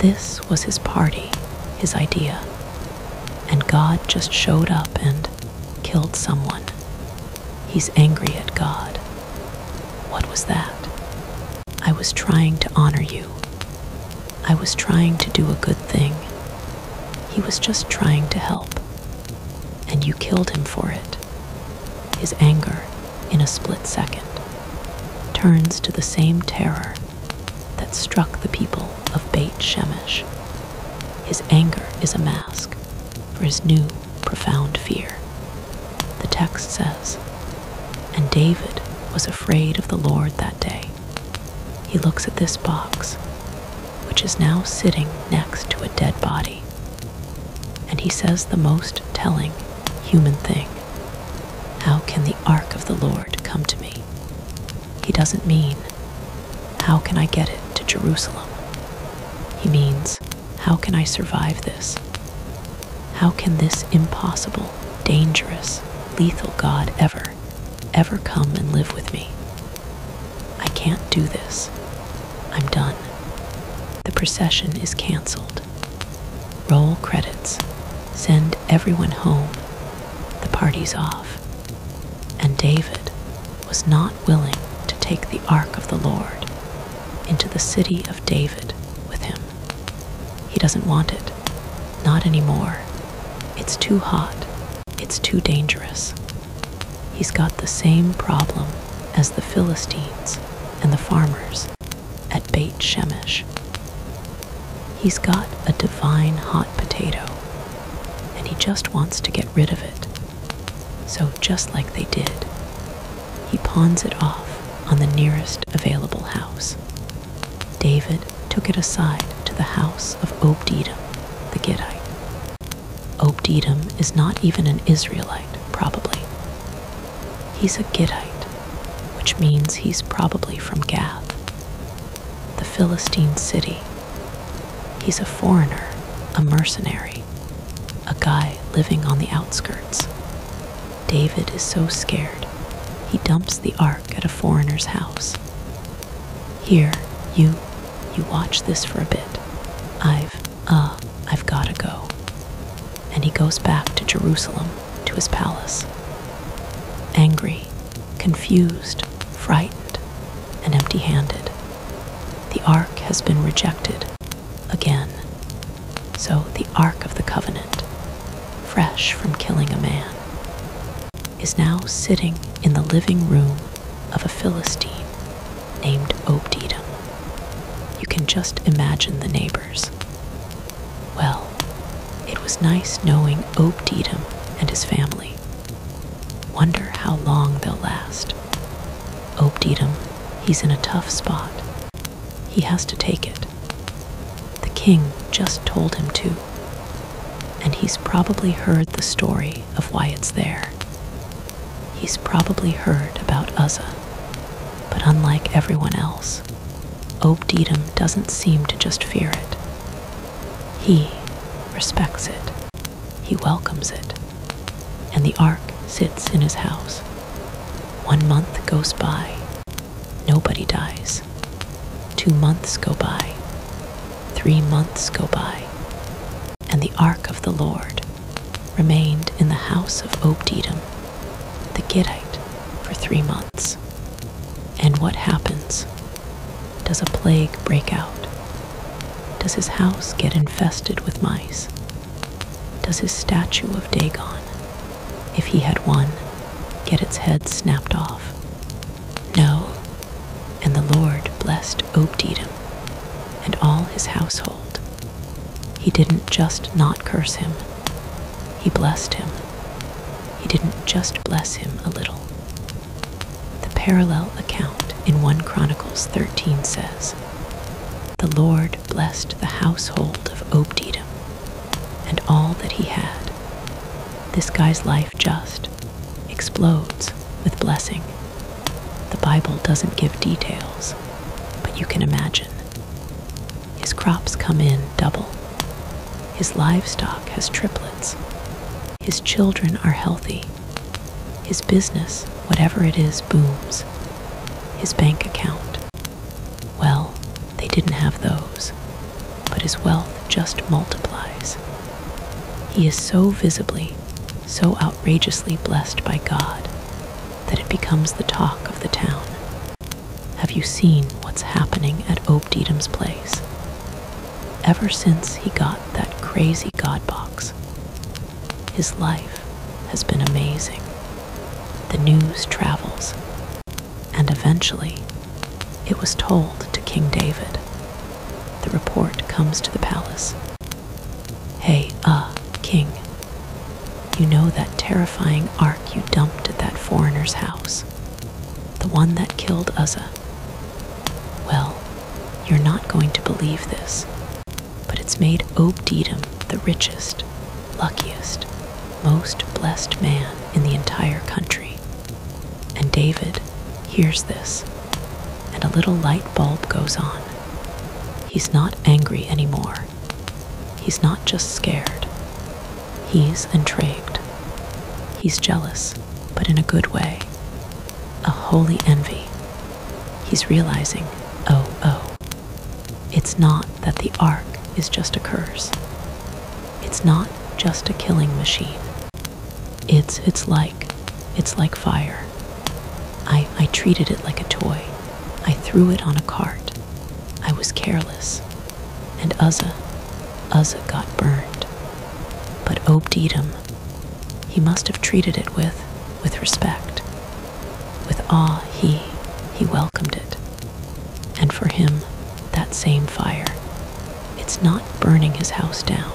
This was his party, his idea, and God just showed up and killed someone. He's angry at God. What was that? I was trying to honor you. I was trying to do a good thing. He was just trying to help, and you killed him for it. His anger, in a split second, turns to the same terror that struck the people of Beit Shemesh. His anger is a mask for his new, profound fear. The text says, "And David was afraid of the Lord that day." He looks at this box, which is now sitting next to a dead body, and he says the most telling human thing. the Lord come to me. He doesn't mean, how can I get it to Jerusalem? He means, how can I survive this? How can this impossible, dangerous, lethal God ever come and live with me? I can't do this. I'm done. The procession is canceled. Roll credits. Send everyone home. The party's off. And David was not willing to take the ark of the Lord into the city of David with him. He doesn't want it. Not anymore. It's too hot. It's too dangerous. He's got the same problem as the Philistines and the farmers at Beit Shemesh. He's got a divine hot potato, and he just wants to get rid of it. So just like they did, he pawns it off on the nearest available house. David took it aside to the house of Obed-Edom, the Gittite. Obed-Edom is not even an Israelite, probably. He's a Gittite, which means he's probably from Gath, the Philistine city. He's a foreigner, a mercenary, a guy living on the outskirts. David is so scared, he dumps the ark at a foreigner's house. Here, you watch this for a bit. I've gotta go. And he goes back to Jerusalem, to his palace. Angry, confused, frightened, and empty-handed. The ark has been rejected again. So the Ark of the Covenant, fresh from killing a man, is now sitting in the living room of a Philistine named Obed-Edom. You can just imagine the neighbors. Well, it was nice knowing Obed-Edom and his family. Wonder how long they'll last. Obed-Edom, he's in a tough spot. He has to take it. The king just told him to, and he's probably heard the story of why it's there. He's probably heard about Uzzah, but unlike everyone else, Obed-Edom doesn't seem to just fear it. He respects it. He welcomes it. And the ark sits in his house. 1 month goes by. Nobody dies. 2 months go by. 3 months go by. And the ark of the Lord remained in the house of Obed-Edom, the Gittite, for 3 months. And what happens? Does a plague break out? Does his house get infested with mice? Does his statue of Dagon, if he had one, get its head snapped off? No. And the Lord blessed Obed-Edom and all his household. He didn't just not curse him. He blessed him. He didn't just bless him a little. The parallel account in 1 Chronicles 13 says, "The Lord blessed the household of Obed-Edom and all that he had." This guy's life just explodes with blessing. The Bible doesn't give details, but you can imagine. His crops come in double. His livestock has triplets. His children are healthy. His business, whatever it is, booms. His bank account, well, they didn't have those, but his wealth just multiplies. He is so visibly, so outrageously blessed by God that it becomes the talk of the town. Have you seen what's happening at Obed-Edom's place? Ever since he got that crazy God box, his life has been amazing. The news travels, and eventually it was told to King David. The report comes to the palace. "Hey, King, you know that terrifying ark you dumped at that foreigner's house? The one that killed Uzzah? Well, you're not going to believe this, but it's made Obed-Edom the richest, luckiest, most blessed man in the entire country. And David hears this, and a little light bulb goes on. He's not angry anymore. He's not just scared. He's intrigued. He's jealous, but in a good way. A holy envy. He's realizing, oh, it's not that the ark is just a curse. It's not just a killing machine. It's like fire. I treated it like a toy. I threw it on a cart. I was careless. And Uzzah got burned. But Obed-Edom, he must have treated it with respect. With awe, he welcomed it. And for him, that same fire, it's not burning his house down.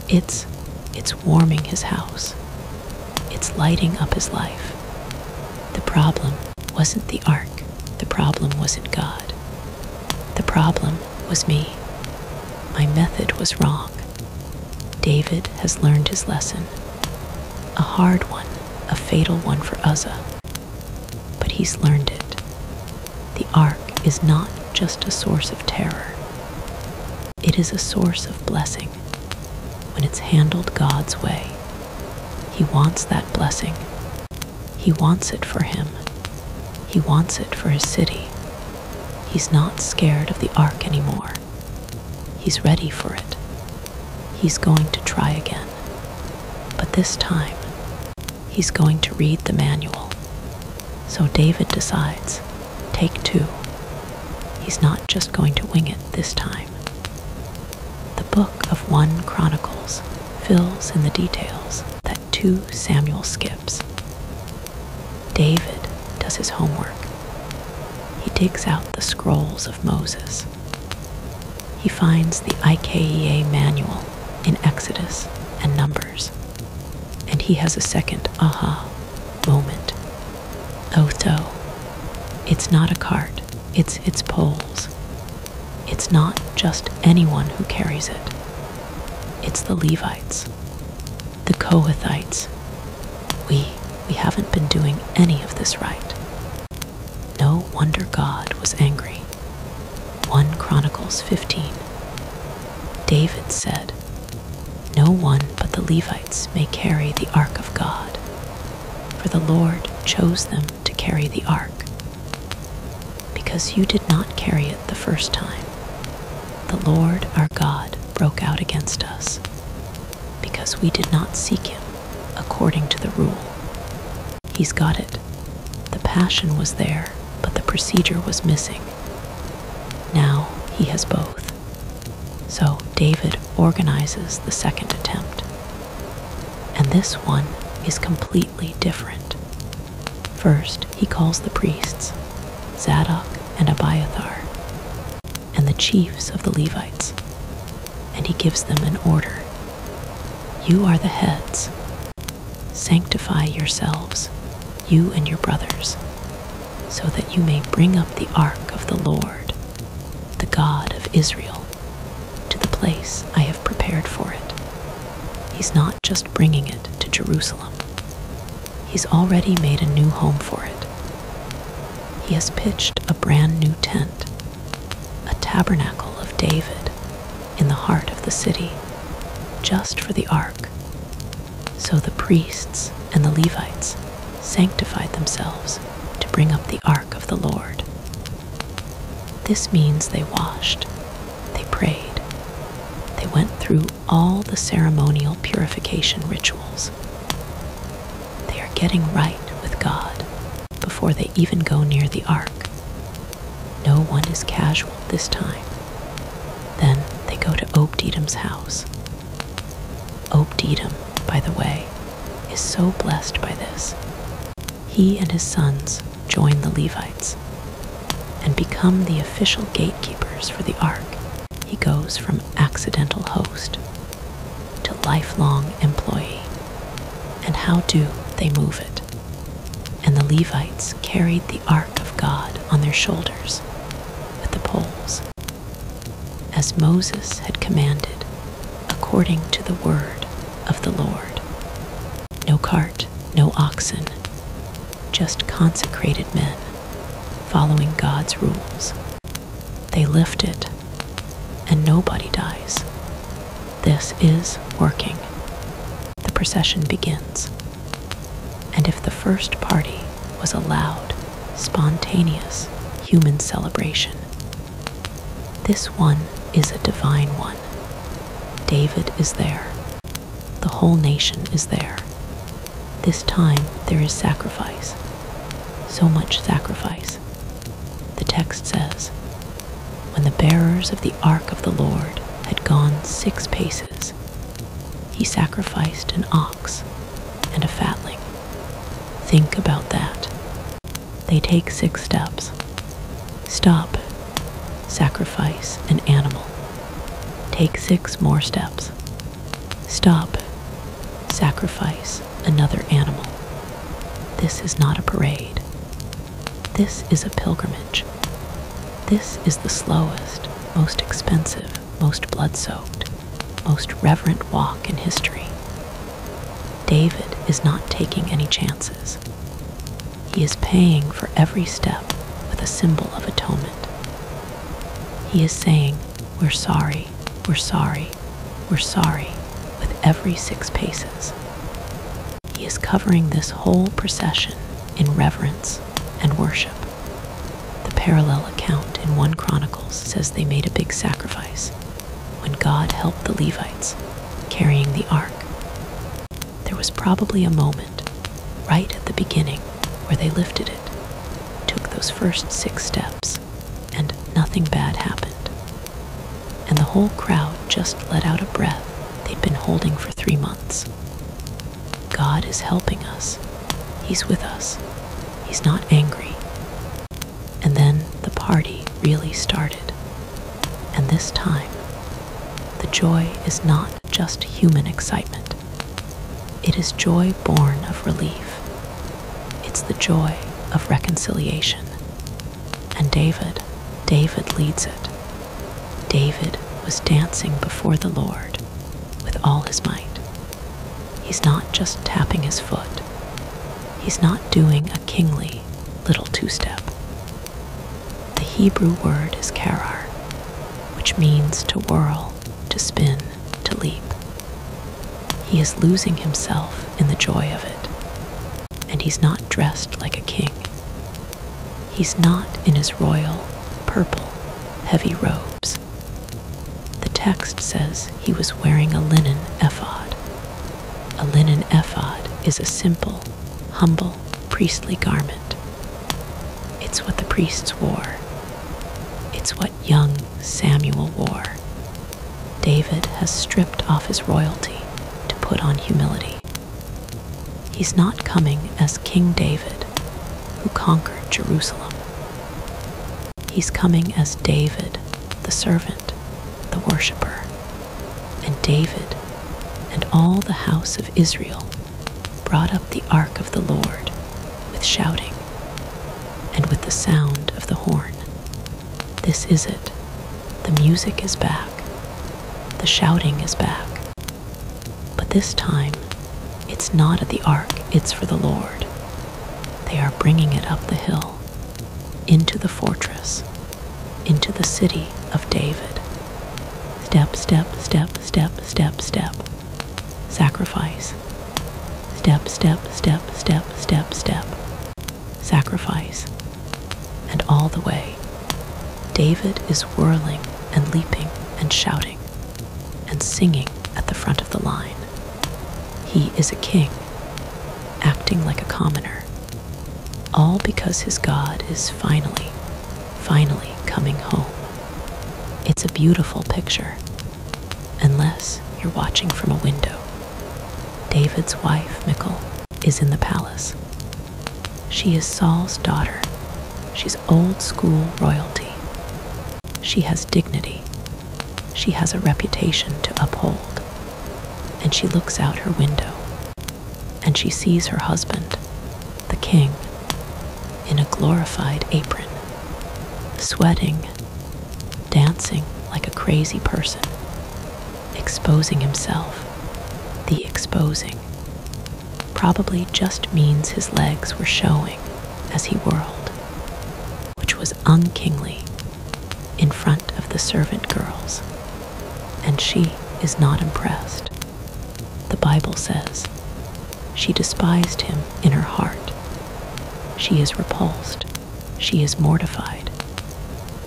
It's warming his house. It's lighting up his life. The problem wasn't the ark. The problem wasn't God. The problem was me. My method was wrong. David has learned his lesson. A hard one, a fatal one for Uzzah. But he's learned it. The ark is not just a source of terror. It is a source of blessing when it's handled God's way. He wants that blessing. He wants it for him. He wants it for his city. He's not scared of the ark anymore. He's ready for it. He's going to try again. But this time, he's going to read the manual. So David decides, take two. He's not just going to wing it this time. The book of 1 Chronicles fills in the details that 2 Samuel skips. David does his homework. He digs out the scrolls of Moses. He finds the IKEA manual in Exodus and Numbers. And he has a second aha moment. Otho. It's not a cart, it's its poles. It's not just anyone who carries it. It's the Levites, the Kohathites. We haven't been doing any of this right. No wonder God was angry. 1 Chronicles 15. David said, no one but the Levites may carry the ark of God, for the Lord chose them to carry the ark. Because you did not carry it the first time, the Lord our God broke out against us, because we did not seek him according to the rule. He's got it. The passion was there, but the procedure was missing. Now he has both. So David organizes the second attempt. And this one is completely different. First, he calls the priests, Zadok and Abiathar, and the chiefs of the Levites, and he gives them an order. You are the heads. Sanctify yourselves, you and your brothers, so that you may bring up the ark of the Lord, the God of Israel, to the place I have prepared for it. He's not just bringing it to Jerusalem. He's already made a new home for it. He has pitched a brand new tent, a tabernacle of David in the heart of the city, just for the ark. So the priests and the Levites sanctified themselves to bring up the ark of the Lord. This means they washed, they prayed, they went through all the ceremonial purification rituals. They are getting right with God before they even go near the ark. No one is casual this time. Then they go to Obed-Edom's house. Obed-Edom, by the way, is so blessed by this. He and his sons join the Levites and become the official gatekeepers for the ark. He goes from accidental host to lifelong employee. And how do they move it? And the Levites carried the ark of God on their shoulders with the poles, as Moses had commanded, according to the word of the Lord. No cart, no oxen, just consecrated men following God's rules. They lift it, and nobody dies. This is working. The procession begins. And if the first party was a loud, spontaneous human celebration, this one is a divine one. David is there. The whole nation is there. This time there is sacrifice. So much sacrifice. The text says, when the bearers of the ark of the Lord had gone 6 paces, he sacrificed an ox and a fatling. Think about that. They take 6 steps. Stop. Sacrifice an animal. Take 6 more steps. Stop. Sacrifice another animal. This is not a parade. This is a pilgrimage. This is the slowest, most expensive, most blood-soaked, most reverent walk in history. David is not taking any chances. He is paying for every step with a symbol of atonement. He is saying, we're sorry, we're sorry, we're sorry, with every 6 paces. He is covering this whole procession in reverence and worship. The parallel account in 1 Chronicles says they made a big sacrifice when God helped the Levites carrying the ark. There was probably a moment right at the beginning where they lifted it, took those first 6 steps, and nothing bad happened. And the whole crowd just let out a breath they'd been holding for 3 months. God is helping us. He's with us. He's not angry. And then the party really started. And this time, the joy is not just human excitement. It is joy born of relief. It's the joy of reconciliation. And David leads it. David was dancing before the Lord with all his might. He's not just tapping his foot. He's not doing a kingly little 2-step. The Hebrew word is karar, which means to whirl, to spin, to leap. He is losing himself in the joy of it. And he's not dressed like a king. He's not in his royal, purple, heavy robes. The text says he was wearing a linen ephod. A linen ephod is a simple, humble, priestly garment. It's what the priests wore. It's what young Samuel wore. David has stripped off his royalty to put on humility. He's not coming as King David, who conquered Jerusalem. He's coming as David, the servant, the worshiper. And David and all the house of Israel brought up the ark of the Lord with shouting and with the sound of the horn. This is it. The music is back. The shouting is back. But this time, it's not at the ark, it's for the Lord. They are bringing it up the hill, into the fortress, into the city of David. Step, step, step, step, step, step. Sacrifice. Step, step, step, step, step, step. Sacrifice. And all the way, David is whirling and leaping and shouting and singing at the front of the line. He is a king, acting like a commoner, all because his God is finally coming home. It's a beautiful picture, unless you're watching from a window. David's wife, Michal, is in the palace. She is Saul's daughter. She's old school royalty. She has dignity. She has a reputation to uphold. And she looks out her window, and she sees her husband, the king, in a glorified apron, sweating, dancing like a crazy person, exposing himself, the exposing, probably just means his legs were showing as he whirled, which was unkingly, in front of the servant girls. And she is not impressed. The Bible says she despised him in her heart. She is repulsed. She is mortified.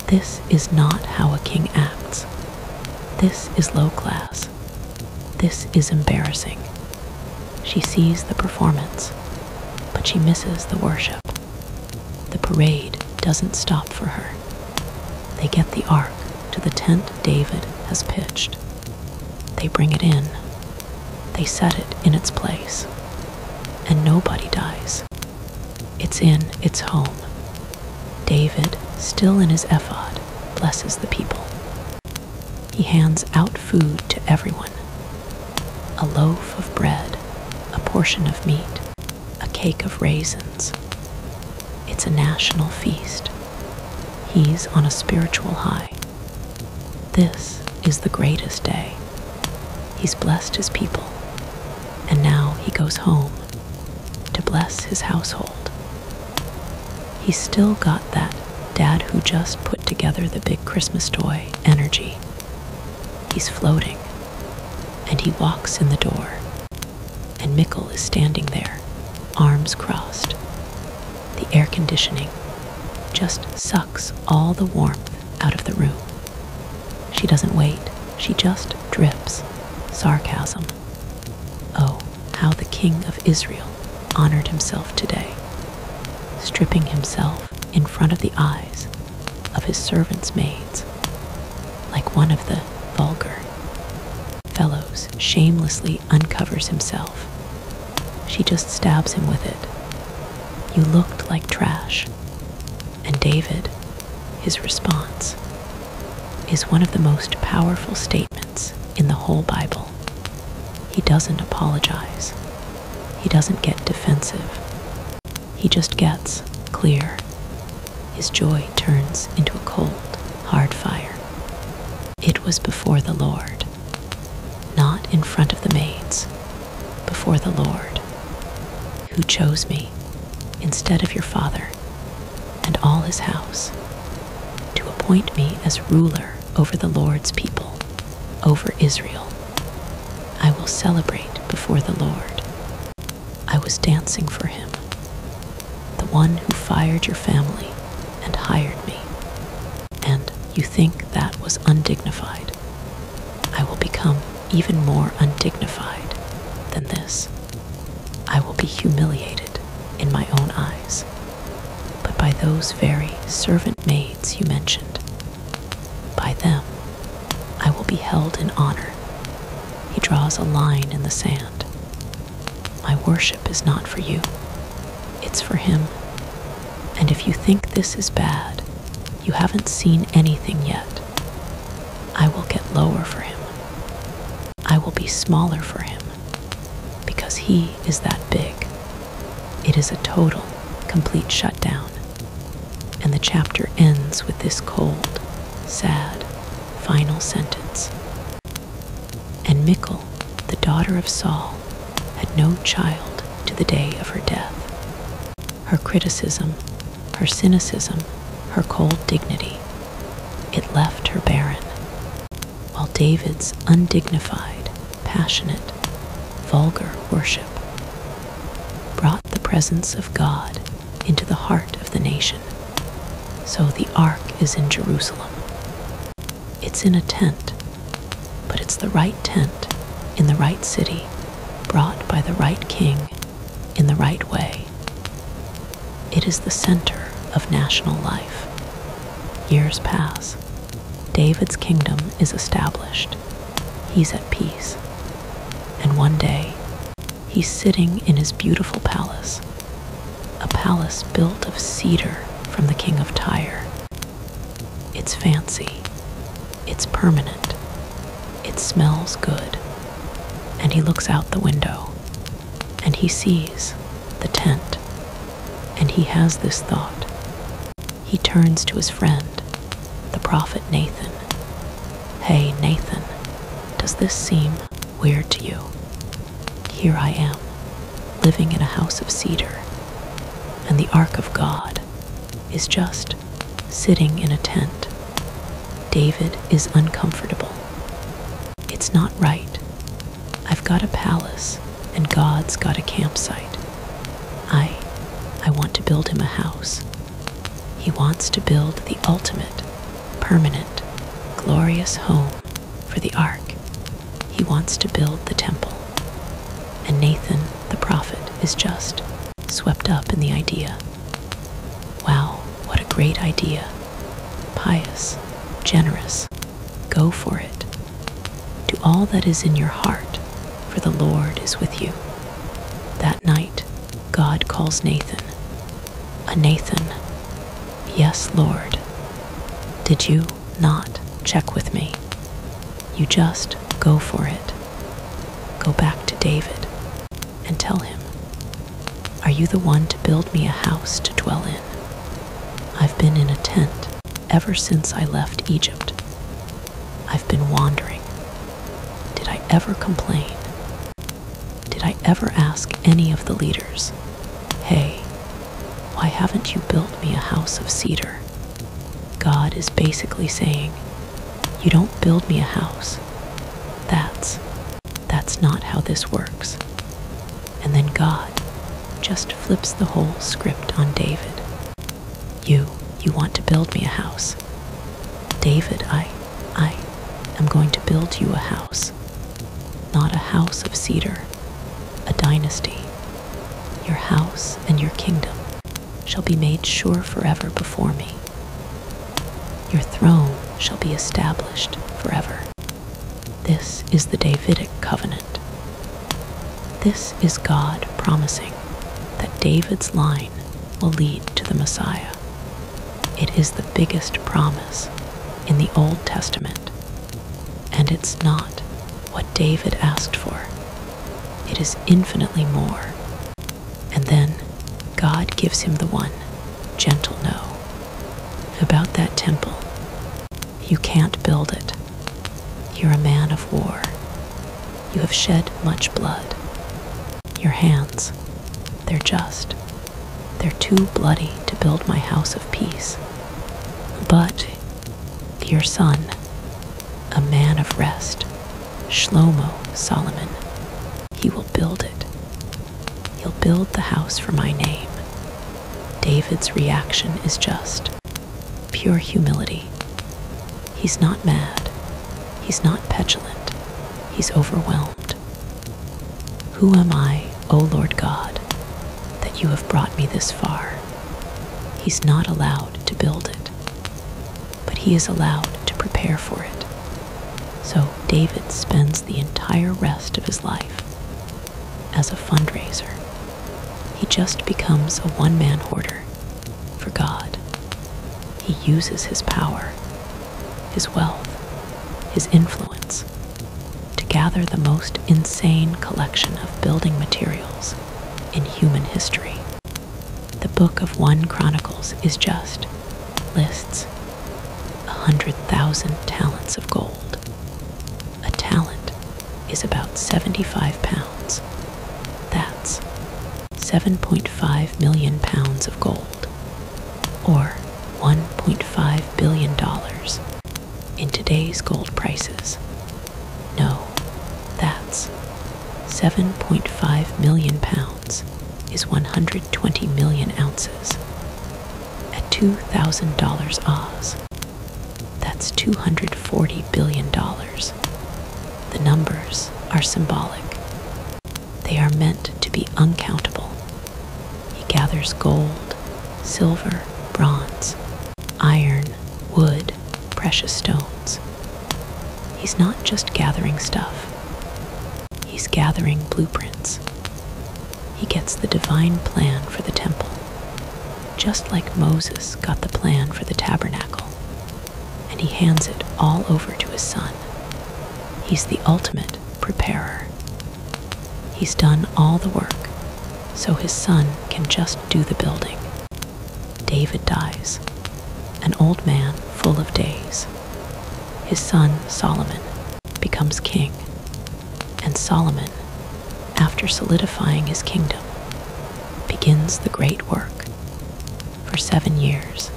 This is not how a king acts. This is low class. This is embarrassing. She sees the performance, but she misses the worship. The parade doesn't stop for her. They get the ark to the tent David has pitched. They bring it in. They set it in its place. And nobody dies. It's in its home. David, still in his ephod, blesses the people. He hands out food to everyone. A loaf of bread, a portion of meat, a cake of raisins. It's a national feast. He's on a spiritual high. This is the greatest day. He's blessed his people, and now he goes home to bless his household. He's still got that dad who just put together the big Christmas toy energy. He's floating, and he walks in the door, and Mikkel is standing there, arms crossed. The air conditioning just sucks all the warmth out of the room. She doesn't wait, she just drips sarcasm. Oh, how the king of Israel honored himself today, stripping himself in front of the eyes of his servants' maids, like one of the vulgar fellows shamelessly uncovers himself. She just stabs him with it. You looked like trash. And David, his response, is one of the most powerful statements in the whole Bible. He doesn't apologize. He doesn't get defensive. He just gets clear. His joy turns into a cold, hard fire. It was before the Lord, not in front of the maids, before the Lord, who chose me instead of your father and all his house, to appoint me as ruler over the Lord's people, over Israel. I will celebrate before the Lord. I was dancing for him, the one who fired your family and hired me. And you think that was undignified. I will become even more undignified than this. I will be humiliated in my own eyes, but by those very servant maids you mentioned. By them, I will be held in honor. He draws a line in the sand. My worship is not for you. It's for him. And if you think this is bad, you haven't seen anything yet. I will get lower for him. I will be smaller for him, because he is that big. It is a total, complete shutdown. And the chapter ends with this cold, sad, final sentence. And Michal, the daughter of Saul, had no child to the day of her death. Her criticism, her cynicism, her cold dignity, it left her barren, while David's undignified, passionate, vulgar worship brought the presence of God into the heart of the nation. So the ark is in Jerusalem. It's in a tent, but it's the right tent in the right city, brought by the right king in the right way. It is the center of national life. Years pass. David's kingdom is established. He's at peace. And one day, he's sitting in his beautiful palace, a palace built of cedar from the king of Tyre. It's fancy. It's permanent. It smells good. And he looks out the window, and he sees the tent, and he has this thought. He turns to his friend, the prophet Nathan. Hey, Nathan, does this seem weird to you? Here I am, living in a house of cedar, and the ark of God is just sitting in a tent. David is uncomfortable. It's not right. I've got a palace, and God's got a campsite. I want to build him a house. He wants to build the ultimate, permanent, glorious home for the ark. He wants to build the temple. And Nathan, the prophet, is just swept up in the idea. Wow, what a great idea. Pious, generous, go for it. Do all that is in your heart, for the Lord is with you. That night, God calls Nathan. A Nathan, yes, Lord. Did you not check with me? You just go for it. Go back to David and tell him, are you the one to build me a house to dwell in? I've been in a tent ever since I left Egypt. I've been wandering. Did I ever complain? Did I ever ask any of the leaders, hey, why haven't you built me a house of cedar? God is basically saying, you don't build me a house. That's not how this works. And then God just flips the whole script on David. You want to build me a house. David, I am going to build you a house. Not a house of cedar, a dynasty. Your house and your kingdom shall be made sure forever before me. Your throne shall be established forever. This is the Davidic covenant. This is God promising that David's line will lead to the Messiah. It is the biggest promise in the Old Testament, and it's not what David asked for. It is infinitely more. And then God gives him the one gentle no about that temple. You can't build it. You're a man of war. You have shed much blood. Your hands, they're too bloody to build my house of peace. But your son, a man of rest, Shlomo Solomon, he will build it. He'll build the house for my name. David's reaction is just pure humility. He's not mad. He's not petulant. He's overwhelmed. Who am I, O Lord God, that you have brought me this far? He's not allowed to build it, but he is allowed to prepare for it. So David spends the entire rest of his life as a fundraiser. He just becomes a one-man hoarder for God. He uses his power, his wealth, his influence to gather the most insane collection of building materials in human history. The book of 1 Chronicles is just lists 100,000 talents of gold. A talent is about 75 pounds. That's 7.5 million pounds of gold, or $1.5 billion in today's gold prices. No, that's 7.5 million pounds is 120 million ounces. At $2,000 Oz, that's $240 billion. The numbers are symbolic. They are meant to be uncountable. He gathers gold, silver, bronze, iron, wood, precious stones. He's not just gathering stuff. He's gathering blueprints. He gets the divine plan for the temple, just like Moses got the plan for the tabernacle, and he hands it all over to his son. He's the ultimate preparer. He's done all the work, so his son can just do the building. David dies, an old man full of days. His son, Solomon, becomes king, and Solomon, after solidifying his kingdom, begins the great work. For 7 years,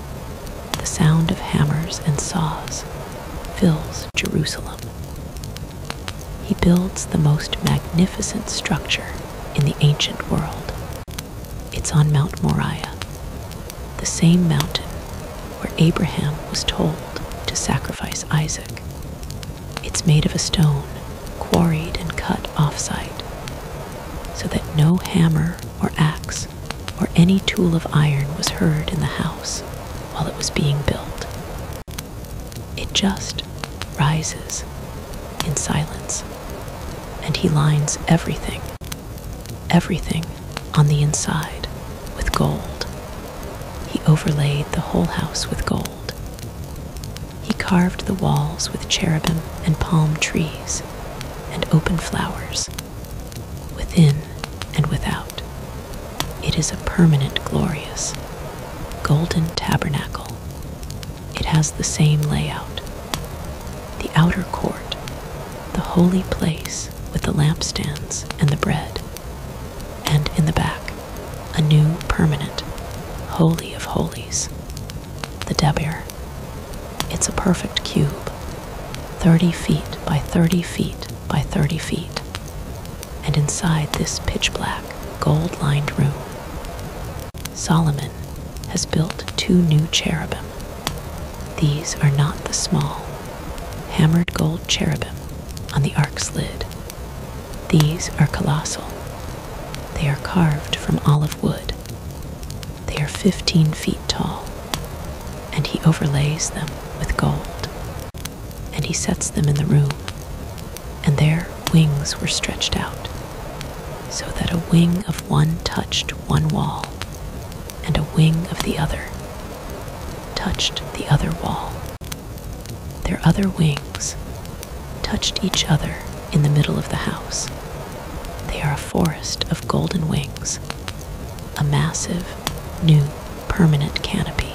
the sound of hammers and saws fills Jerusalem. He builds the most magnificent structure in the ancient world. It's on Mount Moriah, the same mountain where Abraham was told to sacrifice Isaac. It's made of a stone quarried and cut off-site, so that no hammer or axe or any tool of iron was heard in the house while it was being built. It just rises in silence, and he lines everything on the inside with gold. He overlaid the whole house with gold. He carved the walls with cherubim and palm trees and open flowers, within and without. It is a permanent, glorious, golden tabernacle. It has the same layout. The outer court, the holy place with the lampstands and the bread, and in the back, a new permanent Holy of Holies, the Debir. It's a perfect cube, 30 feet by 30 feet by 30 feet, and inside this pitch-black, gold-lined room, Solomon has built 2 new cherubim. These are not the small, hammered gold cherubim on the ark's lid. These are colossal. They are carved from olive wood. They are 15 feet tall, and he overlays them with gold, and he sets them in the room, and their wings were stretched out, so that a wing of one touched one wall, and a wing of the other touched the other wall. Their other wings touched each other in the middle of the house. They are a forest of golden wings, a massive, new, permanent canopy.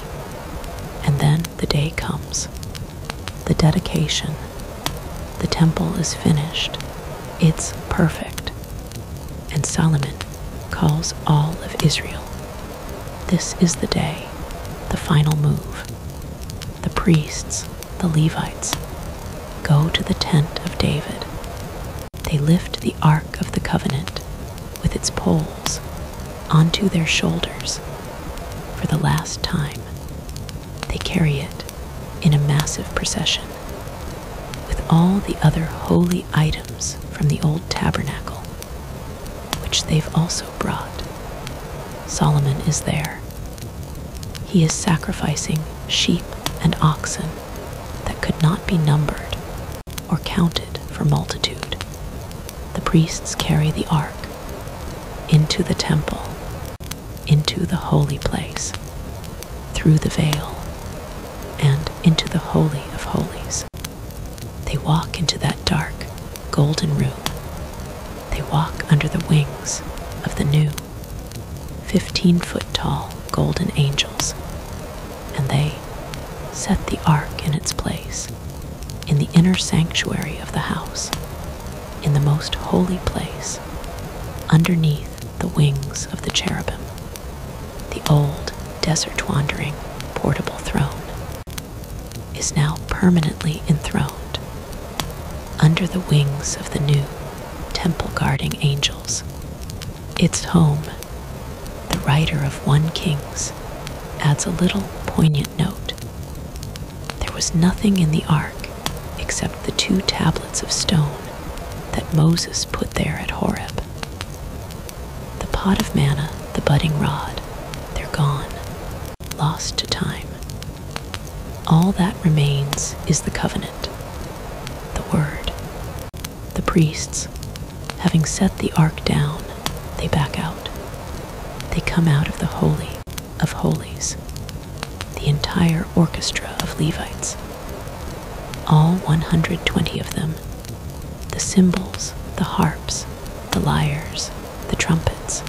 And then the day comes. The dedication. The temple is finished. It's perfect. And Solomon calls all of Israel. This is the day, the final move. The priests, the Levites, go to the tent of David. They lift the Ark of the Covenant with its poles onto their shoulders for the last time. They carry it in a massive procession with all the other holy items from the old tabernacle, which they've also brought. Solomon is there. He is sacrificing sheep and oxen that could not be numbered or counted for multitude. The priests carry the ark into the temple, into the holy place, through the veil, and into the Holy of Holies. They walk into that dark, golden room. They walk under the wings of the new, 15-foot-tall golden angels, and they set the ark in its place in the inner sanctuary of the house, in the most holy place, underneath the wings of the cherubim. The old, desert-wandering, portable throne is now permanently enthroned under the wings of the new, temple-guarding angels. Its home, the writer of 1 Kings, adds a little poignant note. There was nothing in the ark except the 2 tablets of stone that Moses put there at Horeb. The pot of manna, the budding rod, they're gone, lost to time. All that remains is the covenant, the word. The priests, having set the ark down, they back out. They come out of the Holy of Holies, the entire orchestra of Levites, all 120 of them, the cymbals, the harps, the lyres, the trumpets.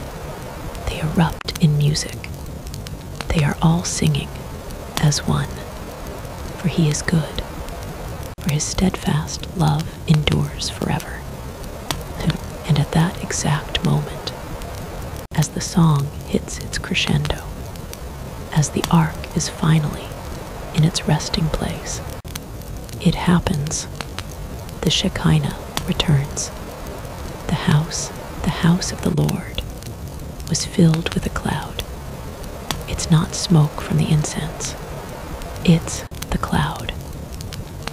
They erupt in music. They are all singing as one, for he is good, for his steadfast love endures forever. And at that exact moment, as the song hits its crescendo as the ark is finally in its resting place. It happens. The Shekinah returns. The house of the Lord, was filled with a cloud. It's not smoke from the incense. It's the cloud.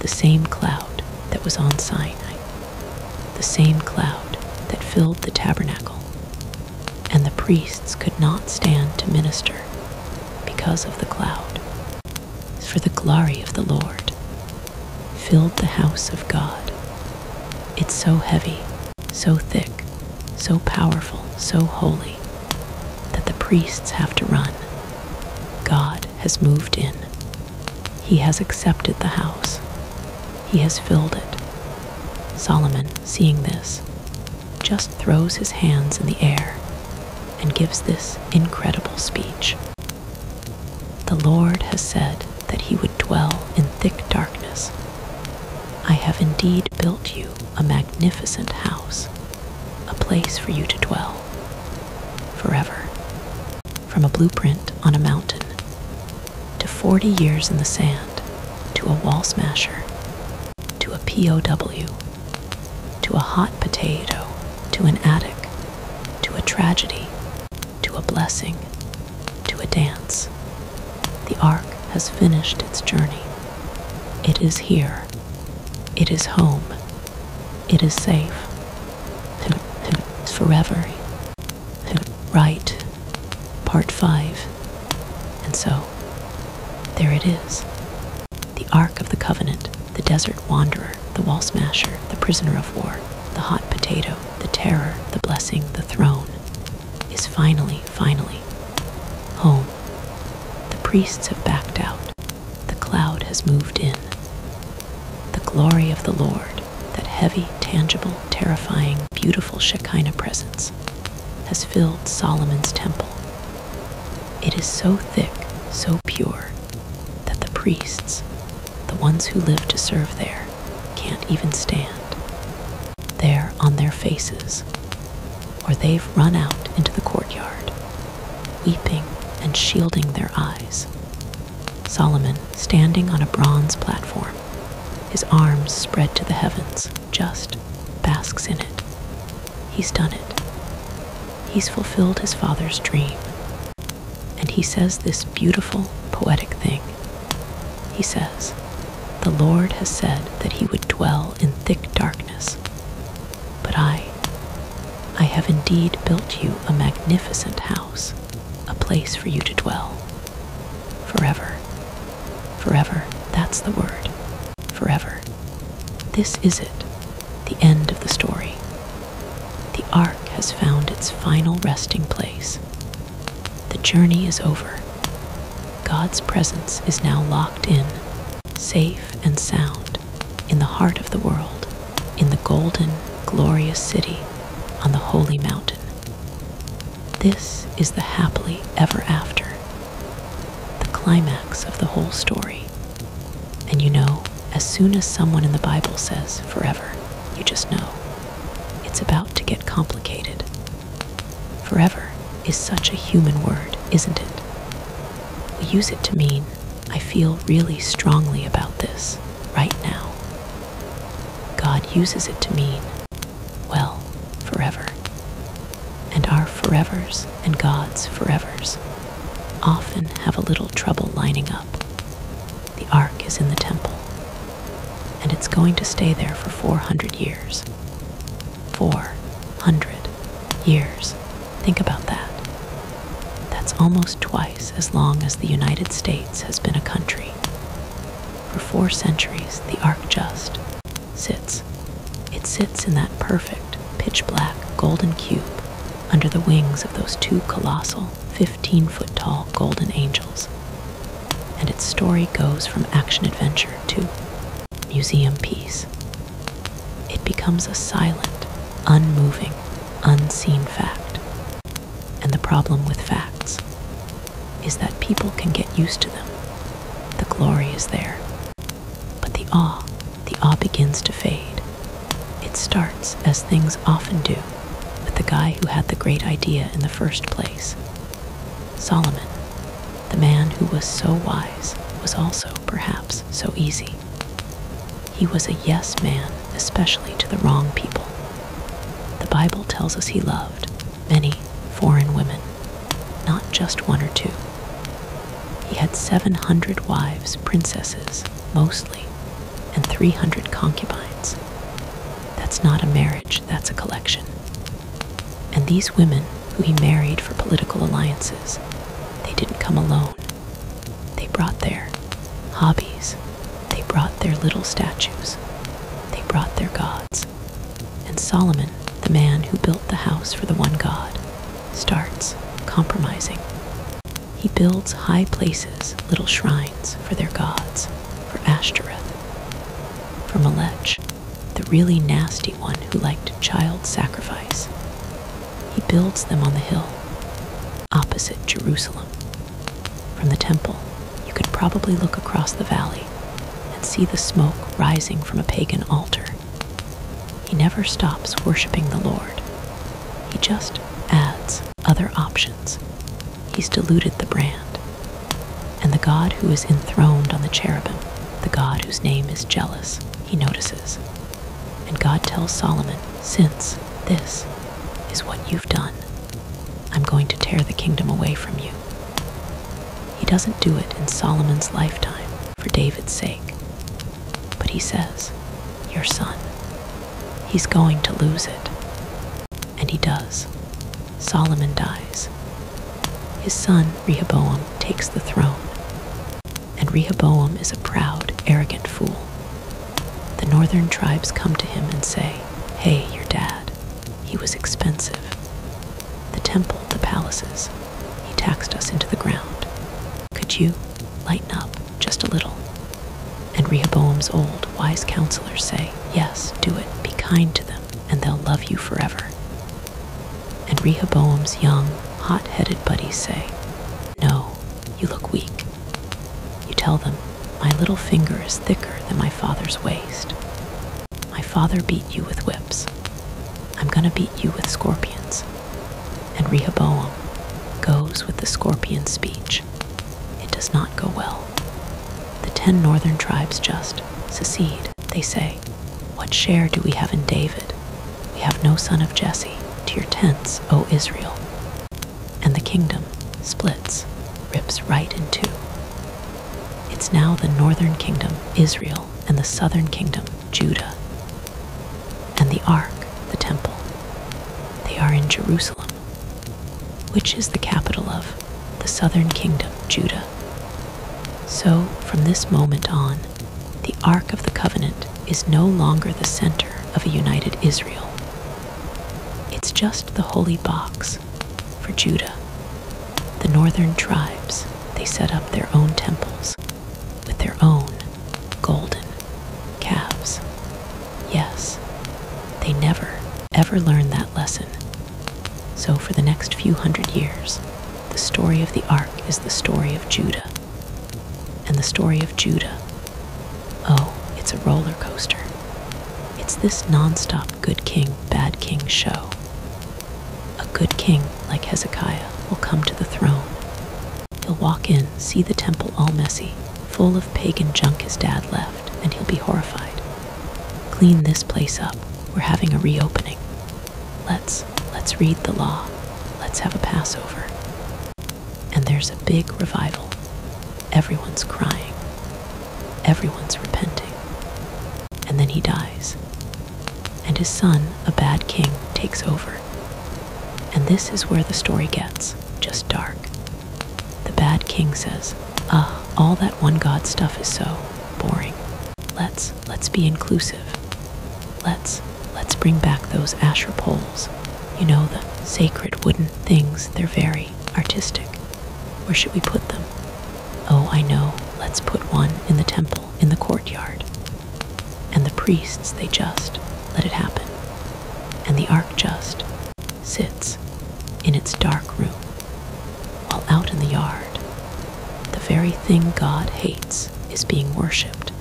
The same cloud that was on Sinai. The same cloud that filled the tabernacle. And the priests could not stand to minister because of the cloud. For the glory of the Lord filled the house of God. It's so heavy, so thick, so powerful, so holy, that the priests have to run. God has moved in. He has accepted the house. He has filled it. Solomon, seeing this, just throws his hands in the air and gives this incredible speech. The Lord has said that he would dwell in thick darkness. I have indeed built you a magnificent house, a place for you to dwell forever. From a blueprint on a mountain, to 40 years in the sand, to a wall smasher, to a POW, to a hot potato, to an attic, to a tragedy, to a blessing, to a dance. The ark has finished its journey. It is here. It is home. It is safe. It's forever. Right. Part 5. And so, there it is. The Ark of the Covenant, the desert wanderer, the wall smasher, the prisoner of war, the hot potato, the terror, the blessing, the throne, is finally home. The priests have backed out. The cloud has moved in. The glory of the Lord, that heavy, tangible, terrifying, beautiful Shekinah presence, has filled Solomon's temple. It is so thick, so pure, that the priests, the ones who live to serve there, can't even stand. They're on their faces, or they've run out into the courtyard, weeping and shielding their eyes. Solomon, standing on a bronze platform, his arms spread to the heavens, just basks in it. He's done it. He's fulfilled his father's dream. And he says this beautiful, poetic thing. He says, "The Lord has said that he would dwell in thick darkness. But I have indeed built you a magnificent house, a place for you to dwell. Forever. Forever, that's the word. Forever. This is it, the end of the story. The ark has found its final resting place. The journey is over. God's presence is now locked in, safe and sound, in the heart of the world, in the golden, glorious city on the holy mountain. This is the happily ever after, the climax of the whole story. And you know, as soon as someone in the Bible says forever, you just know it's about to get complicated. Forever is such a human word, isn't it? We use it to mean, I feel really strongly about this right now. God uses it to mean, well, forever. And our forevers and God's forevers often have a little trouble lining up. The ark is in the temple, and it's going to stay there for 400 years. 400 years. Think about that. That's almost twice as long as the United States has been a country. For 4 centuries, the ark just sits. It sits in that perfect, pitch-black, golden cube under the wings of those 2 colossal, 15-foot-tall golden angels. And its story goes from action-adventure to museum piece. It becomes a silent, unmoving, unseen fact. And the problem with facts is that people can get used to them. The glory is there. But the awe begins to fade. It starts, as things often do, with the guy who had the great idea in the first place. Solomon, the man who was so wise, was also perhaps so easy. He was a yes man, especially to the wrong people. The Bible tells us he loved many foreign women, not just one or two. He had 700 wives, princesses, mostly, and 300 concubines. That's not a marriage, that's a collection. And these women who he married for political alliances, they didn't come alone. They brought their hobbies, they brought their little statues, they brought their gods. And Solomon, the man who built the house for the one God, starts compromising. He builds high places, little shrines for their gods, for Ashtoreth, for Molech, the really nasty one who liked child sacrifice. He builds them on the hill, opposite Jerusalem. From the temple, you could probably look across the valley and see the smoke rising from a pagan altar. He never stops worshiping the Lord. He just adds other options. He's diluted the brand. And the God who is enthroned on the cherubim, the God whose name is jealous, he notices. And God tells Solomon, since this is what you've done, I'm going to tear the kingdom away from you. He doesn't do it in Solomon's lifetime for David's sake, but he says, your son, he's going to lose it. And he does. Solomon dies. His son, Rehoboam, takes the throne. And Rehoboam is a proud, arrogant fool. The northern tribes come to him and say, hey, your dad, he was expensive. The temple, the palaces, he taxed us into the ground. Could you lighten up just a little? And Rehoboam's old, wise counselors say, yes, do it. Be kind to them, and they'll love you forever. And Rehoboam's young, hot-headed buddies say, no, you look weak. You tell them, my little finger is thicker than my father's waist. My father beat you with whips. I'm gonna beat you with scorpions. And Rehoboam goes with the scorpion speech. It does not go well. The 10 northern tribes just secede. They say, what share do we have in David? We have no son of Jesse. To your tents, O Israel. And the kingdom splits, rips right in two. It's now the northern kingdom, Israel, and the southern kingdom, Judah. And the ark, the temple, they are in Jerusalem, which is the capital of the southern kingdom, Judah. So, from this moment on, the Ark of the Covenant is no longer the center of a united Israel. It's just the holy box for Judah. The northern tribes, they set up their own temples with their own golden calves. Yes, they never, ever learned that lesson. So for the next few hundred years, the story of the Ark is the story of Judah. And the story of Judah, oh, it's a roller coaster. It's this non-stop good king, bad king show. A good king like Hezekiah will come to the throne. He'll walk in, see the temple all messy, full of pagan junk his dad left, and he'll be horrified. Clean this place up. We're having a reopening. Let's read the law. Let's have a Passover. And there's a big revival. Everyone's crying. Everyone's repenting. And then he dies. And his son, a bad king, takes over. And this is where the story gets just dark. The bad king says, all that one God stuff is so boring. Let's be inclusive. Let's bring back those Asher poles. You know, the sacred wooden things, they're very artistic. Where should we put them? Oh, I know, let's put one in the temple, in the courtyard. And the priests, they just let it happen. And the ark just sits in its dark room, while out in the yard, the very thing God hates is being worshipped.